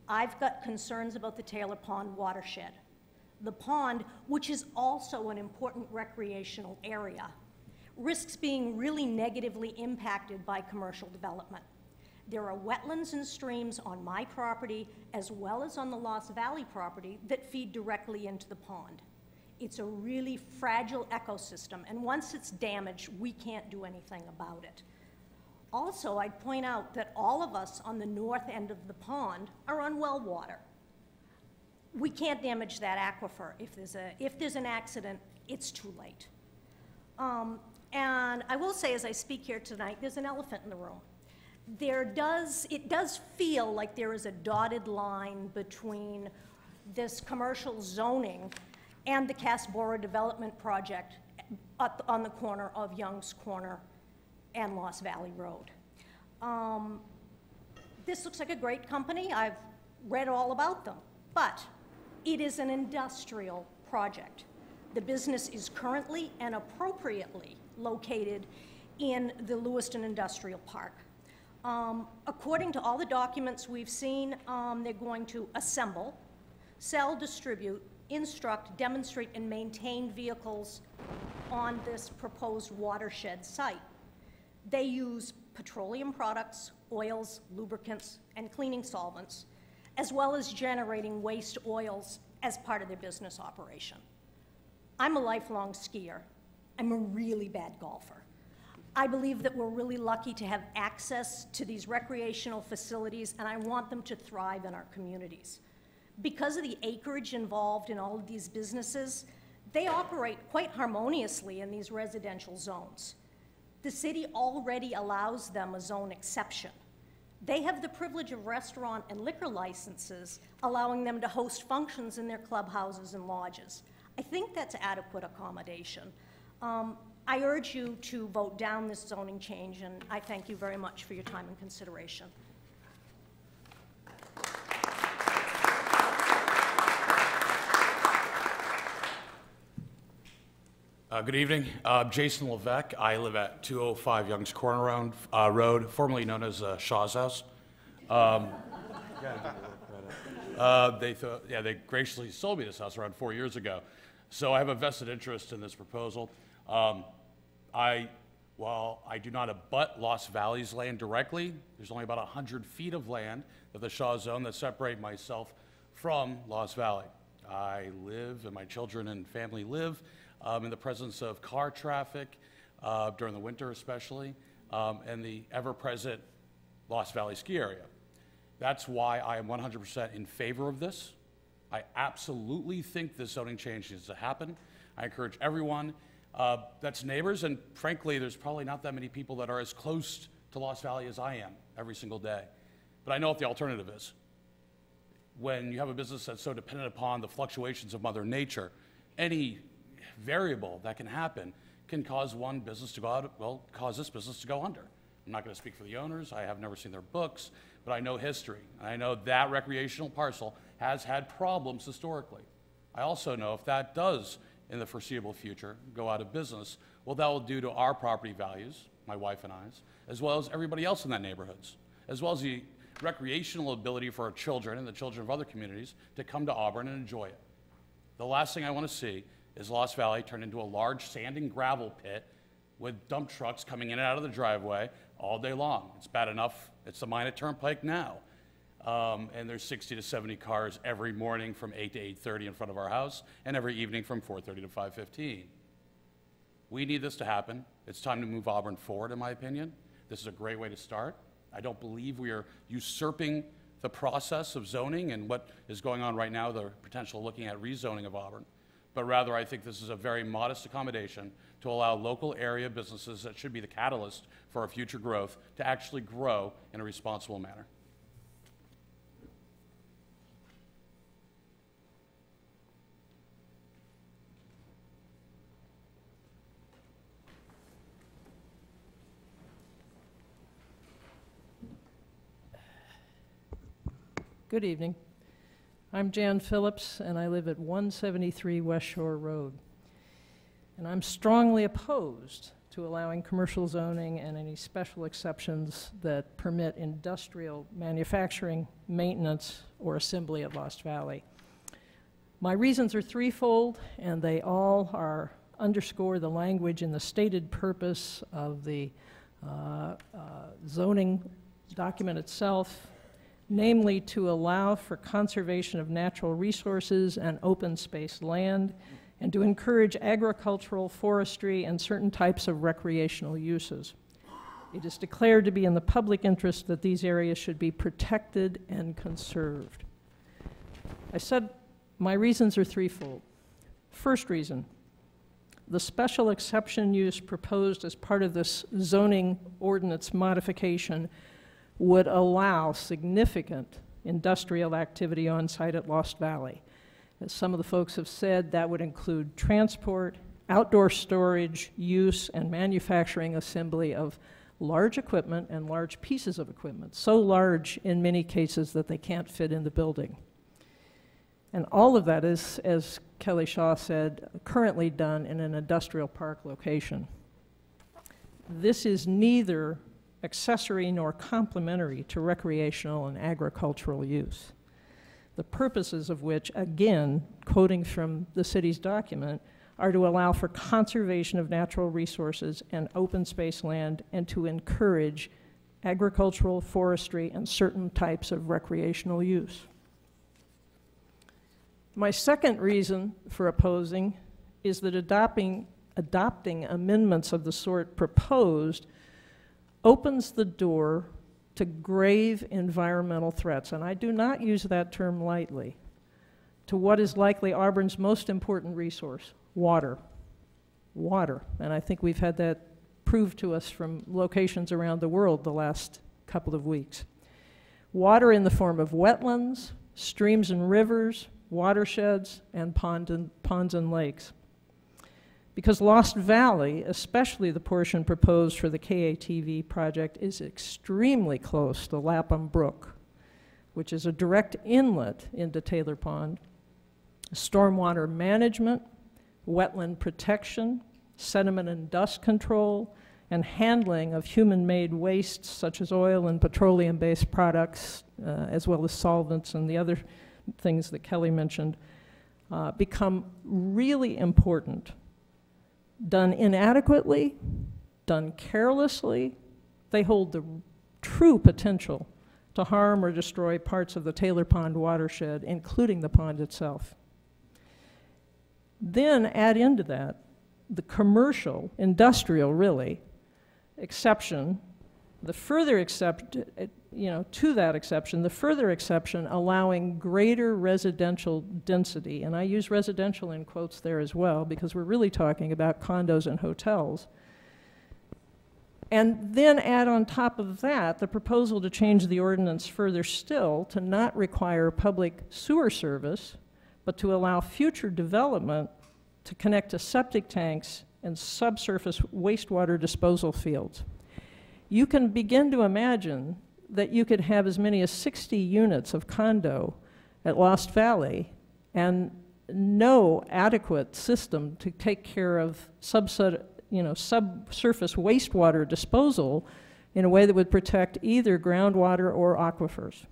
I've got concerns about the Taylor Pond watershed. The pond, which is also an important recreational area, risks being really negatively impacted by commercial development. There are wetlands and streams on my property as well as on the Lost Valley property that feed directly into the pond. It's a really fragile ecosystem, and once it's damaged, we can't do anything about it. Also, I'd point out that all of us on the north end of the pond are on well water. We can't damage that aquifer. If there's an accident, it's too late. And I will say, as I speak here tonight, there's an elephant in the room. It does feel like there is a dotted line between this commercial zoning and the Casbora Development Project on the corner of Young's Corner and Lost Valley Road. This looks like a great company. I've read all about them, but it is an industrial project. The business is currently and appropriately located in the Lewiston Industrial Park. According to all the documents we've seen, they're going to assemble, sell, distribute, instruct, demonstrate, and maintain vehicles on this proposed watershed site. They use petroleum products, oils, lubricants, and cleaning solvents, as well as generating waste oils as part of their business operation. I'm a lifelong skier. I'm a really bad golfer. I believe that we're really lucky to have access to these recreational facilities, and I want them to thrive in our communities. Because of the acreage involved in all of these businesses, they operate quite harmoniously in these residential zones. The city already allows them a zone exception. They have the privilege of restaurant and liquor licenses, allowing them to host functions in their clubhouses and lodges. I think that's adequate accommodation. I urge you to vote down this zoning change, and I thank you very much for your time and consideration. Good evening. Jason Levesque. I live at 205 Young's Corner Road, formerly known as Shaw's House. They graciously sold me this house around 4 years ago. So I have a vested interest in this proposal. While I do not abut Lost Valley's land directly, there's only about 100 feet of land of the Shaw Zone that separate myself from Lost Valley. I live, and my children and family live, in the presence of car traffic, during the winter especially, and the ever-present Lost Valley ski area. That's why I am 100% in favor of this. I absolutely think this zoning change needs to happen. I encourage everyone that's neighbors, and frankly, there's probably not that many people that are as close to Lost Valley as I am every single day. But I know what the alternative is. When you have a business that's so dependent upon the fluctuations of Mother Nature, any variable that can happen can cause one business to go out, well, cause this business to go under. I'm not going to speak for the owners. I have never seen their books, but I know history. And I know that recreational parcel has had problems historically. I also know if that does, in the foreseeable future, go out of business, well, that will do to our property values, my wife and I's, as well as everybody else in that neighborhoods, as well as the recreational ability for our children and the children of other communities to come to Auburn and enjoy it. The last thing I want to see is Lost Valley turned into a large sand and gravel pit with dump trucks coming in and out of the driveway all day long. It's bad enough. It's the Minot Turnpike now. And there's 60 to 70 cars every morning from 8 to 8:30 in front of our house, and every evening from 4:30 to 5:15. We need this to happen. It's time to move Auburn forward, in my opinion. This is a great way to start. I don't believe we are usurping the process of zoning and what is going on right now, the potential looking at rezoning of Auburn. But rather, I think this is a very modest accommodation to allow local area businesses that should be the catalyst for our future growth to actually grow in a responsible manner. Good evening. I'm Jan Phillips, and I live at 173 West Shore Road. And I'm strongly opposed to allowing commercial zoning and any special exceptions that permit industrial manufacturing, maintenance, or assembly at Lost Valley. My reasons are threefold, and they all underscore the language in the stated purpose of the zoning document itself, namely to allow for conservation of natural resources and open space land, and to encourage agricultural, forestry, and certain types of recreational uses. It is declared to be in the public interest that these areas should be protected and conserved. I said my reasons are threefold. First reason, the special exception use proposed as part of this zoning ordinance modification would allow significant industrial activity on site at Lost Valley. As some of the folks have said, that would include transport, outdoor storage, use, and manufacturing assembly of large equipment and large pieces of equipment, so large in many cases that they can't fit in the building. And all of that is, as Kelly Shaw said, currently done in an industrial park location. This is neither accessory nor complementary to recreational and agricultural use, the purposes of which, again, quoting from the city's document, are to allow for conservation of natural resources and open space land and to encourage agricultural, forestry, and certain types of recreational use. My second reason for opposing is that adopting amendments of the sort proposed opens the door to grave environmental threats, and I do not use that term lightly, to what is likely Auburn's most important resource, water. Water, and I think we've had that proved to us from locations around the world the last couple of weeks. Water in the form of wetlands, streams and rivers, watersheds, and ponds and lakes. Because Lost Valley, especially the portion proposed for the KATV project, is extremely close to Lapham Brook, which is a direct inlet into Taylor Pond. Stormwater management, wetland protection, sediment and dust control, and handling of human-made wastes such as oil and petroleum-based products, as well as solvents and the other things that Kelly mentioned, become really important. Done inadequately, done carelessly, they hold the true potential to harm or destroy parts of the Taylor Pond watershed, including the pond itself. Then add into that the commercial, industrial really, exception, the further to that exception, the further exception allowing greater residential density, and I use residential in quotes there as well because we're really talking about condos and hotels. And then add on top of that the proposal to change the ordinance further still to not require public sewer service, but to allow future development to connect to septic tanks and subsurface wastewater disposal fields. You can begin to imagine that you could have as many as 60 units of condo at Lost Valley and no adequate system to take care of subsurface wastewater disposal in a way that would protect either groundwater or aquifers.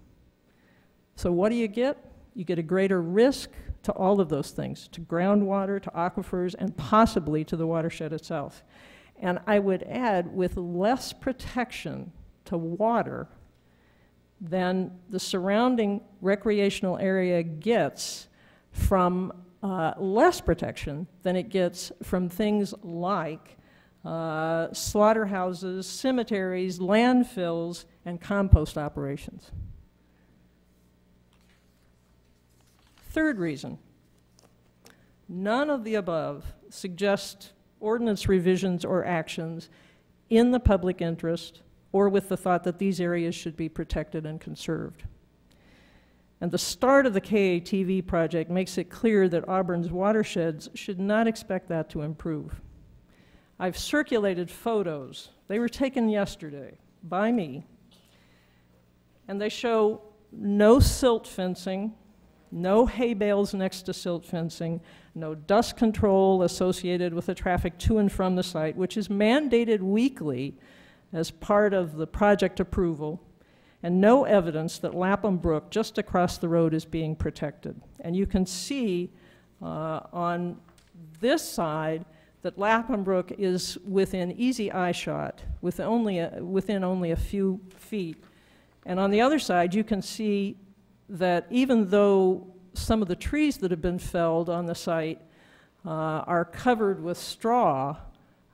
So what do you get? You get a greater risk to all of those things, to groundwater, to aquifers, and possibly to the watershed itself. And I would add, with less protection to water than the surrounding recreational area gets from less protection than it gets from things like slaughterhouses, cemeteries, landfills, and compost operations. Third reason, none of the above suggest ordinance revisions or actions in the public interest or with the thought that these areas should be protected and conserved. And the start of the KATV project makes it clear that Auburn's watersheds should not expect that to improve. I've circulated photos. They were taken yesterday by me, and they show no silt fencing, no hay bales next to silt fencing, no dust control associated with the traffic to and from the site, which is mandated weekly as part of the project approval, and no evidence that Lapham Brook, just across the road, is being protected. And you can see on this side that Lapham Brook is within easy eye shot, within only a few feet. And on the other side, you can see that even though some of the trees that have been felled on the site are covered with straw,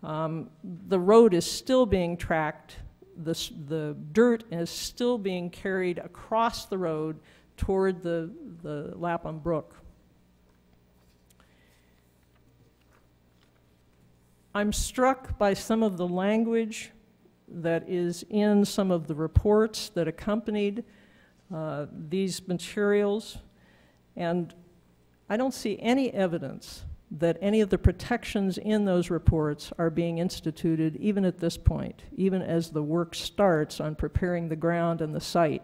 the road is still being tracked. The dirt is still being carried across the road toward the Lapham Brook. I'm struck by some of the language that is in some of the reports that accompanied these materials, and I don't see any evidence that any of the protections in those reports are being instituted even at this point, even as the work starts on preparing the ground and the site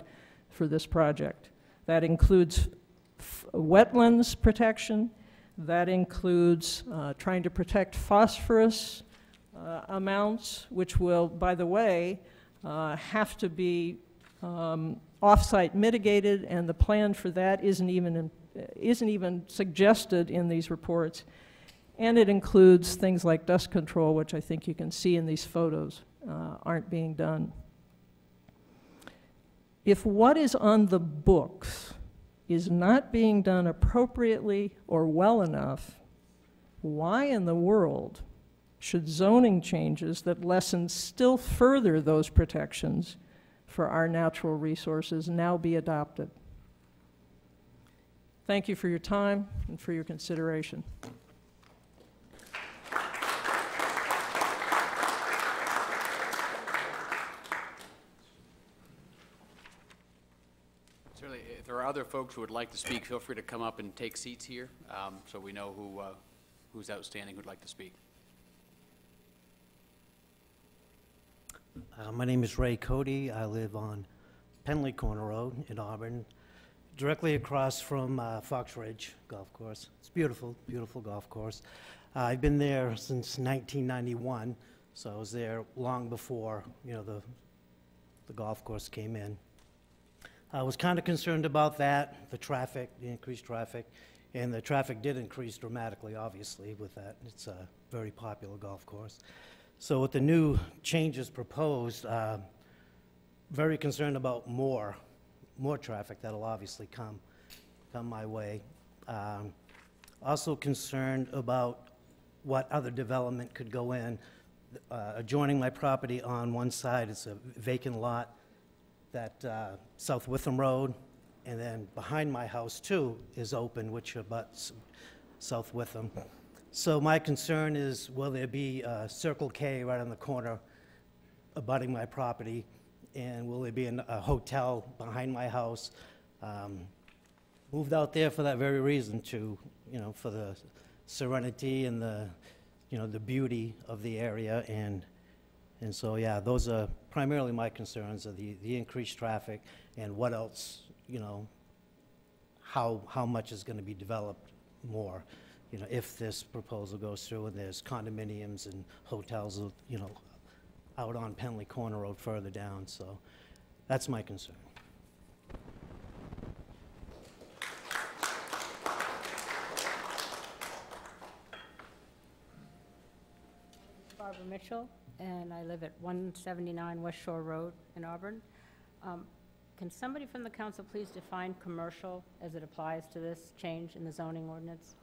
for this project. That includes wetlands protection, that includes trying to protect phosphorus amounts, which will, by the way, have to be off-site mitigated, and the plan for that isn't even suggested in these reports. And it includes things like dust control, which I think you can see in these photos, aren't being done. If what is on the books is not being done appropriately or well enough, why in the world should zoning changes that lessen still further those protections for our natural resources now be adopted? Thank you for your time and for your consideration. Certainly, if there are other folks who would like to speak, feel free to come up and take seats here, so we know who's outstanding who'd like to speak. My name is Ray Cody. I live on Penley Corner Road in Auburn, directly across from Fox Ridge Golf Course. It's beautiful, beautiful golf course. I've been there since 1991, so I was there long before, you know, the golf course came in. I was kind of concerned about that, the traffic, the increased traffic, and the traffic did increase dramatically, obviously, with that. It's a very popular golf course. So with the new changes proposed, very concerned about more traffic that'll obviously come my way. Also concerned about what other development could go in. Adjoining my property on one side, it's a vacant lot that South Witham Road, and then behind my house too is open, which abuts South Witham. So my concern is, will there be a Circle K right on the corner abutting my property, and will there be a hotel behind my house? Moved out there for that very reason, to, you know, for the serenity and the, you know, the beauty of the area, and so yeah, those are primarily my concerns, are the increased traffic and what else, you know, how much is going to be developed more. You know, if this proposal goes through and there's condominiums and hotels, you know, out on Penley Corner Road further down. So that's my concern. Barbara Mitchell, and I live at 179 West Shore Road in Auburn. Can somebody from the council please define commercial as it applies to this change in the zoning ordinance?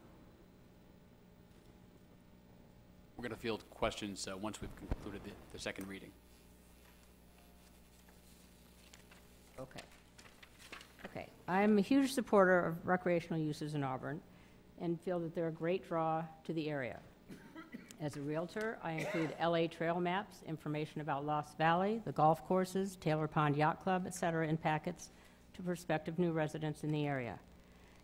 We're going to field questions once we've concluded the second reading. Okay. Okay. I'm a huge supporter of recreational uses in Auburn and feel that they're a great draw to the area. As a realtor, I include LA trail maps, information about Lost Valley, the golf courses, Taylor Pond Yacht Club, et cetera, in packets to prospective new residents in the area.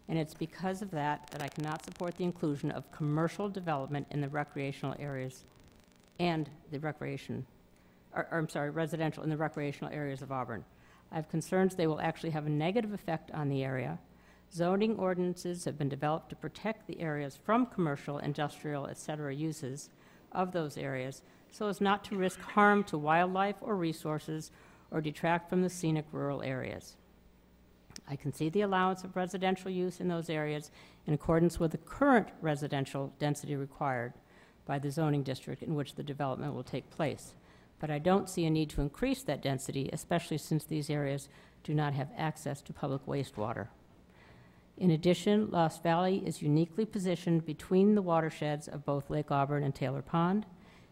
And it's because of that I cannot support the inclusion of commercial development in the recreational areas and the residential in the recreational areas of Auburn. I have concerns they will actually have a negative effect on the area. Zoning ordinances have been developed to protect the areas from commercial, industrial, etc. uses of those areas so as not to risk harm to wildlife or resources or detract from the scenic rural areas. I can see the allowance of residential use in those areas in accordance with the current residential density required by the zoning district in which the development will take place. But I don't see a need to increase that density, especially since these areas do not have access to public wastewater. In addition, Lost Valley is uniquely positioned between the watersheds of both Lake Auburn and Taylor Pond,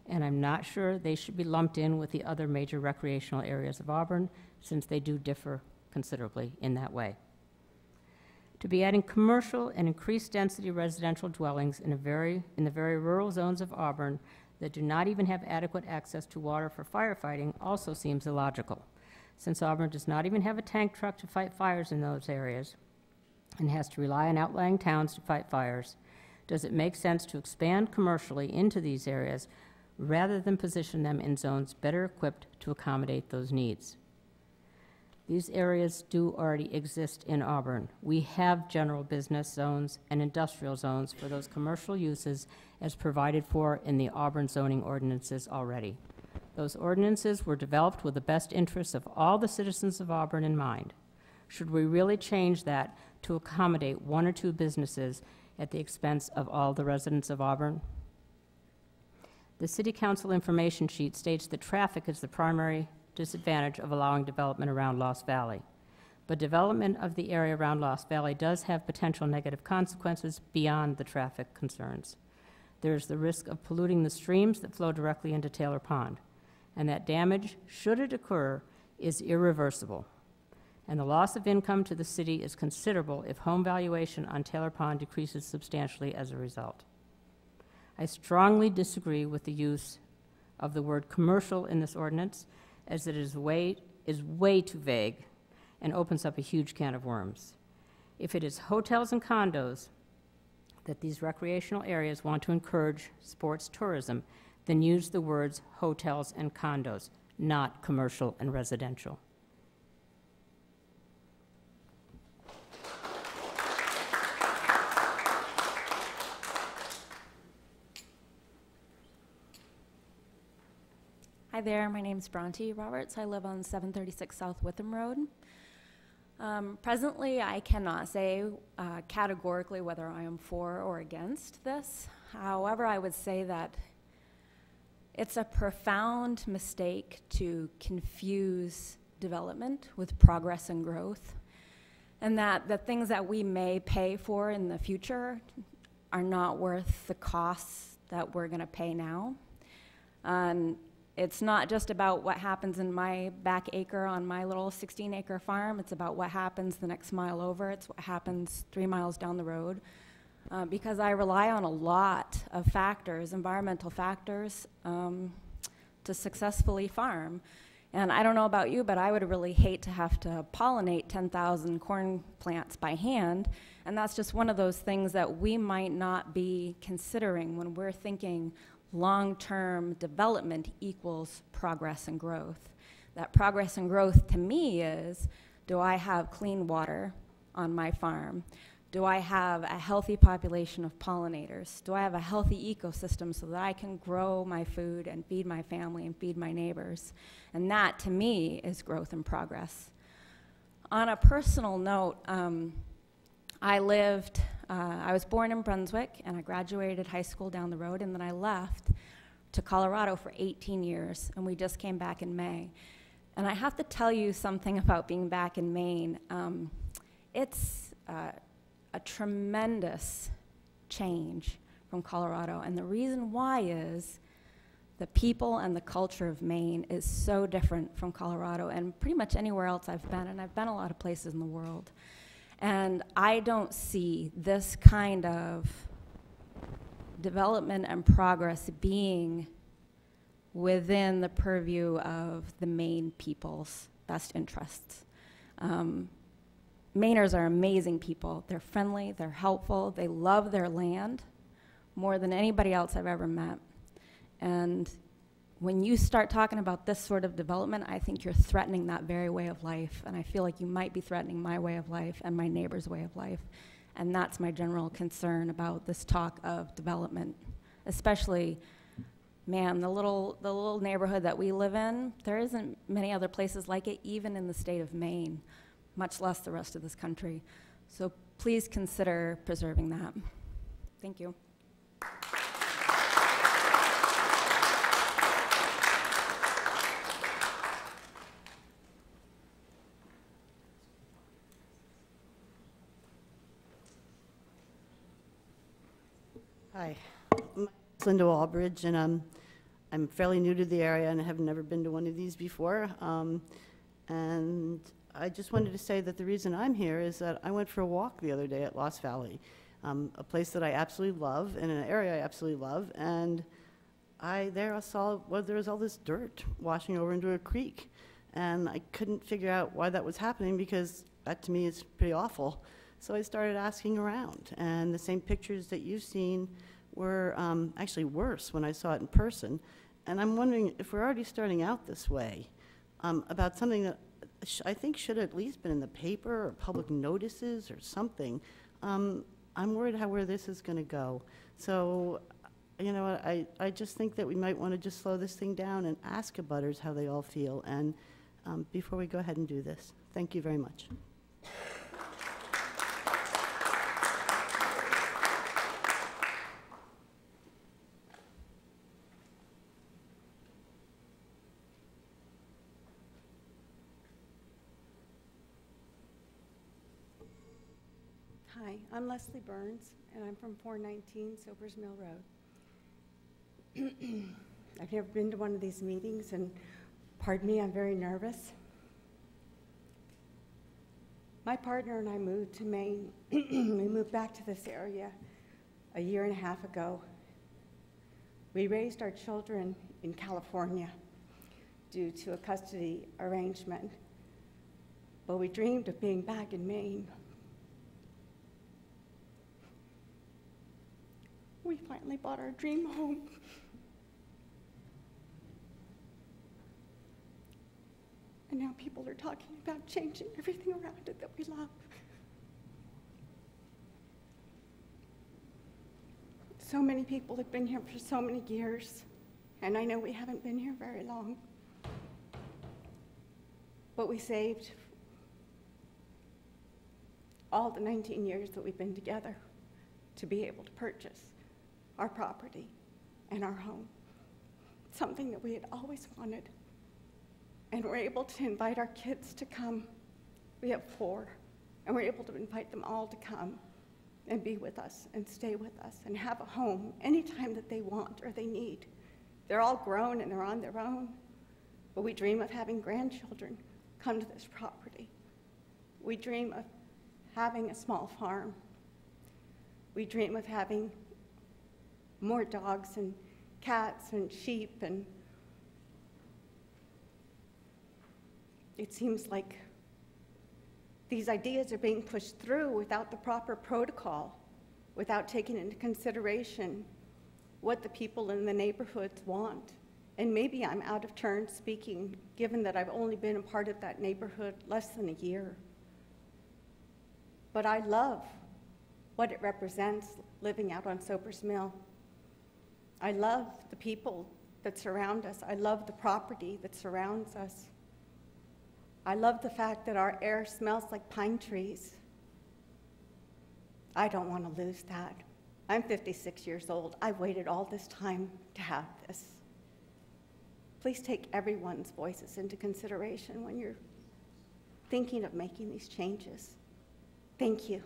and I'm not sure they should be lumped in with the other major recreational areas of Auburn, since they do differ considerably in that way. To be adding commercial and increased density residential dwellings in the very rural zones of Auburn that do not even have adequate access to water for firefighting also seems illogical. Since Auburn does not even have a tank truck to fight fires in those areas and has to rely on outlying towns to fight fires, does it make sense to expand commercially into these areas rather than position them in zones better equipped to accommodate those needs? These areas do already exist in Auburn. We have general business zones and industrial zones for those commercial uses as provided for in the Auburn zoning ordinances already. Those ordinances were developed with the best interests of all the citizens of Auburn in mind. Should we really change that to accommodate one or two businesses at the expense of all the residents of Auburn? The City Council information sheet states that traffic is the primary disadvantage of allowing development around Lost Valley. But development of the area around Lost Valley does have potential negative consequences beyond the traffic concerns. There is the risk of polluting the streams that flow directly into Taylor Pond, and that damage, should it occur, is irreversible. And the loss of income to the city is considerable if home valuation on Taylor Pond decreases substantially as a result. I strongly disagree with the use of the word commercial in this ordinance, as it is way too vague and opens up a huge can of worms. If it is hotels and condos that these recreational areas want to encourage sports tourism, then use the words hotels and condos, not commercial and residential. Hi there, my name's Bronte Roberts. I live on 736 South Witham Road. Presently, I cannot say categorically whether I am for or against this. However, I would say that it's a profound mistake to confuse development with progress and growth, and that the things that we may pay for in the future are not worth the costs that we're going to pay now. And it's not just about what happens in my back acre on my little 16-acre farm. It's about what happens the next mile over. It's what happens 3 miles down the road. Because I rely on a lot of factors, environmental factors, to successfully farm. And I don't know about you, but I would really hate to have to pollinate 10,000 corn plants by hand. And that's just one of those things that we might not be considering when we're thinking long-term development equals progress and growth. That progress and growth to me is, do I have clean water on my farm? Do I have a healthy population of pollinators? Do I have a healthy ecosystem so that I can grow my food and feed my family and feed my neighbors? And that, to me, is growth and progress. On a personal note, I was born in Brunswick, and I graduated high school down the road, and then I left to Colorado for 18 years, and we just came back in May. And I have to tell you something about being back in Maine. It's a tremendous change from Colorado, and the reason why is the people and the culture of Maine is so different from Colorado and pretty much anywhere else I've been, and I've been a lot of places in the world. And I don't see this kind of development and progress being within the purview of the Maine people's best interests. Mainers are amazing people. They're friendly, they're helpful, they love their land more than anybody else I've ever met. And when you start talking about this sort of development, I think you're threatening that very way of life, and I feel like you might be threatening my way of life and my neighbor's way of life, and that's my general concern about this talk of development, especially, man, the little neighborhood that we live in, there isn't many other places like it, even in the state of Maine, much less the rest of this country. So please consider preserving that. Thank you. Hi, my name's Linda Albridge, and I'm fairly new to the area and I have never been to one of these before. And I just wanted to say that the reason I'm here is that I went for a walk the other day at Lost Valley, a place that I absolutely love and an area I absolutely love. And I saw there was all this dirt washing over into a creek, and I couldn't figure out why that was happening because that to me is pretty awful. So I started asking around, and the same pictures that you've seen were actually worse when I saw it in person. And I'm wondering if we're already starting out this way about something that I think should have at least been in the paper or public notices or something. I'm worried where this is going to go. So, you know, I just think that we might want to just slow this thing down and ask abutters how they all feel, and before we go ahead and do this. Thank you very much. Hi, I'm Leslie Burns, and I'm from 419 Sobers Mill Road. I've never been to one of these meetings, and pardon me, I'm very nervous. My partner and I moved to Maine. We moved back to this area a year and a half ago. We raised our children in California due to a custody arrangement, but we dreamed of being back in Maine. We finally bought our dream home. And now people are talking about changing everything around it that we love. So many people have been here for so many years, and I know we haven't been here very long. But we saved all the 19 years that we've been together to be able to purchase our property and our home, something that we had always wanted. And we're able to invite our kids to come. We have 4, and we're able to invite them all to come and be with us and stay with us and have a home anytime that they want or they need. They're all grown and they're on their own, but we dream of having grandchildren come to this property. We dream of having a small farm. We dream of having more dogs and cats and sheep, and it seems like these ideas are being pushed through without the proper protocol, without taking into consideration what the people in the neighborhoods want. And maybe I'm out of turn speaking, given that I've only been a part of that neighborhood less than a year. But I love what it represents living out on Sobers Mill. I love the people that surround us. I love the property that surrounds us. I love the fact that our air smells like pine trees. I don't want to lose that. I'm 56 years old. I've waited all this time to have this. Please take everyone's voices into consideration when you're thinking of making these changes. Thank you.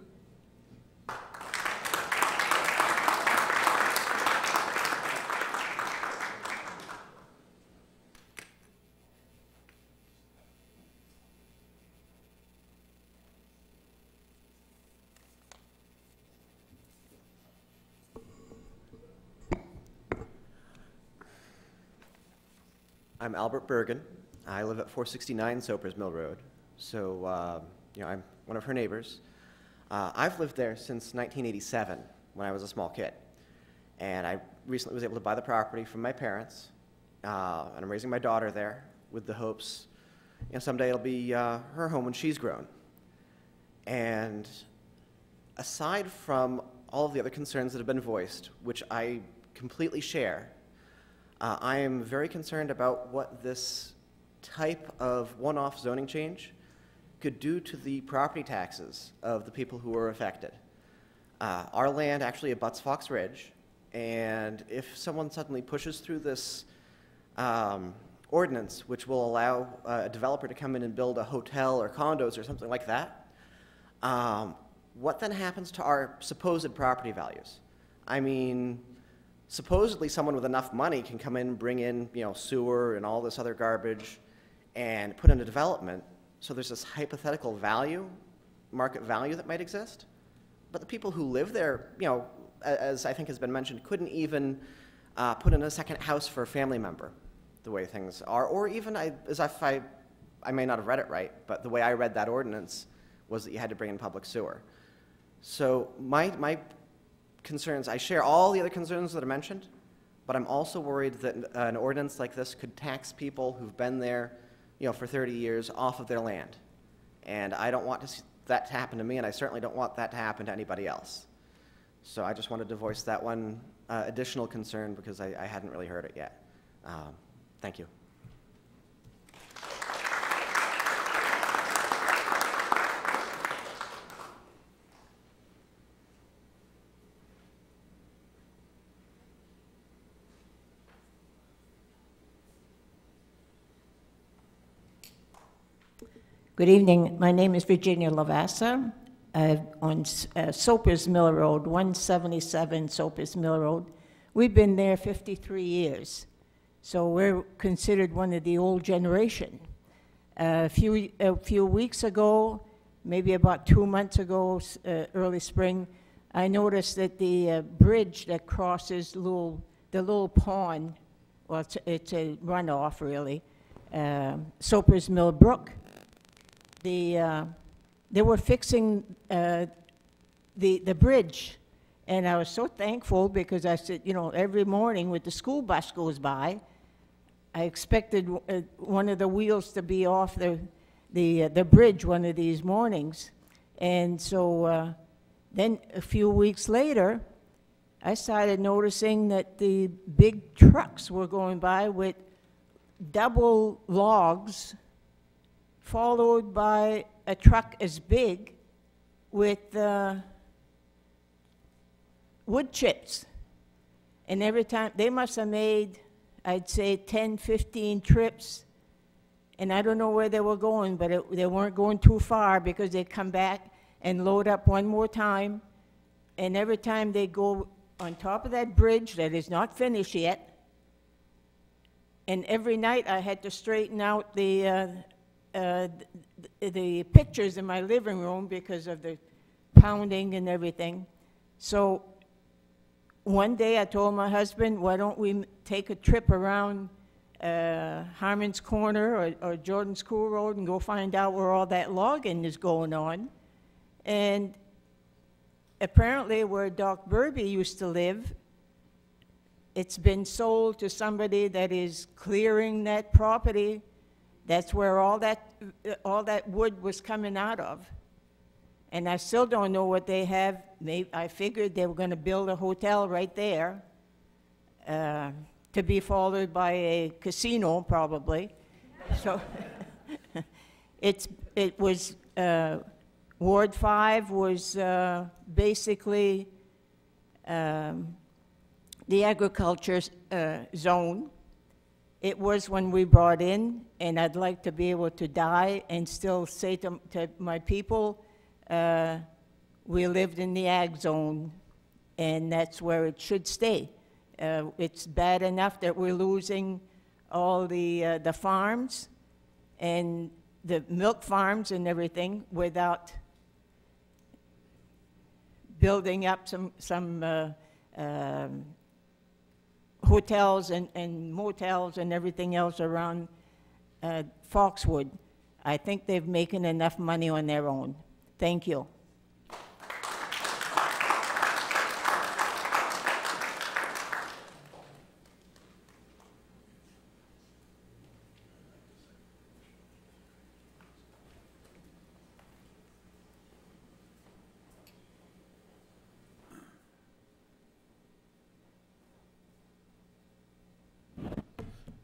I'm Albert Bergen. I live at 469 Sobers Mill Road. So, I'm one of her neighbors. I've lived there since 1987 when I was a small kid. And I recently was able to buy the property from my parents. and I'm raising my daughter there with the hopes, you know, someday it'll be her home when she's grown. And aside from all of the other concerns that have been voiced, which I completely share, I am very concerned about what this type of one-off zoning change could do to the property taxes of the people who are affected. Our land actually abuts Fox Ridge, and if someone suddenly pushes through this ordinance, which will allow a developer to come in and build a hotel or condos or something like that, what then happens to our supposed property values? I mean, supposedly someone with enough money can come in and bring in, you know, sewer and all this other garbage and put in a development. So there's this hypothetical value, market value that might exist. But the people who live there, you know, as I think has been mentioned, couldn't even put in a second house for a family member, the way things are. Or even, I may not have read it right, but the way I read that ordinance was that you had to bring in public sewer. So my concerns, I share all the other concerns that are mentioned, but I'm also worried that an ordinance like this could tax people who've been there, you know, for 30 years off of their land. And I don't want to see that to happen to me, and I certainly don't want that to happen to anybody else. So I just wanted to voice that one additional concern because I hadn't really heard it yet. Thank you. Good evening. My name is Virginia Lavassa. On Soper's Mill Road, 177 Soper's Mill Road. We've been there 53 years. So we're considered one of the old generation. A few weeks ago, it's about 2 months ago, early spring, I noticed that the bridge that crosses the little pond, well, it's a runoff really, Soper's Mill Brook, they were fixing the bridge, and I was so thankful because I said, you know, every morning when the school bus goes by, I expected one of the wheels to be off the bridge one of these mornings. And so then a few weeks later, I started noticing that the big trucks were going by with double logs, followed by a truck as big with wood chips. And every time, they must have made, I'd say 10, 15 trips. And I don't know where they were going, but they weren't going too far because they'd come back and load up one more time. And every time they go on top of that bridge that is not finished yet, and every night I had to straighten out the pictures in my living room because of the pounding and everything. So one day I told my husband, why don't we take a trip around Harmon's Corner or Jordan School Road and go find out where all that logging is going on. And apparently where Doc Burby used to live, it's been sold to somebody that is clearing that property. That's where all that wood was coming out of. And I still don't know what they have. I figured they were going to build a hotel right there to be followed by a casino, probably. So it was, Ward 5 was basically the agriculture zone. It was when we brought in, and I'd like to be able to die and still say to my people, we lived in the ag zone, and that's where it should stay. It's bad enough that we're losing all the farms and the milk farms and everything without building up some hotels and motels and everything else around Foxwood. I think they've making enough money on their own. Thank you.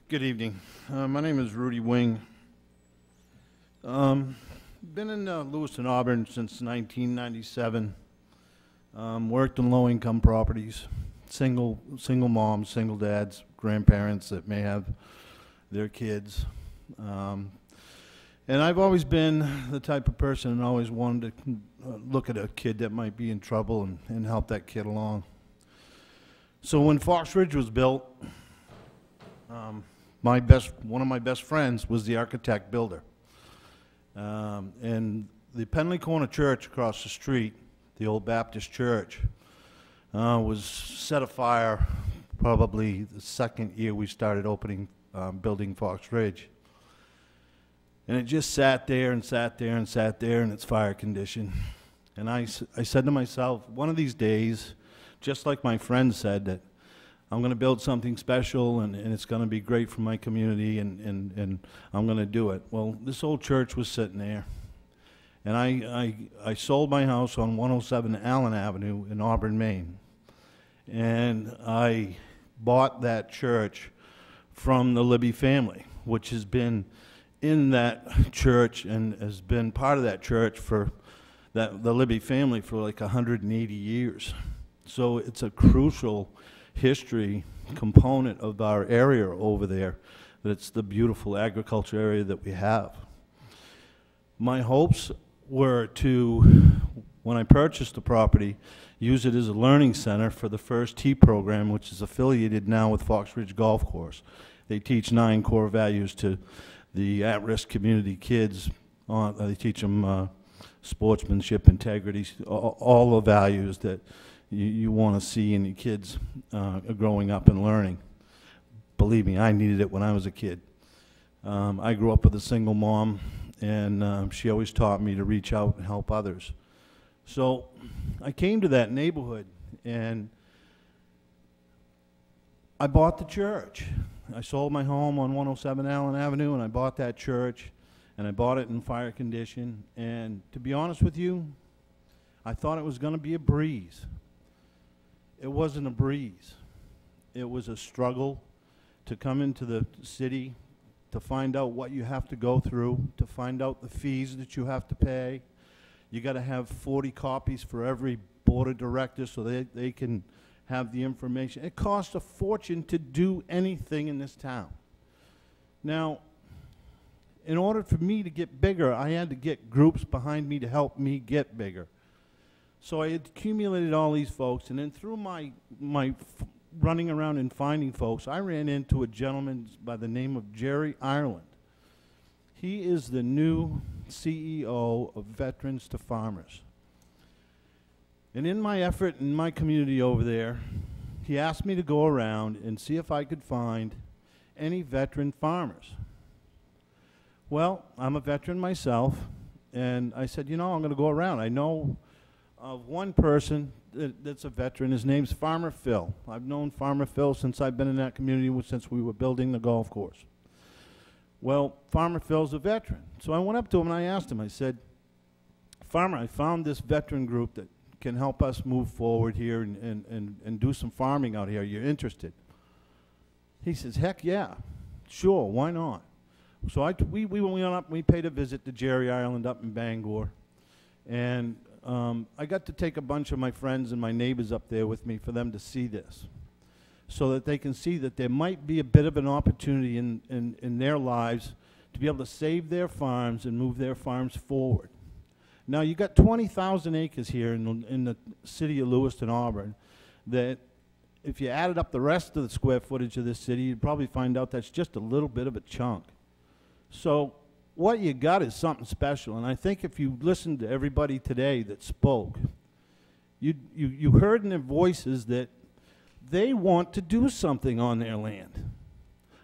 Good evening. My name is Rudy Wing. Been in Lewiston, Auburn since 1997. Worked in low-income properties, single moms, single dads, grandparents that may have their kids. And I've always been the type of person and always wanted to look at a kid that might be in trouble and help that kid along. So when Fox Ridge was built, one of my best friends was the architect builder. And the Penley Corner Church across the street, the old Baptist church, was set afire probably the second year we started building Fox Ridge. And it just sat there and sat there and sat there in its fire condition. And I said to myself, one of these days, just like my friend said, that I'm going to build something special and it's going to be great for my community and I'm going to do it. Well, this old church was sitting there. And I sold my house on 107 Allen Avenue in Auburn, Maine. And I bought that church from the Libby family, which has been in that church and has been part of that church for the Libby family for like 180 years. So it's a crucial history component of our area over there, that it's the beautiful agriculture area that we have. My hopes were to, when I purchased the property, use it as a learning center for the First Tee program, which is affiliated now with Fox Ridge Golf Course. They teach 9 core values to the at-risk community kids. They teach them sportsmanship, integrity, all the values that you want to see in your kids growing up and learning. Believe me, I needed it when I was a kid. I grew up with a single mom, and she always taught me to reach out and help others. So I came to that neighborhood, and I bought the church. I sold my home on 107 Allen Avenue, and I bought that church, and I bought it in fire condition. And to be honest with you, I thought it was going to be a breeze. It wasn't a breeze. It was a struggle to come into the city, to find out what you have to go through, to find out the fees that you have to pay. You got to have 40 copies for every board of directors so they can have the information. It costs a fortune to do anything in this town. Now, in order for me to get bigger, I had to get groups behind me to help me get bigger. So I had accumulated all these folks, and then through my running around and finding folks, I ran into a gentleman by the name of Jerry Ireland. He is the new CEO of Veterans to Farmers. And in my effort in my community over there, he asked me to go around and see if I could find any veteran farmers. Well, I'm a veteran myself, and I said, you know, I'm going to go around. I know of one person that's a veteran. His name's Farmer Phil. I've known Farmer Phil since I've been in that community, since we were building the golf course. Well, Farmer Phil's a veteran. So I went up to him and I asked him, I said, Farmer, I found this veteran group that can help us move forward here and do some farming out here. You're interested? He says, heck yeah, sure, why not? So we went up and we paid a visit to Jerry Ireland up in Bangor. And I got to take a bunch of my friends and my neighbors up there with me for them to see this, so that they can see that there might be a bit of an opportunity in their lives to be able to save their farms and move their farms forward. Now, you got 20,000 acres here in the city of Lewiston, Auburn, that if you added up the rest of the square footage of this city, you'd probably find out that's just a little bit of a chunk. So what you got is something special, and I think if you listened to everybody today that spoke, you heard in their voices that they want to do something on their land.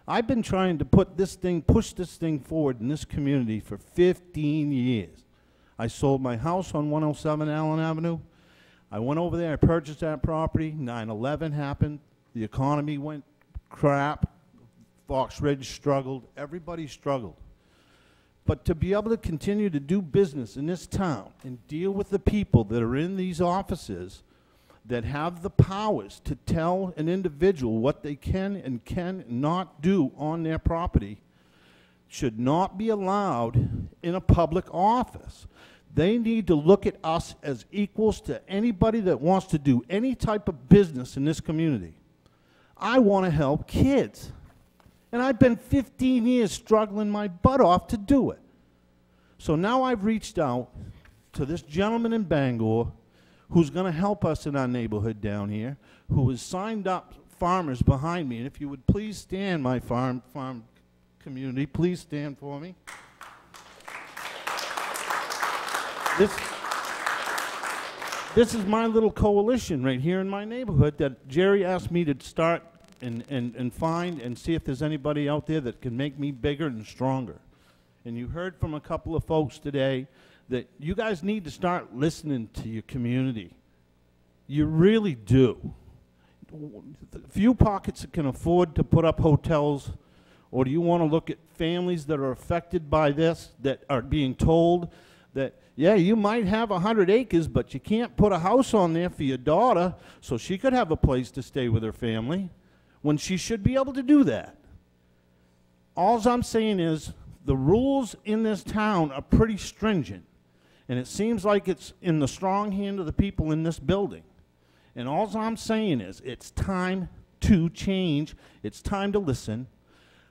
I've been trying to push this thing forward in this community for 15 years. I sold my house on 107 Allen Avenue. I went over there, I purchased that property. 9/11 happened. The economy went crap. Fox Ridge struggled. Everybody struggled. But to be able to continue to do business in this town and deal with the people that are in these offices, that have the powers to tell an individual what they can and cannot do on their property should not be allowed in a public office. They need to look at us as equals to anybody that wants to do any type of business in this community. I want to help kids. And I've been 15 years struggling my butt off to do it. So now I've reached out to this gentleman in Bangor who's going to help us in our neighborhood down here, who has signed up farmers behind me. And if you would please stand, my farm community, please stand for me. This is my little coalition right here in my neighborhood that Jerry asked me to start and find and see if there's anybody out there that can make me bigger and stronger. And you heard from a couple of folks today that you guys need to start listening to your community. You really do. Few pockets that can afford to put up hotels, or do you want to look at families that are affected by this, that are being told that, yeah, you might have 100 acres, but you can't put a house on there for your daughter so she could have a place to stay with her family, when she should be able to do that. All I'm saying is the rules in this town are pretty stringent, and it seems like it's in the strong hand of the people in this building. And all I'm saying is it's time to change. It's time to listen.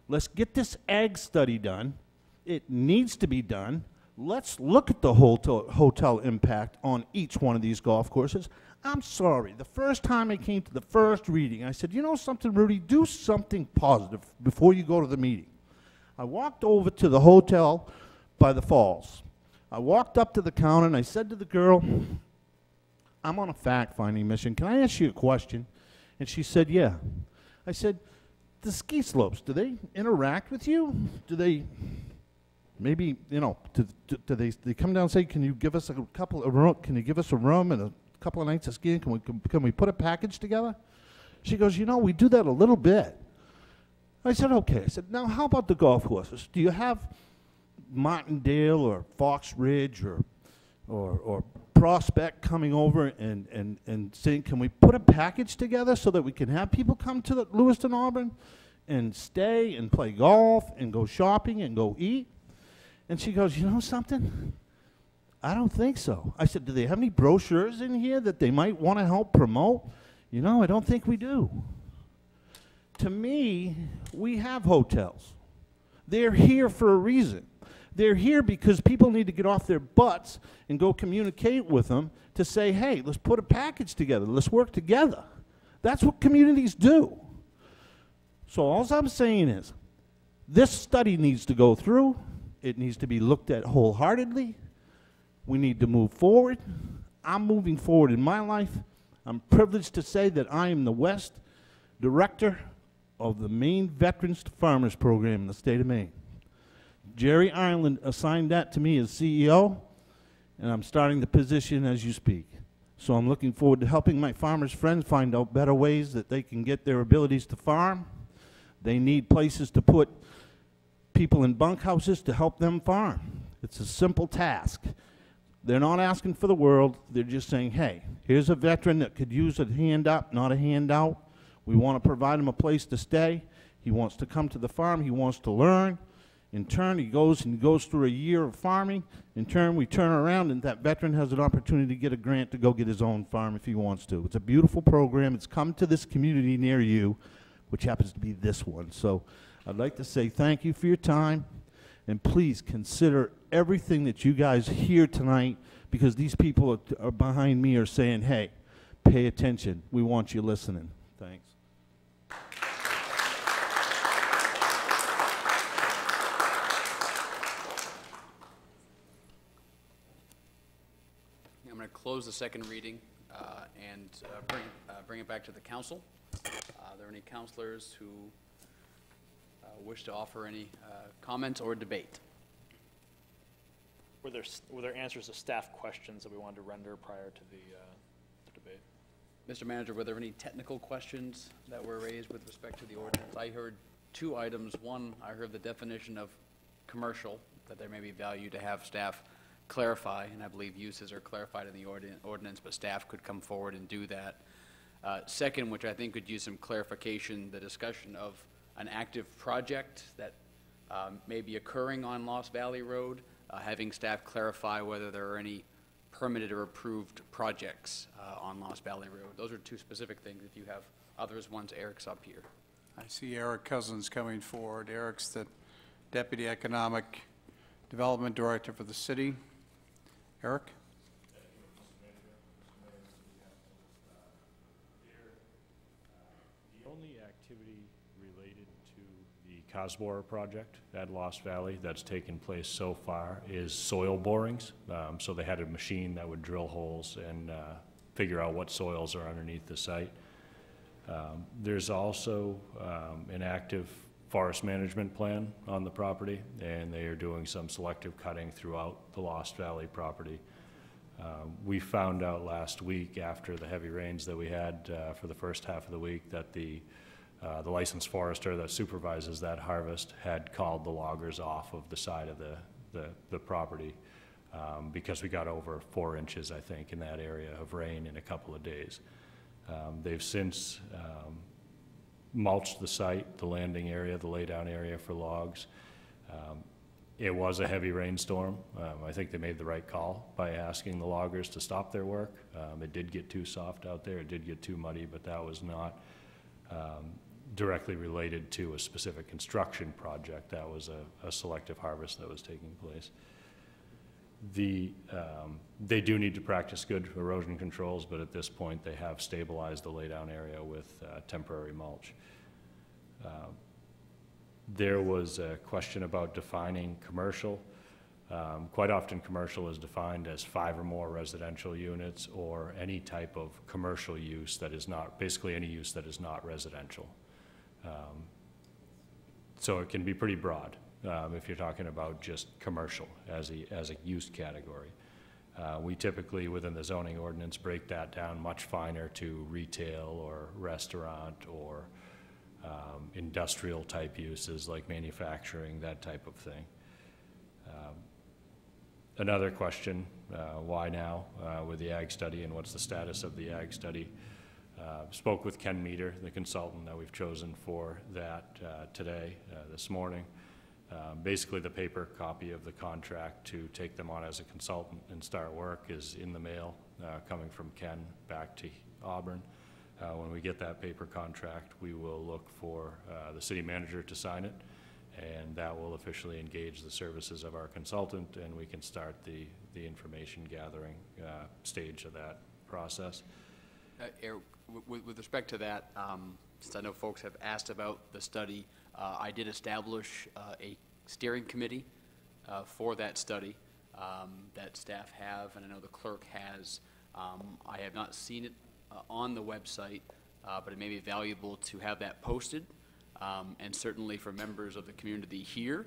Let's get this ag study done. It needs to be done. Let's look at the hotel impact on each one of these golf courses. I'm sorry, the first time I came to the first reading, I said, you know something, Rudy, do something positive before you go to the meeting. I walked over to the hotel by the falls. I walked up to the counter and I said to the girl, I'm on a fact-finding mission. Can I ask you a question? And she said, yeah. I said, the ski slopes, do they interact with you? Do they, maybe, you know, do they come down and say, can you give us a couple of room, can you give us a room and a couple of nights of skiing? Can we put a package together? She goes, you know, we do that a little bit. I said, okay. I said, now how about the golf courses? Do you have Martindale or Fox Ridge or Prospect coming over and saying, can we put a package together so that we can have people come to the Lewiston, Auburn and stay and play golf and go shopping and go eat? And she goes, you know something? I don't think so. I said, do they have any brochures in here that they might want to help promote? You know, I don't think we do. To me, we have hotels. They're here for a reason. They're here because people need to get off their butts and go communicate with them to say, hey, let's put a package together. Let's work together. That's what communities do. So all I'm saying is this study needs to go through. It needs to be looked at wholeheartedly. We need to move forward. I'm moving forward in my life. I'm privileged to say that I am the West Director of the Maine Veterans to Farmers Program in the state of Maine. Jerry Ireland assigned that to me as CEO, and I'm starting the position as you speak. So I'm looking forward to helping my farmers' friends find out better ways that they can get their abilities to farm. They need places to put people in bunkhouses to help them farm. It's a simple task. They're not asking for the world. They're just saying, hey, here's a veteran that could use a hand up, not a handout. We want to provide him a place to stay. He wants to come to the farm. He wants to learn. In turn, he goes through a year of farming. In turn, we turn around, and that veteran has an opportunity to get a grant to go get his own farm if he wants to. It's a beautiful program. It's come to this community near you, which happens to be this one. So I'd like to say thank you for your time, and please consider everything that you guys hear tonight, because these people are behind me are saying, hey, pay attention. We want you listening. Thanks. I'm going to close the second reading and bring it back to the council. Are there any counselors who wish to offer any comments or debate? Were there answers to staff questions that we wanted to render prior to the debate? Mr. Manager, were there any technical questions that were raised with respect to the ordinance? I heard two items. One, I heard the definition of commercial, that there may be value to have staff clarify, and I believe uses are clarified in the ordinance, but staff could come forward and do that. Second, which I think could use some clarification, the discussion of an active project that may be occurring on Lost Valley Road, having staff clarify whether there are any permitted or approved projects on Lost Valley Road. Those are two specific things. If you have others, one's Eric's up here. I see Eric Cousins coming forward. Eric's the Deputy Economic Development Director for the city. Eric? The only activity related to the Cosbora project at Lost Valley that's taken place so far is soil borings. So they had a machine that would drill holes and figure out what soils are underneath the site. There's also an active forest management plan on the property, and they are doing some selective cutting throughout the Lost Valley property. We found out last week, after the heavy rains that we had for the first half of the week, that the licensed forester that supervises that harvest had called the loggers off of the side of the property because we got over 4 inches, I think, in that area of rain in a couple of days. They've since mulched the site, the landing area, the laydown area for logs. It was a heavy rainstorm. I think they made the right call by asking the loggers to stop their work. It did get too soft out there. It did get too muddy, but that was not directly related to a specific construction project. That was a selective harvest that was taking place. They do need to practice good erosion controls, but at this point they have stabilized the laydown area with temporary mulch. There was a question about defining commercial. Quite often commercial is defined as 5 or more residential units or any type of commercial use that is not, basically any use that is not residential. So it can be pretty broad. If you're talking about just commercial as a use category. We typically, within the zoning ordinance, break that down much finer to retail or restaurant or industrial type uses like manufacturing, that type of thing. Another question, why now with the ag study and what's the status of the ag study? Spoke with Ken Meter, the consultant that we've chosen for that today, this morning. Basically, the paper copy of the contract to take them on as a consultant and start work is in the mail, coming from Ken back to Auburn. When we get that paper contract, we will look for the city manager to sign it, and that will officially engage the services of our consultant, and we can start the information gathering stage of that process. Eric, with respect to that, since I know folks have asked about the study, I did establish a steering committee for that study that staff have, and I know the clerk has. I have not seen it on the website, but it may be valuable to have that posted, and certainly for members of the community here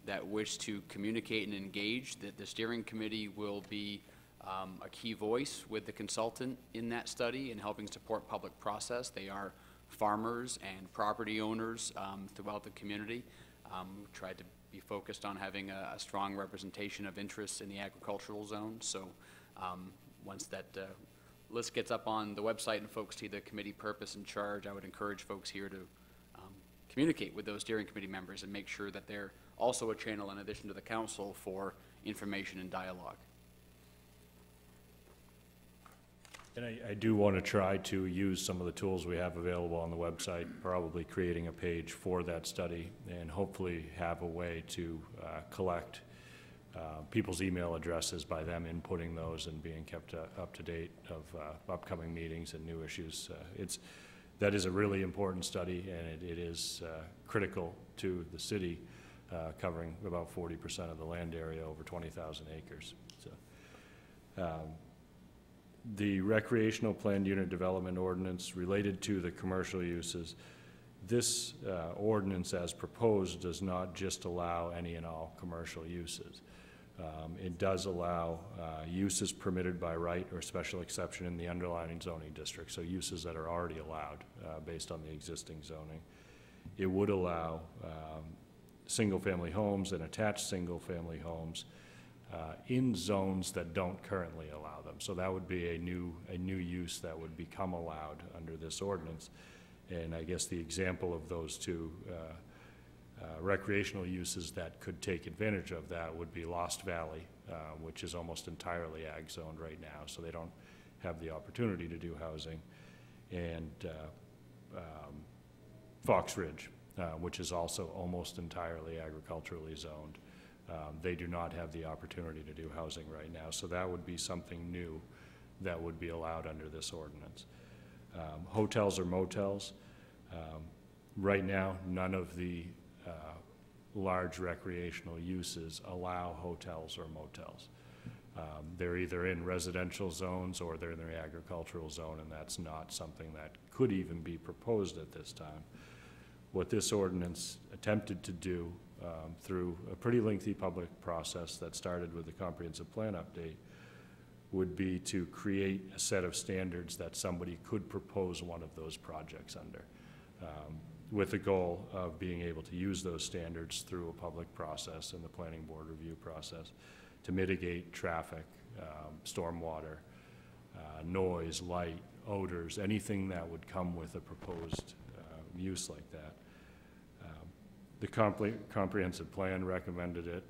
that wish to communicate and engage, that the steering committee will be a key voice with the consultant in that study and helping support public process. They are farmers and property owners throughout the community. We tried to be focused on having a strong representation of interests in the agricultural zone. So once that list gets up on the website and folks see the committee purpose and charge, I would encourage folks here to communicate with those steering committee members and make sure that they're also a channel in addition to the council for information and dialogue. And I do want to try to use some of the tools we have available on the website, probably creating a page for that study, and hopefully have a way to collect people's email addresses by them inputting those and being kept up to date of upcoming meetings and new issues. That is a really important study, and it is critical to the city, covering about 40% of the land area, over 20,000 acres. So. The recreational planned unit development ordinance related to the commercial uses, this ordinance as proposed does not just allow any and all commercial uses. It does allow uses permitted by right or special exception in the underlying zoning district, so uses that are already allowed based on the existing zoning. It would allow single-family homes and attached single-family homes in zones that don't currently allow them. So that would be a new use that would become allowed under this ordinance. And I guess the example of those two recreational uses that could take advantage of that would be Lost Valley, which is almost entirely ag zoned right now, so they don't have the opportunity to do housing, and Fox Ridge, which is also almost entirely agriculturally zoned. They do not have the opportunity to do housing right now, so that would be something new that would be allowed under this ordinance. Hotels or motels, right now, none of the large recreational uses allow hotels or motels. They're either in residential zones or they're in the agricultural zone, and that's not something that could even be proposed at this time. What this ordinance attempted to do through a pretty lengthy public process that started with the comprehensive plan update would be to create a set of standards that somebody could propose one of those projects under, with the goal of being able to use those standards through a public process and the planning board review process to mitigate traffic, stormwater, noise, light, odors, anything that would come with a proposed use like that. The comprehensive plan recommended it.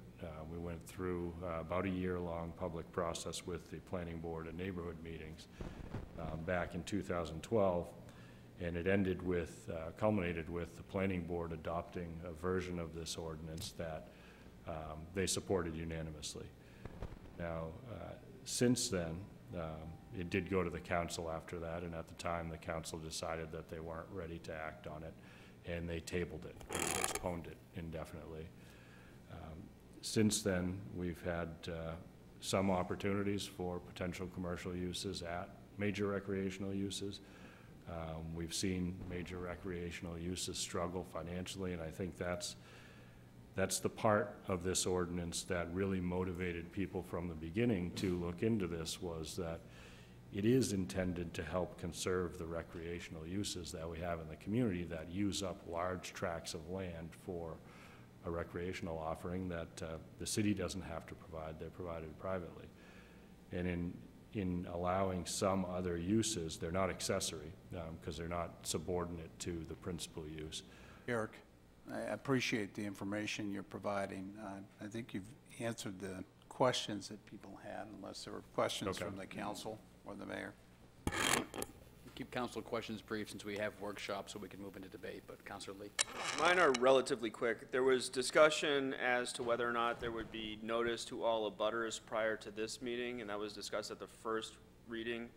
We went through about a year-long public process with the planning board and neighborhood meetings back in 2012, and it ended with, culminated with the planning board adopting a version of this ordinance that they supported unanimously. Now, since then, it did go to the council after that, and at the time the council decided that they weren't ready to act on it, and they tabled it and postponed it indefinitely. Since then, we've had some opportunities for potential commercial uses at major recreational uses. We've seen major recreational uses struggle financially, and I think that's the part of this ordinance that really motivated people from the beginning to look into this, was that it is intended to help conserve the recreational uses that we have in the community that use up large tracts of land for a recreational offering that the city doesn't have to provide. They're provided privately. And in allowing some other uses, they're not accessory because they're not subordinate to the principal use. Eric, I appreciate the information you're providing. I think you've answered the questions that people had, unless there were questions from the council or the mayor. Keep council questions brief since we have workshops so we can move into debate, but Councilor Lee. Mine are relatively quick. There was discussion as to whether or not there would be notice to all abutters prior to this meeting, and that was discussed at the first reading.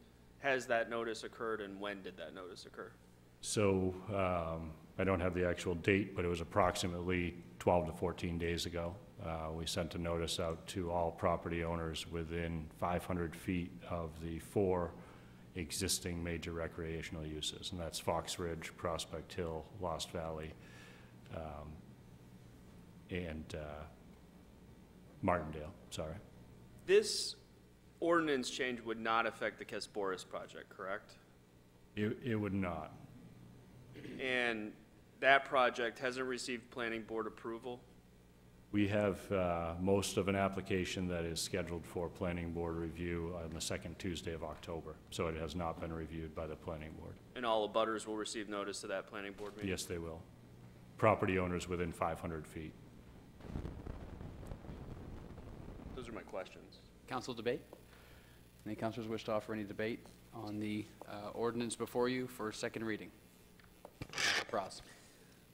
Has that notice occurred, and when did that notice occur? So I don't have the actual date, but it was approximately 12 to 14 days ago. We sent a notice out to all property owners within 500 feet of the 4 existing major recreational uses, and that's Fox Ridge, Prospect Hill, Lost Valley, and Martindale, sorry. This ordinance change would not affect the Kesboris project, correct? It would not. And that project hasn't received planning board approval? We have most of an application that is scheduled for planning board review on the second Tuesday of October, so it has not been reviewed by the planning board. And all abutters will receive notice to that planning board meeting? Yes, they will. Property owners within 500 feet. Those are my questions. Council debate? Any councilors wish to offer any debate on the ordinance before you for second reading? Ross.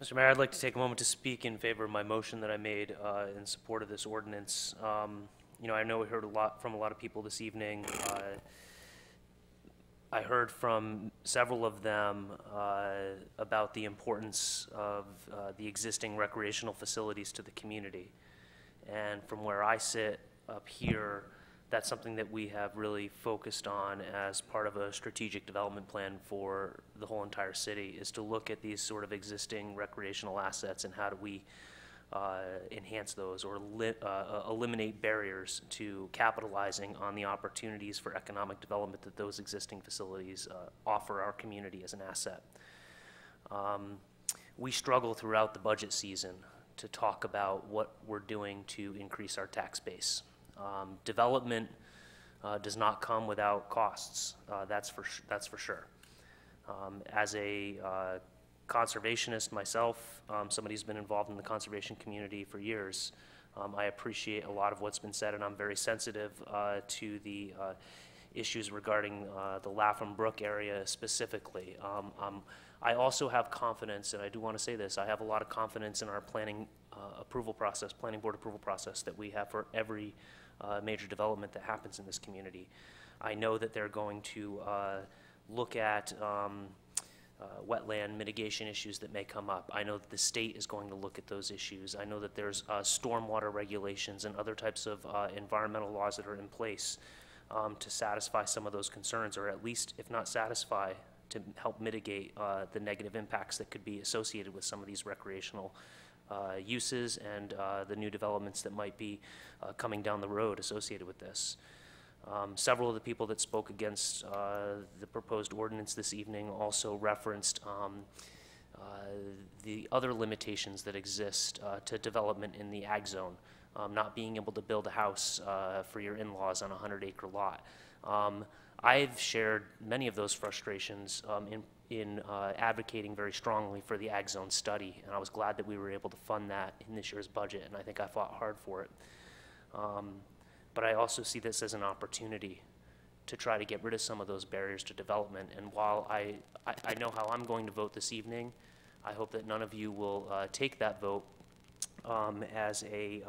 Mr. Mayor, I'd like to take a moment to speak in favor of my motion that I made in support of this ordinance. You know, I know we heard a lot from a lot of people this evening. I heard from several of them about the importance of the existing recreational facilities to the community. And from where I sit up here, that's something that we have really focused on as part of a strategic development plan for the whole entire city, is to look at these sort of existing recreational assets and how do we enhance those or eliminate barriers to capitalizing on the opportunities for economic development that those existing facilities offer our community as an asset. We struggle throughout the budget season to talk about what we're doing to increase our tax base. Development does not come without costs. That's for sure. As a conservationist myself, somebody who's been involved in the conservation community for years, I appreciate a lot of what's been said, and I'm very sensitive to the issues regarding the Lapham Brook area specifically. I also have confidence, and I do want to say this, I have a lot of confidence in our planning approval process, planning board approval process that we have for every major development that happens in this community. I know that they're going to look at wetland mitigation issues that may come up. I know that the state is going to look at those issues. I know that there's stormwater regulations and other types of environmental laws that are in place to satisfy some of those concerns, or at least, if not satisfy, to help mitigate the negative impacts that could be associated with some of these recreational uses and the new developments that might be coming down the road associated with this. Several of the people that spoke against the proposed ordinance this evening also referenced the other limitations that exist to development in the ag zone, not being able to build a house for your in-laws on a 100-acre lot. I've shared many of those frustrations in advocating very strongly for the ag zone study, and I was glad that we were able to fund that in this year's budget, and I think I fought hard for it. But I also see this as an opportunity to try to get rid of some of those barriers to development. And while I know how I'm going to vote this evening, I hope that none of you will take that vote as a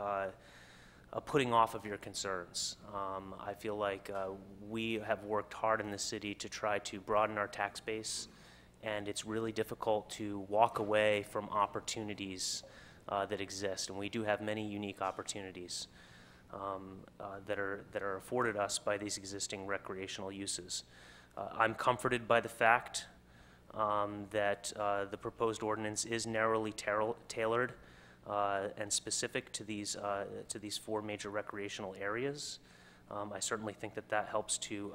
putting off of your concerns. I feel like we have worked hard in the city to try to broaden our tax base, and it's really difficult to walk away from opportunities that exist. And we do have many unique opportunities that are afforded us by these existing recreational uses. I'm comforted by the fact that the proposed ordinance is narrowly tailored and specific to these 4 major recreational areas. I certainly think that that helps to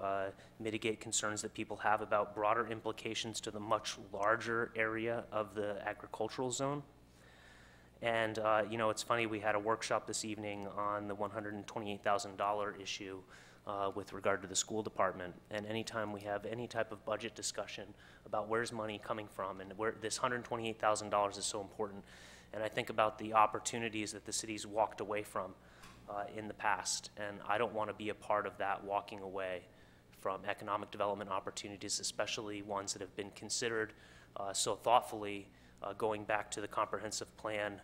mitigate concerns that people have about broader implications to the much larger area of the agricultural zone. And, you know, it's funny, we had a workshop this evening on the $128,000 issue with regard to the school department. And anytime we have any type of budget discussion about where's money coming from and where this $128,000 is so important. And I think about the opportunities that the city's walked away from in the past. And I don't want to be a part of that walking away from economic development opportunities, especially ones that have been considered so thoughtfully going back to the comprehensive plan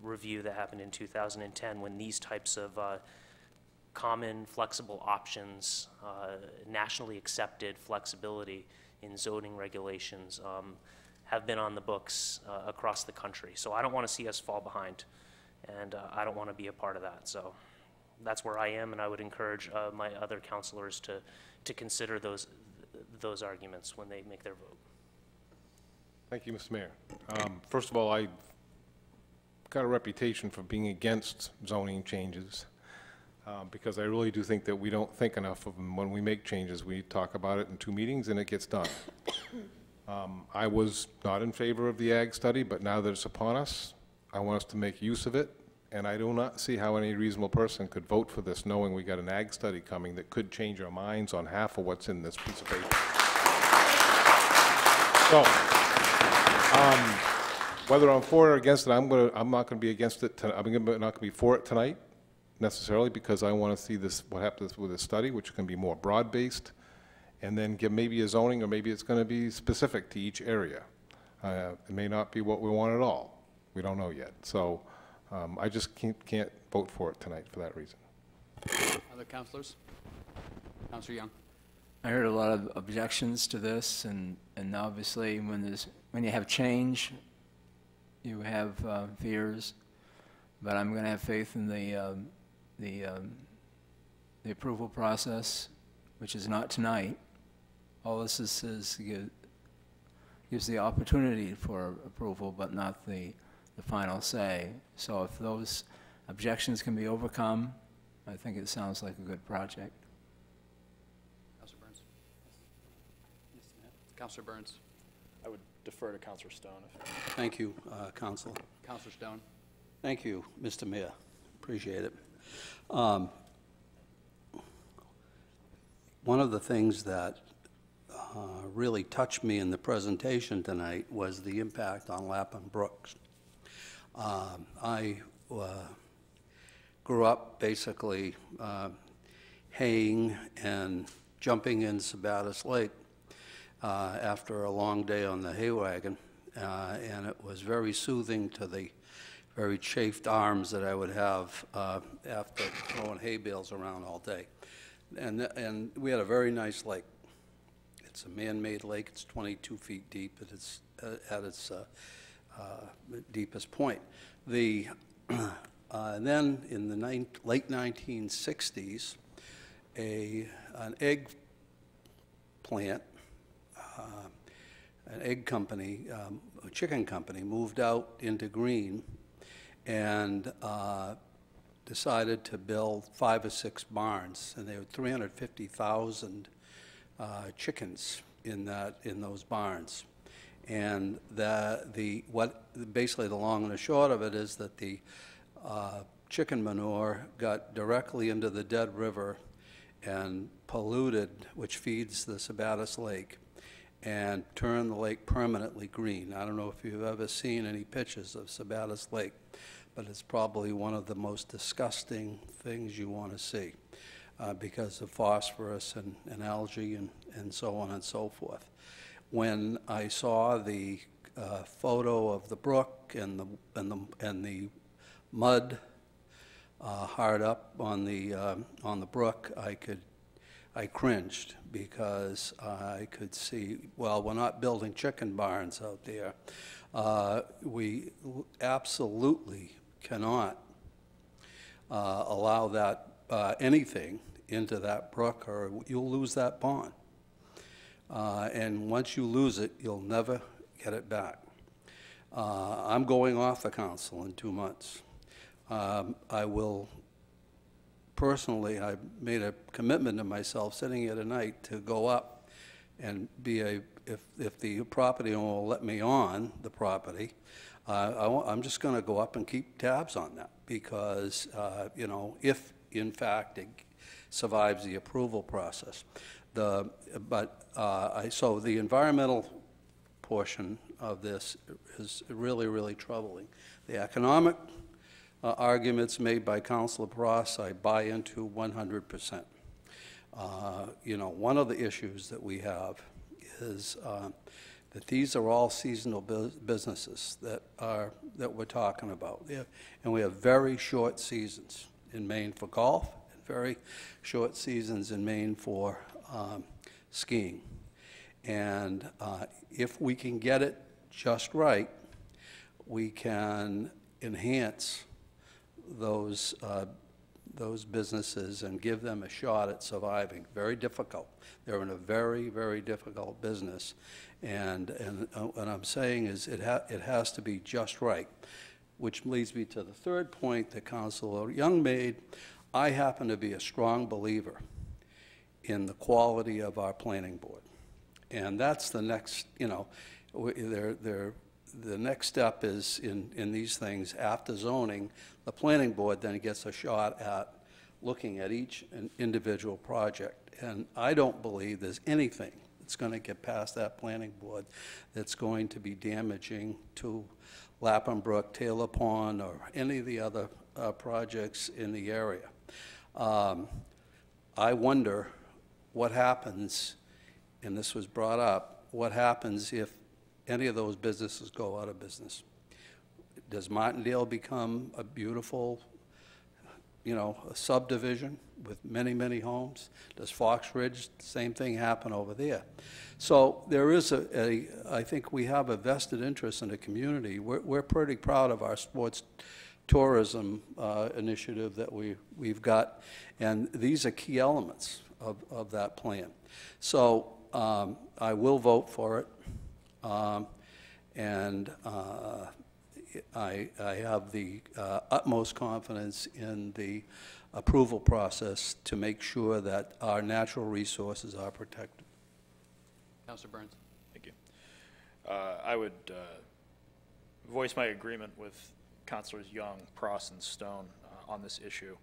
review that happened in 2010, when these types of common flexible options, nationally accepted flexibility in zoning regulations have been on the books across the country. So I don't want to see us fall behind, and I don't want to be a part of that. So that's where I am, and I would encourage my other counselors to consider those arguments when they make their vote. Thank you, Mr. Mayor. First of all, I've got a reputation for being against zoning changes because I really do think that we don't think enough of them. When we make changes, we talk about it in 2 meetings and it gets done. I was not in favor of the ag study, but now that it's upon us, I want us to make use of it, and I do not see how any reasonable person could vote for this knowing we got an ag study coming that could change our minds on half of what's in this piece of paper. So, whether I'm for it or against it, I'm not going to be against it. I'm not going to be for it tonight, necessarily, because I want to see this, what happens with this study, which can be more broad-based, and then give maybe a zoning, or maybe it's going to be specific to each area. It may not be what we want at all. We don't know yet. So I just can't vote for it tonight for that reason. Other councilors? Councilor Young. I heard a lot of objections to this, and obviously when you have change, you have fears, but I'm going to have faith in the approval process, which is not tonight. All this gives the opportunity for approval, but not the final say. So if those objections can be overcome, I think it sounds like a good project. Councilor Burns. Councilor Burns. I would defer to Councilor Stone. Thank you, Council. Councilor Stone. Thank you, Mr. Mayor. Appreciate it. One of the things that really touched me in the presentation tonight was the impact on Lapham Brooks. I grew up basically haying and jumping in Sabattis Lake after a long day on the hay wagon, and it was very soothing to the very chafed arms that I would have after throwing hay bales around all day. And we had a very nice lake. It's a man-made lake. It's 22 feet deep at its deepest point. Then in the late 1960s, an egg plant, an egg company, a chicken company, moved out into Greene and decided to build 5 or 6 barns, and there were 350,000 chickens in those barns. And basically the long and the short of it is that the chicken manure got directly into the Dead River and polluted, which feeds the Sabattis Lake, and turned the lake permanently green. I don't know if you've ever seen any pictures of Sabattis Lake, but it's probably one of the most disgusting things you want to see because of phosphorus and algae and so on and so forth. When I saw the photo of the brook and the mud hard up on the brook, I cringed because I could see, well, we're not building chicken barns out there. We absolutely cannot allow that anything into that brook, or you'll lose that pond. And once you lose it, you'll never get it back. I'm going off the council in 2 months. I will personally, I made a commitment to myself sitting here tonight to go up and be if the property owner will let me on the property, I'm just going to go up and keep tabs on that because, you know, if in fact it survives the approval process. So the environmental portion of this is really, really troubling. The economic arguments made by Councilor Pross, I buy into 100%. You know, one of the issues that we have is that these are all seasonal businesses that we're talking about. And we have very short seasons in Maine for golf, and very short seasons in Maine for skiing. And if we can get it just right, we can enhance those businesses and give them a shot at surviving. Very difficult. They're in a very, very difficult business. And what I'm saying is it has to be just right, which leads me to the third point that Councilor Young made. I happen to be a strong believer in the quality of our planning board. And that's the next, you know, the next step is in these things after zoning, the planning board then gets a shot at looking at each individual project. And I don't believe there's anything that's going to get past that planning board that's going to be damaging to Lapham Brook, Taylor Pond, or any of the other projects in the area. I wonder what happens, and this was brought up, what happens if any of those businesses go out of business? Does Martindale become a beautiful, you know, a subdivision with many, many homes? Does Fox Ridge, same thing happen over there? So there is I think we have a vested interest in the community. We're pretty proud of our sports tourism initiative that we've got, and these are key elements of that plan. So I will vote for it. And I have the utmost confidence in the approval process to make sure that our natural resources are protected. Councilor Burns. Thank you. I would voice my agreement with Councilors Young, Pross, and Stone. on this issue.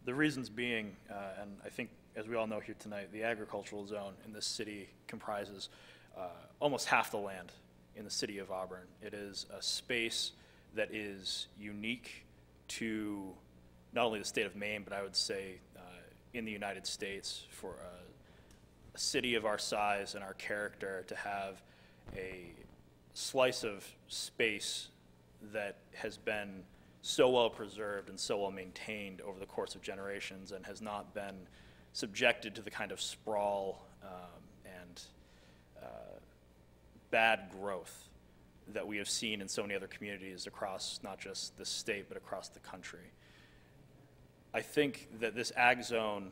The reasons being, and I think as we all know here tonight, the agricultural zone in this city comprises almost half the land in the city of Auburn. It is a space that is unique to not only the state of Maine, but I would say in the United States, for a city of our size and our character to have a slice of space that has been so well preserved and so well maintained over the course of generations and has not been subjected to the kind of sprawl and bad growth that we have seen in so many other communities across not just the state but across the country. I think that this ag zone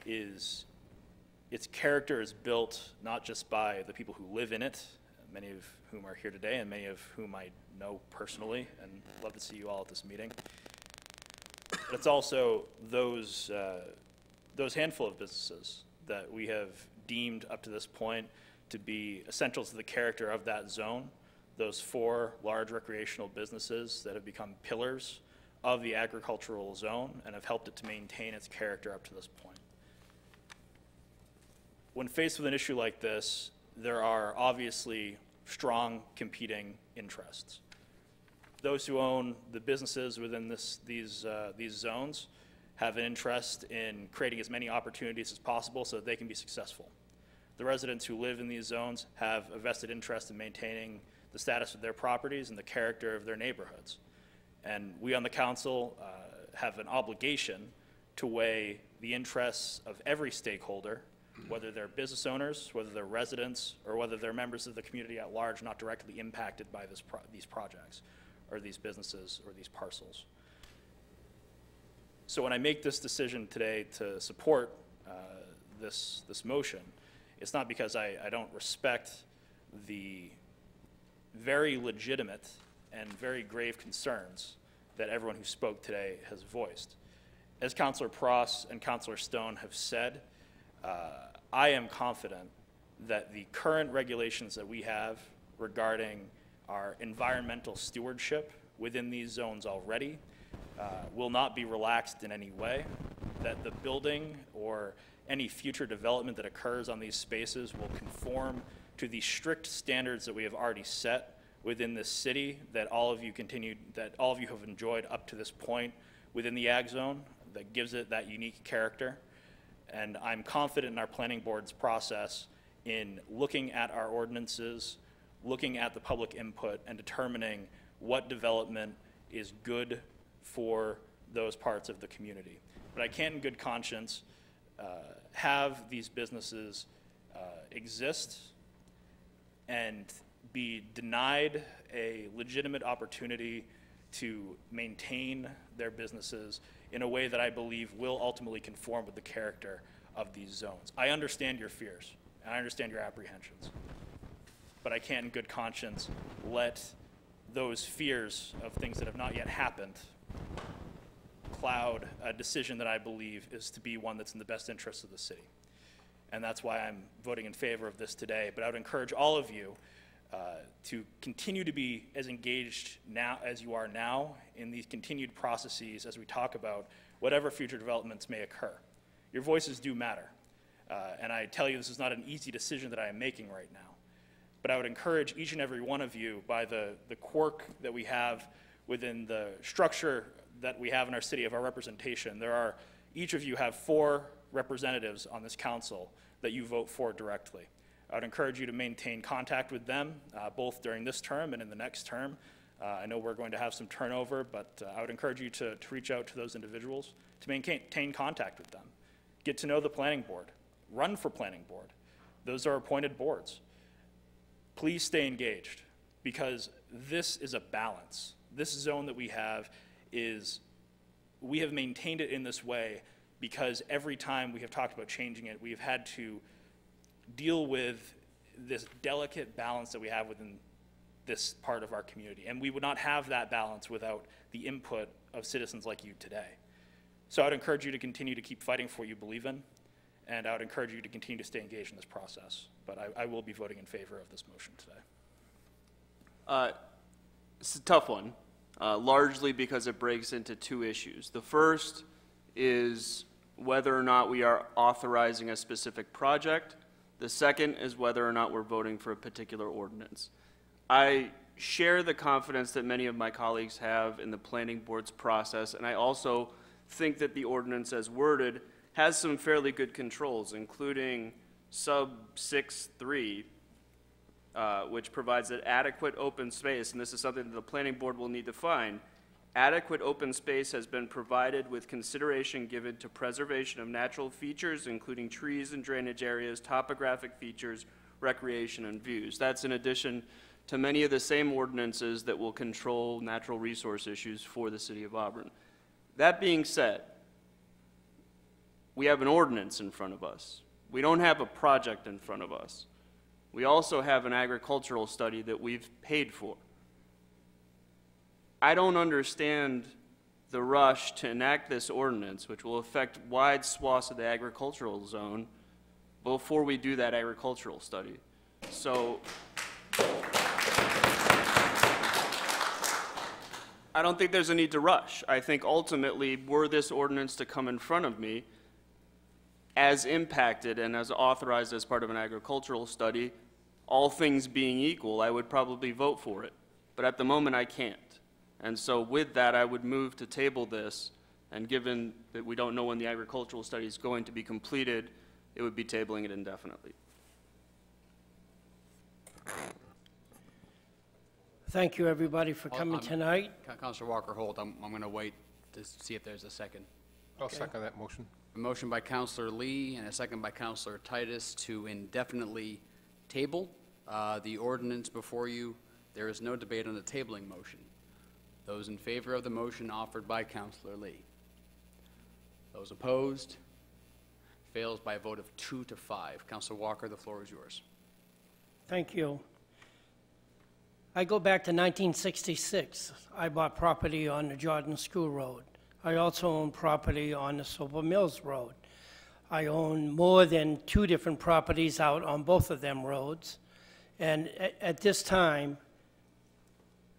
its character is built not just by the people who live in it, many of whom are here today and many of whom I know personally and love to see you all at this meeting, but it's also those handful of businesses that we have deemed up to this point to be essential to the character of that zone, those 4 large recreational businesses that have become pillars of the agricultural zone and have helped it to maintain its character up to this point. When faced with an issue like this, there are obviously strong competing interests. Those who own the businesses within these zones have an interest in creating as many opportunities as possible so that they can be successful. The residents who live in these zones have a vested interest in maintaining the status of their properties and the character of their neighborhoods. And we on the council have an obligation to weigh the interests of every stakeholder, whether they're business owners, whether they're residents, or whether they're members of the community at large not directly impacted by these projects or these businesses or these parcels. So when I make this decision today to support this motion, it's not because I don't respect the very legitimate and very grave concerns that everyone who spoke today has voiced. As Councilor Pross and Councilor Stone have said, I am confident that the current regulations that we have regarding our environmental stewardship within these zones already will not be relaxed in any way, that the building or any future development that occurs on these spaces will conform to the strict standards that we have already set within this city, that all of you have enjoyed up to this point within the ag zone, that gives it that unique character. And I'm confident in our planning board's process in looking at our ordinances, looking at the public input, and determining what development is good for those parts of the community. But I can't in good conscience have these businesses exist and be denied a legitimate opportunity to maintain their businesses in a way that I believe will ultimately conform with the character of these zones. I understand your fears, and I understand your apprehensions, but I can't in good conscience let those fears of things that have not yet happened cloud a decision that I believe is to be one that's in the best interest of the city. And that's why I'm voting in favor of this today. But I would encourage all of you to continue to be as engaged now as you are now in these continued processes as we talk about whatever future developments may occur. Your voices do matter. And I tell you, this is not an easy decision that I am making right now. But I would encourage each and every one of you, by the quirk that we have within the structure that we have in our city of our representation, each of you have 4 representatives on this council that you vote for directly. I would encourage you to maintain contact with them, both during this term and in the next term. I know we're going to have some turnover, but I would encourage you to reach out to those individuals, to maintain contact with them. Get to know the planning board. Run for planning board. Those are appointed boards. Please stay engaged, because this is a balance. This zone that we have maintained it in this way because every time we have talked about changing it, we have had to deal with this delicate balance that we have within this part of our community. And we would not have that balance without the input of citizens like you today. So I would encourage you to continue to keep fighting for what you believe in, and I would encourage you to continue to stay engaged in this process. But I will be voting in favor of this motion today. It's a tough one. largely because it breaks into two issues. The first is whether or not we are authorizing a specific project. The second is whether or not we're voting for a particular ordinance. I share the confidence that many of my colleagues have in the planning board's process, and I also think that the ordinance as worded has some fairly good controls, including sub 6.3, which provides that adequate open space, and this is something that the planning board will need to find. Adequate open space has been provided with consideration given to preservation of natural features, including trees and drainage areas, topographic features, recreation, and views. That's in addition to many of the same ordinances that will control natural resource issues for the city of Auburn. That being said, we have an ordinance in front of us. We don't have a project in front of us. We also have an agricultural study that we've paid for. I don't understand the rush to enact this ordinance, which will affect wide swaths of the agricultural zone, before we do that agricultural study. So I don't think there's a need to rush. I think ultimately, were this ordinance to come in front of me, as impacted and as authorized as part of an agricultural study, all things being equal, I would probably vote for it. But at the moment, I can't. And so with that, I would move to table this, and given that we don't know when the agricultural study is going to be completed, it would be tabling it indefinitely. Thank you, everybody, for coming tonight. Councilor Walker, hold. I'm going to wait to see if there's a second. I'll second that motion. A motion by Councilor Lee and a second by Councilor Titus to indefinitely table the ordinance before you. There is no debate on the tabling motion. Those in favor of the motion offered by Councilor Lee. Those opposed? Fails by a vote of 2 to 5. Councilor Walker, the floor is yours. Thank you. I go back to 1966. I bought property on the Jordan School Road. I also own property on the Silver Mills Road. I own more than 2 different properties out on both of them roads. And at this time,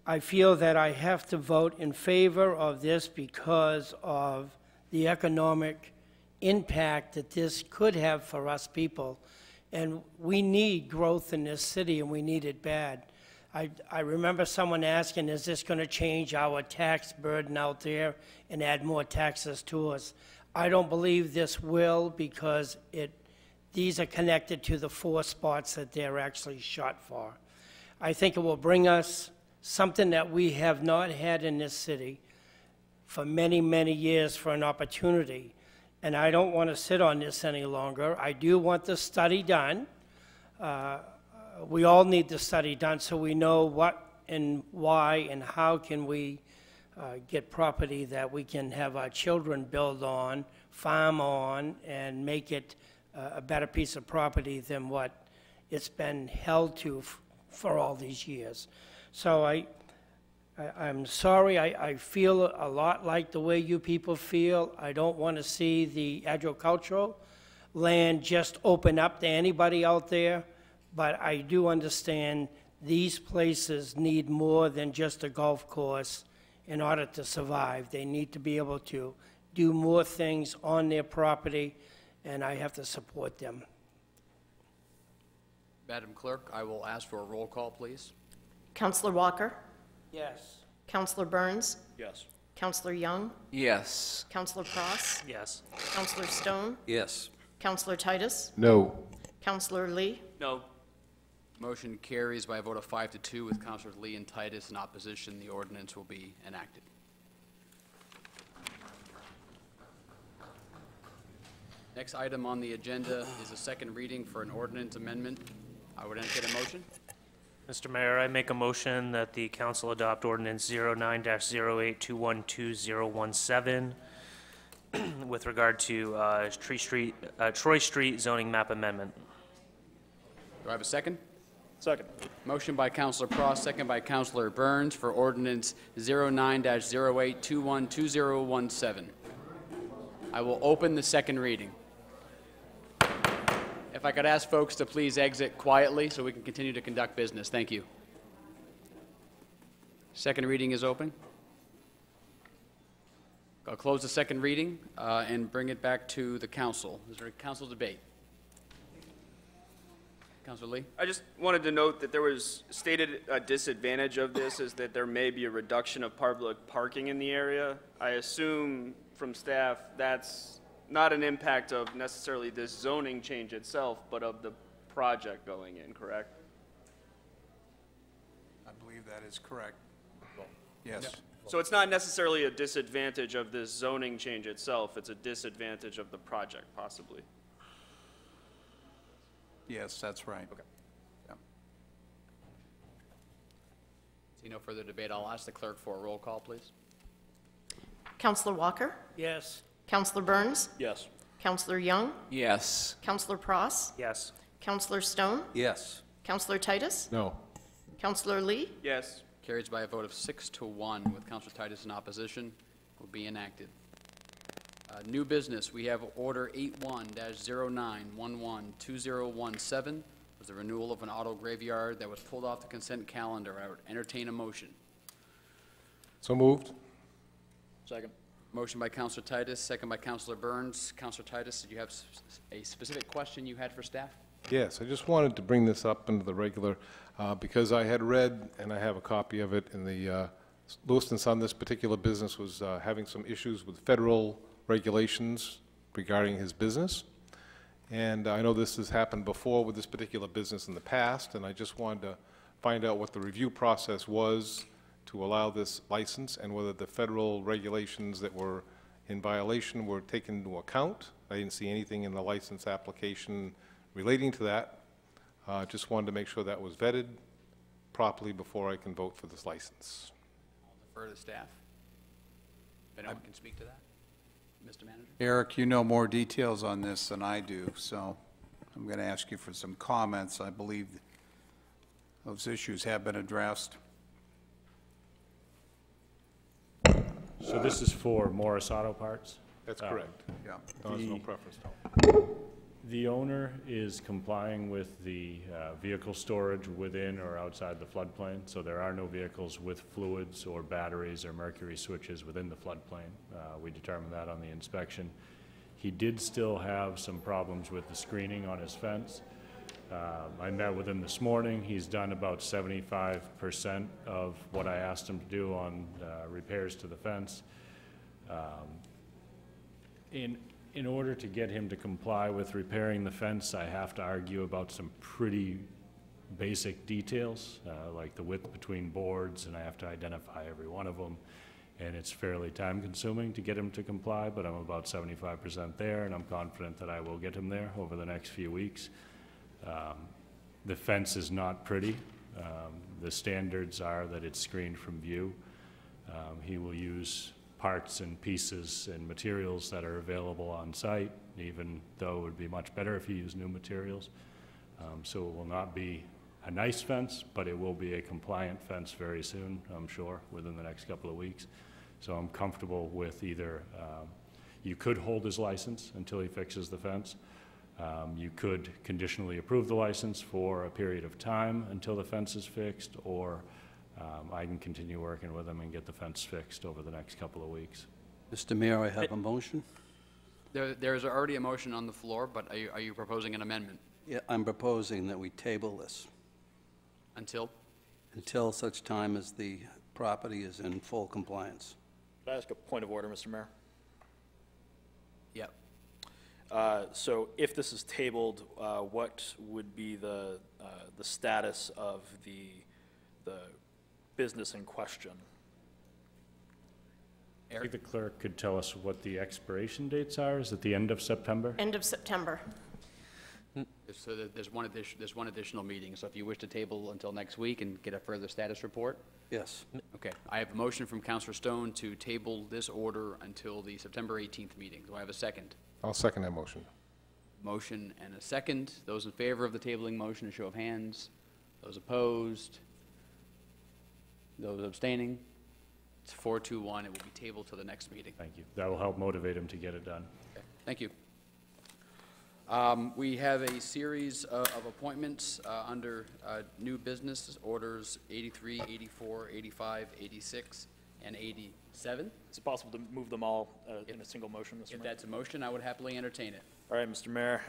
I feel that I have to vote in favor of this because of the economic impact that this could have for us people. And we need growth in this city, and we need it bad. I remember someone asking, is this going to change our tax burden out there and add more taxes to us? I don't believe this will, because these are connected to the 4 spots that they're actually shot for. I think it will bring us something that we have not had in this city for many, many years, for an opportunity. And I don't want to sit on this any longer. I do want the study done. We all need the study done so we know what and why and how can we get property that we can have our children build on, farm on, and make it a better piece of property than what it's been held to for all these years. So I'm sorry, I feel a lot like the way you people feel. I don't want to see the agricultural land just open up to anybody out there, but I do understand these places need more than just a golf course in order to survive. They need to be able to do more things on their property, and I have to support them. Madam Clerk, I will ask for a roll call, please. Councilor Walker? Yes. Councilor Burns? Yes. Councilor Young? Yes. Councilor Cross? Yes. Councilor Stone? Yes. Councilor Titus? No. Councilor Lee? No. Motion carries by a vote of 5 to 2 with Councilors Lee and Titus in opposition. The ordinance will be enacted. Next item on the agenda is a second reading for an ordinance amendment. I would entertain a motion. Mr. Mayor, I make a motion that the council adopt ordinance 09-08212017 with regard to Troy Street zoning map amendment. Do I have a second? Second. Motion by Councilor Cross, second by Councilor Burns for ordinance 09-08212017. I will open the second reading. If I could ask folks to please exit quietly so we can continue to conduct business. Thank you. Second reading is open. I'll close the second reading and bring it back to the council. Is there a council debate? Councilor Lee? I just wanted to note that there was stated a disadvantage of this is that there may be a reduction of public parking in the area. I assume from staff that's not an impact of necessarily this zoning change itself, but of the project going in, correct? I believe that is correct. Yes. So it's not necessarily a disadvantage of this zoning change itself, it's a disadvantage of the project, possibly. Yes, that's right. Okay. Yeah. See no further debate. I'll ask the clerk for a roll call, please. Counselor Walker? Yes. Counselor Burns? Yes. Counselor Young? Yes. Counselor Pross? Yes. Counselor Stone? Yes. Counselor Titus? No. Counselor Lee? Yes. Carries by a vote of 6-1 with Councilor Titus in opposition. Will be enacted. New business, we have Order 81-09112017. Was the renewal of an auto graveyard that was pulled off the consent calendar. I would entertain a motion. So moved. Second. Motion by Councilor Titus, second by Councilor Burns. Councilor Titus, did you have a specific question you had for staff? Yes, I just wanted to bring this up into the regular, because I had read, and I have a copy of it, in the Lewiston Sun, this particular business was having some issues with federal regulations regarding his business. And I know this has happened before with this particular business in the past, and I just wanted to find out what the review process was to allow this license and whether the federal regulations that were in violation were taken into account. I didn't see anything in the license application relating to that. Just wanted to make sure that was vetted properly before I can vote for this license. I'll defer to staff. If anyone can speak to that. Mr. Manager? Eric, you know more details on this than I do, so I'm going to ask you for some comments. I believe those issues have been addressed. So this is for Morris Auto Parts? That's correct. Yeah. There's no preference, no. The owner is complying with the vehicle storage within or outside the floodplain, so there are no vehicles with fluids or batteries or mercury switches within the floodplain. We determined that on the inspection. He did still have some problems with the screening on his fence. I met with him this morning. He's done about 75% of what I asked him to do on repairs to the fence. In order to get him to comply with repairing the fence, I have to argue about some pretty basic details, like the width between boards, and I have to identify every one of them. And it's fairly time-consuming to get him to comply, but I'm about 75% there, and I'm confident that I will get him there over the next few weeks. The fence is not pretty. The standards are that it's screened from view. He will use parts and pieces and materials that are available on site, even though it would be much better if you use new materials. So it will not be a nice fence, but it will be a compliant fence very soon, I'm sure, within the next couple of weeks. So I'm comfortable with either, you could hold his license until he fixes the fence. You could conditionally approve the license for a period of time until the fence is fixed, or I can continue working with him and get the fence fixed over the next couple of weeks. Mr. Mayor, I have a motion. There is already a motion on the floor, but are you proposing an amendment? Yeah, I'm proposing that we table this Until? until such time as the property is in full compliance. Can I ask a point of order, Mr. Mayor? Yep. So if this is tabled, what would be the status of the business in question? I think the clerk could tell us what the expiration dates are. Is it the end of September? End of September. So there's one additional meeting, so if you wish to table until next week and get a further status report? Yes. Okay, I have a motion from Councilor Stone to table this order until the September 18th meeting. Do I have a second? I'll second that motion. Motion and a second. Those in favor of the tabling motion, a show of hands. Those opposed? Those abstaining? It's 4-2-1. It will be tabled to the next meeting. Thank you. That will help motivate him to get it done. Okay, thank you. We have a series of appointments under new business orders 83, 84, 85, 86, and 87. Is it possible to move them all in a single motion, Mr. Mayor? If that's a motion, I would happily entertain it. All right, Mr. Mayor,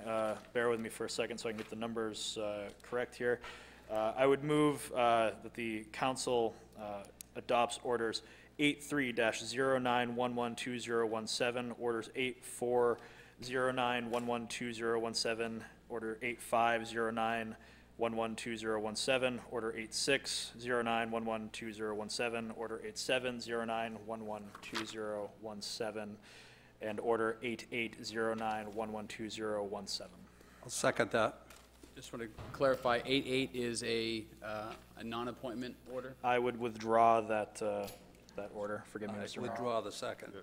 bear with me for a second so I can get the numbers correct here. I would move that the council adopts orders 83-09112017, orders 8409112017, order 8509112017, order 8609112017, order 8709112017, and order 8809112017. I'll second that. Just want to clarify, 88 is a non-appointment order? I would withdraw that, that order. Forgive me, Mr. Mayor. Withdraw the second.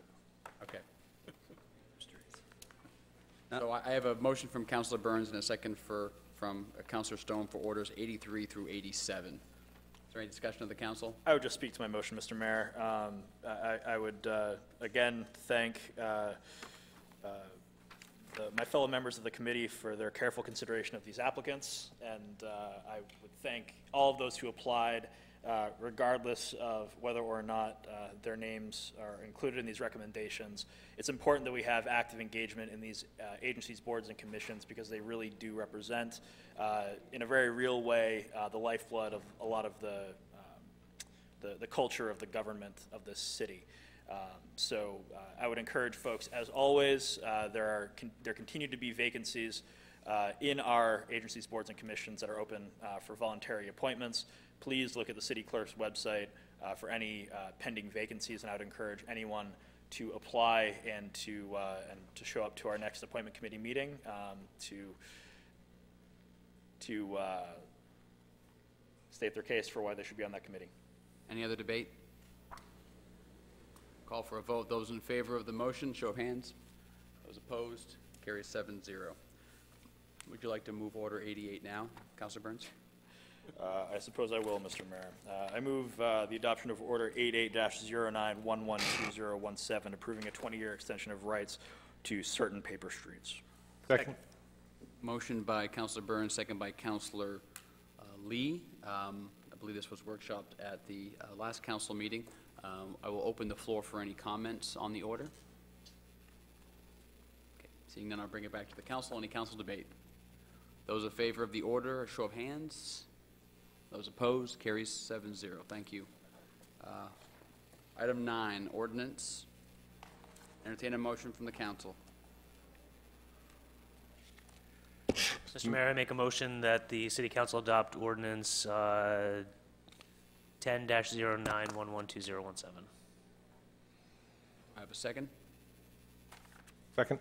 Okay. So I have a motion from Councilor Burns and a second from Councilor Stone for orders 83 through 87. Is there any discussion of the council? I would just speak to my motion, Mr. Mayor. I would, again, thank my fellow members of the committee for their careful consideration of these applicants, and I would thank all of those who applied, regardless of whether or not their names are included in these recommendations. It's important that we have active engagement in these agencies, boards, and commissions because they really do represent, in a very real way, the lifeblood of a lot of the culture of the government of this city. So I would encourage folks, as always, there continue to be vacancies in our agencies, boards, and commissions that are open for voluntary appointments. Please look at the city clerk's website for any pending vacancies, and I would encourage anyone to apply and to show up to our next appointment committee meeting to state their case for why they should be on that committee. Any other debate? Call for a vote. Those in favor of the motion, show of hands. Those opposed, carries 7-0. Would you like to move order 88 now, Councilor Burns? I suppose I will, Mr. Mayor. I move the adoption of Order 88-09112017, approving a 20-year extension of rights to certain paper streets. Second. Motion by Councilor Burns, second by Councilor Lee. I believe this was workshopped at the last council meeting. I will open the floor for any comments on the order. Okay. Seeing none, I'll bring it back to the council. Any council debate? Those in favor of the order, a show of hands. Those opposed, carries 7-0. Thank you. Item 9, ordinance. Entertain a motion from the council. Mr. Mayor, I make a motion that the City Council adopt ordinance 10-09112017. I have a second. Second.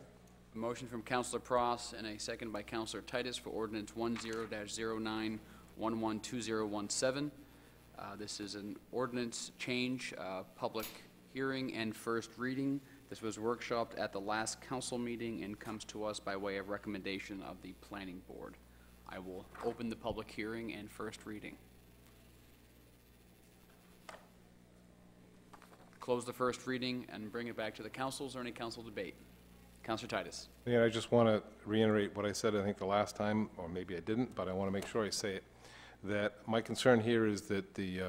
A motion from Councilor Pross and a second by Councilor Titus for ordinance 10-09112017. This is an ordinance change, public hearing and first reading. This was workshopped at the last council meeting and comes to us by way of recommendation of the planning board. I will open the public hearing and first reading. Close the first reading and bring it back to the council. Is there any council debate? Councilor Titus. Yeah, I just want to reiterate what I said, I think, the last time, or maybe I didn't, but I want to make sure I say it, that my concern here is that the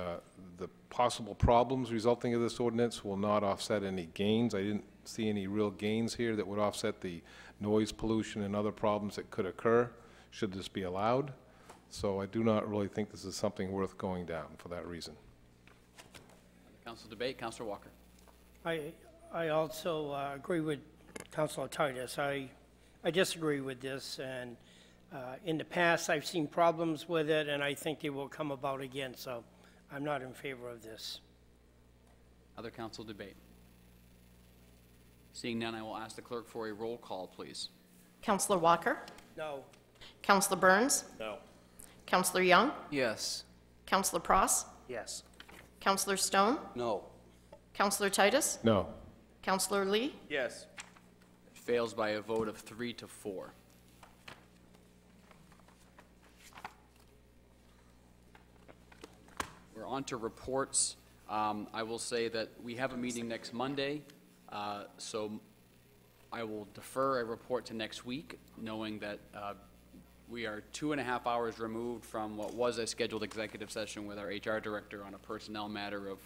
possible problems resulting of this ordinance will not offset any gains. I didn't see any real gains here that would offset the noise pollution and other problems that could occur should this be allowed. So I do not really think this is something worth going down for that reason. Council debate. Councilor Walker. I also agree with Councilor Titus. I disagree with this, and in the past I've seen problems with it, and I think they will come about again, so I'm not in favor of this. Other council debate. Seeing none, I will ask the clerk for a roll call, please. Councilor Walker? No. Councilor Burns? No. Councilor Young? Yes. Councilor Pross? Yes. Councilor Stone? No. Councilor Titus? No. Councilor Lee? Yes. It fails by a vote of 3-4. We're on to reports. I will say that we have a meeting next Monday, so I will defer a report to next week, knowing that we are 2.5 hours removed from what was a scheduled executive session with our HR director on a personnel matter of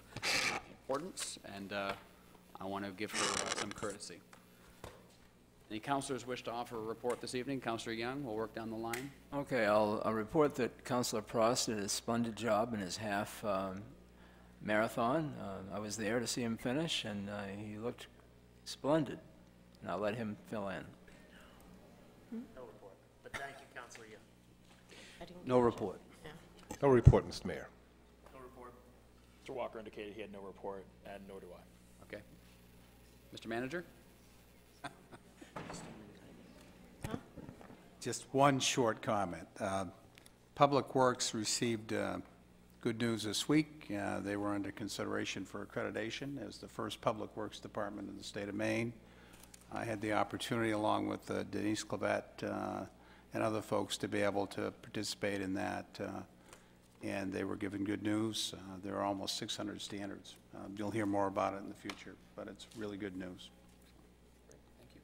importance, and I want to give her some courtesy. Any counselors wish to offer a report this evening? Counselor Young, we'll work down the line. Okay, I'll report that Councilor Prost did a splendid job in his half marathon. I was there to see him finish, and he looked splendid, and I'll let him fill in. No report, but thank you, Counselor Young. No report. No report, Mr. Mayor. No report. Mr. Walker indicated he had no report, and nor do I. Okay. Mr. Manager? Just one short comment. Public Works received good news this week. They were under consideration for accreditation as the first Public Works Department in the state of Maine. I had the opportunity, along with Denise Clavette and other folks, to be able to participate in that, and they were given good news. There are almost 600 standards. You'll hear more about it in the future, but it's really good news. Thank you.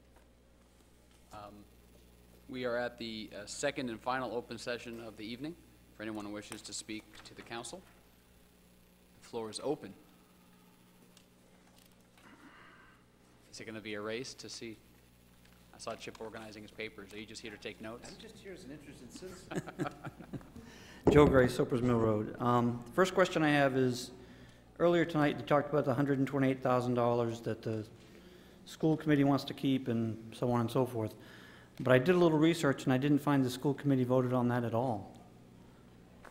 We are at the second and final open session of the evening. For anyone who wishes to speak to the council, the floor is open. Is it going to be a race to see? I saw Chip organizing his papers. Are you just here to take notes? I'm just here as an interested citizen. Joe Gray, Soapers Mill Road. First question I have is, earlier tonight you talked about the $128,000 that the school committee wants to keep and so on and so forth. But I did a little research and I didn't find the school committee voted on that at all.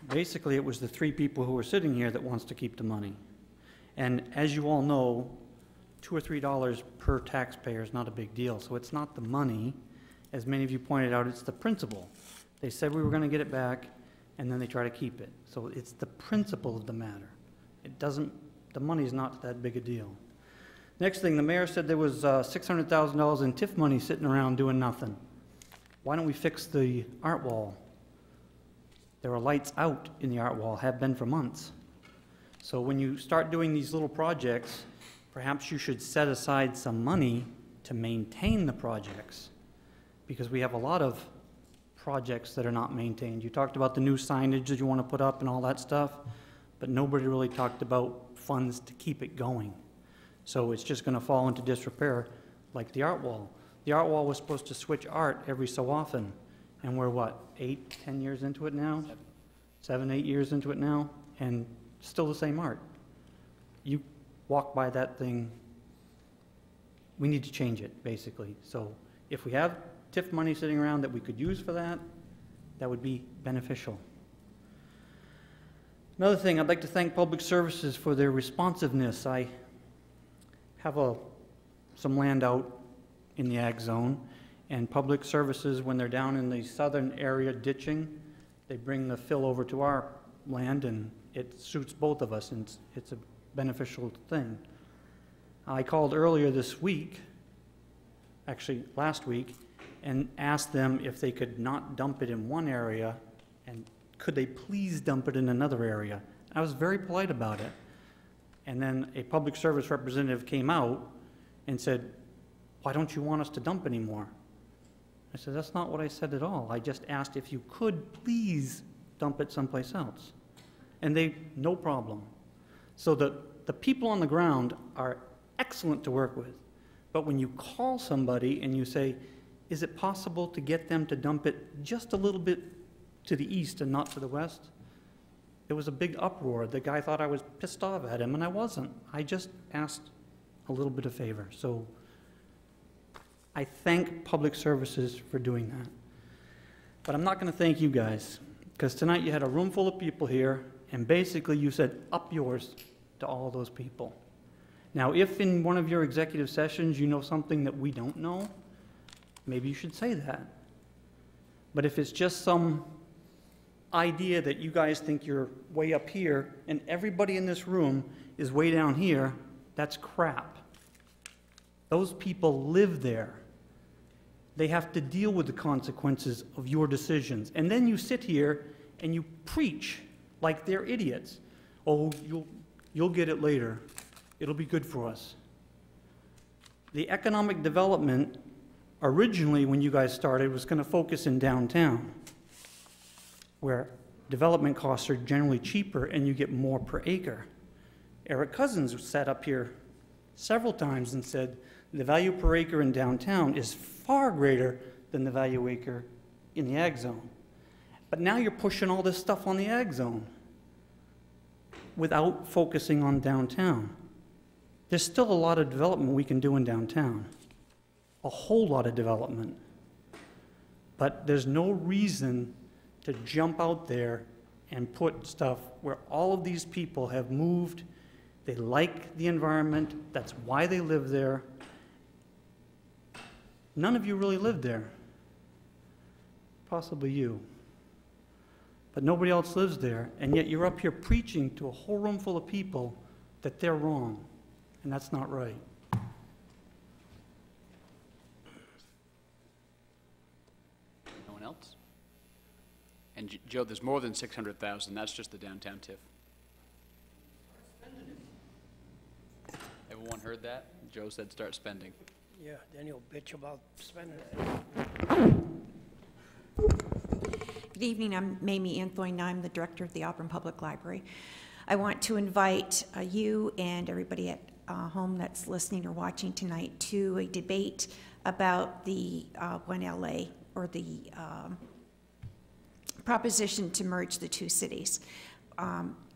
Basically, it was the three people who were sitting here that wants to keep the money. And as you all know, $2 or $3 per taxpayer is not a big deal. So it's not the money. As many of you pointed out, it's the principle. They said we were going to get it back, and then they try to keep it. So it's the principle of the matter. It doesn't, the money's not that big a deal. Next thing, the mayor said there was $600,000 in TIF money sitting around doing nothing. Why don't we fix the art wall? There are lights out in the art wall, have been for months. So when you start doing these little projects, perhaps you should set aside some money to maintain the projects, because we have a lot of projects that are not maintained. You talked about the new signage that you want to put up and all that stuff, but nobody really talked about funds to keep it going. So it's just going to fall into disrepair like the art wall. The art wall was supposed to switch art every so often, and we're what, 8, 10 years into it now? 7, 8 years into it now, and still the same art. You walk by that thing, we need to change it, basically. So if we have TIF money sitting around that we could use for that, that would be beneficial. Another thing, I'd like to thank Public Services for their responsiveness. I have some land out in the ag zone, and Public Services, when they're down in the southern area ditching, they bring the fill over to our land, and it suits both of us, and it's a beneficial thing. I called earlier this week, actually last week, and asked them if they could not dump it in one area, and could they please dump it in another area. I was very polite about it. And then a public service representative came out and said, "Why don't you want us to dump anymore?" I said, "That's not what I said at all. I just asked if you could please dump it someplace else." And they, no problem. So the people on the ground are excellent to work with. But when you call somebody and you say, "Is it possible to get them to dump it just a little bit to the east and not to the west?" There was a big uproar. The guy thought I was pissed off at him, and I wasn't. I just asked a little bit of favor. So I thank Public Services for doing that. But I'm not going to thank you guys, because tonight you had a room full of people here, and basically you said, "Up yours," to all of those people. Now, if in one of your executive sessions you know something that we don't know, maybe you should say that. But if it's just some idea that you guys think you're way up here and everybody in this room is way down here, that's crap. Those people live there. They have to deal with the consequences of your decisions. And then you sit here and you preach like they're idiots. "Oh, you'll get it later. It'll be good for us." The economic development originally, when you guys started, was going to focus in downtown, where development costs are generally cheaper and you get more per acre. Eric Cousins sat up here several times and said the value per acre in downtown is far greater than the value acre in the ag zone. But now you're pushing all this stuff on the ag zone without focusing on downtown. There's still a lot of development we can do in downtown, a whole lot of development. But there's no reason to jump out there and put stuff where all of these people have moved. They like the environment. That's why they live there. None of you really live there. Possibly you. But nobody else lives there, and yet you're up here preaching to a whole room full of people that they're wrong, and that's not right. No one else? And Joe, there's more than 600,000. That's just the downtown TIF. Everyone heard that? Joe said start spending. Yeah, then you'll bitch about spending it. Good evening, I'm Mamie Anthony, I'm the director of the Auburn Public Library. I want to invite you and everybody at home that's listening or watching tonight to a debate about the 1LA, or the proposition to merge the two cities.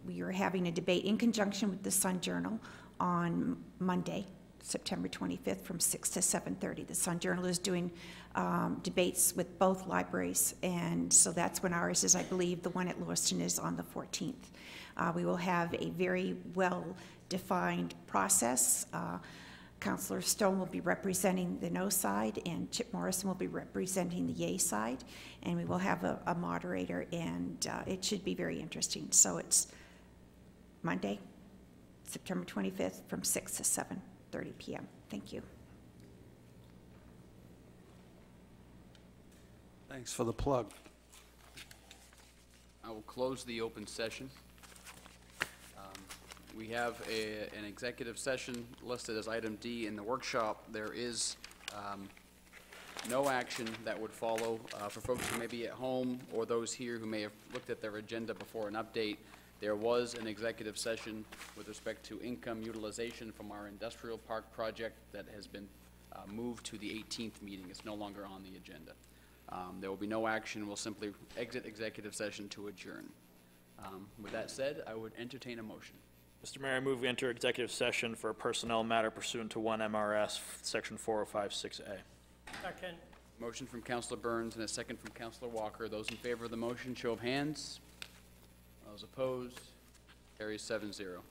We are having a debate in conjunction with the Sun Journal on Monday, September 25th from 6 to 7:30. The Sun Journal is doing debates with both libraries, and so that's when ours is. I believe the one at Lewiston is on the 14th. We will have a very well-defined process. Councilor Stone will be representing the no side, and Chip Morrison will be representing the yay side, and we will have a moderator, and it should be very interesting. So it's Monday, September 25th from 6 to 7:30 p.m. Thank you. Thanks for the plug. I will close the open session. We have an executive session listed as item D in the workshop. There is no action that would follow. For folks who may be at home or those here who may have looked at their agenda before an update, there was an executive session with respect to income utilization from our industrial park project that has been moved to the 18th meeting. It's no longer on the agenda. There will be no action. We'll simply exit executive session to adjourn. With that said, I would entertain a motion. Mr. Mayor, I move we enter executive session for a personnel matter pursuant to 1 MRS Section 4056A. Second. Motion from Councilor Burns and a second from Councilor Walker. Those in favor of the motion, show of hands. Those opposed, carries 7-0.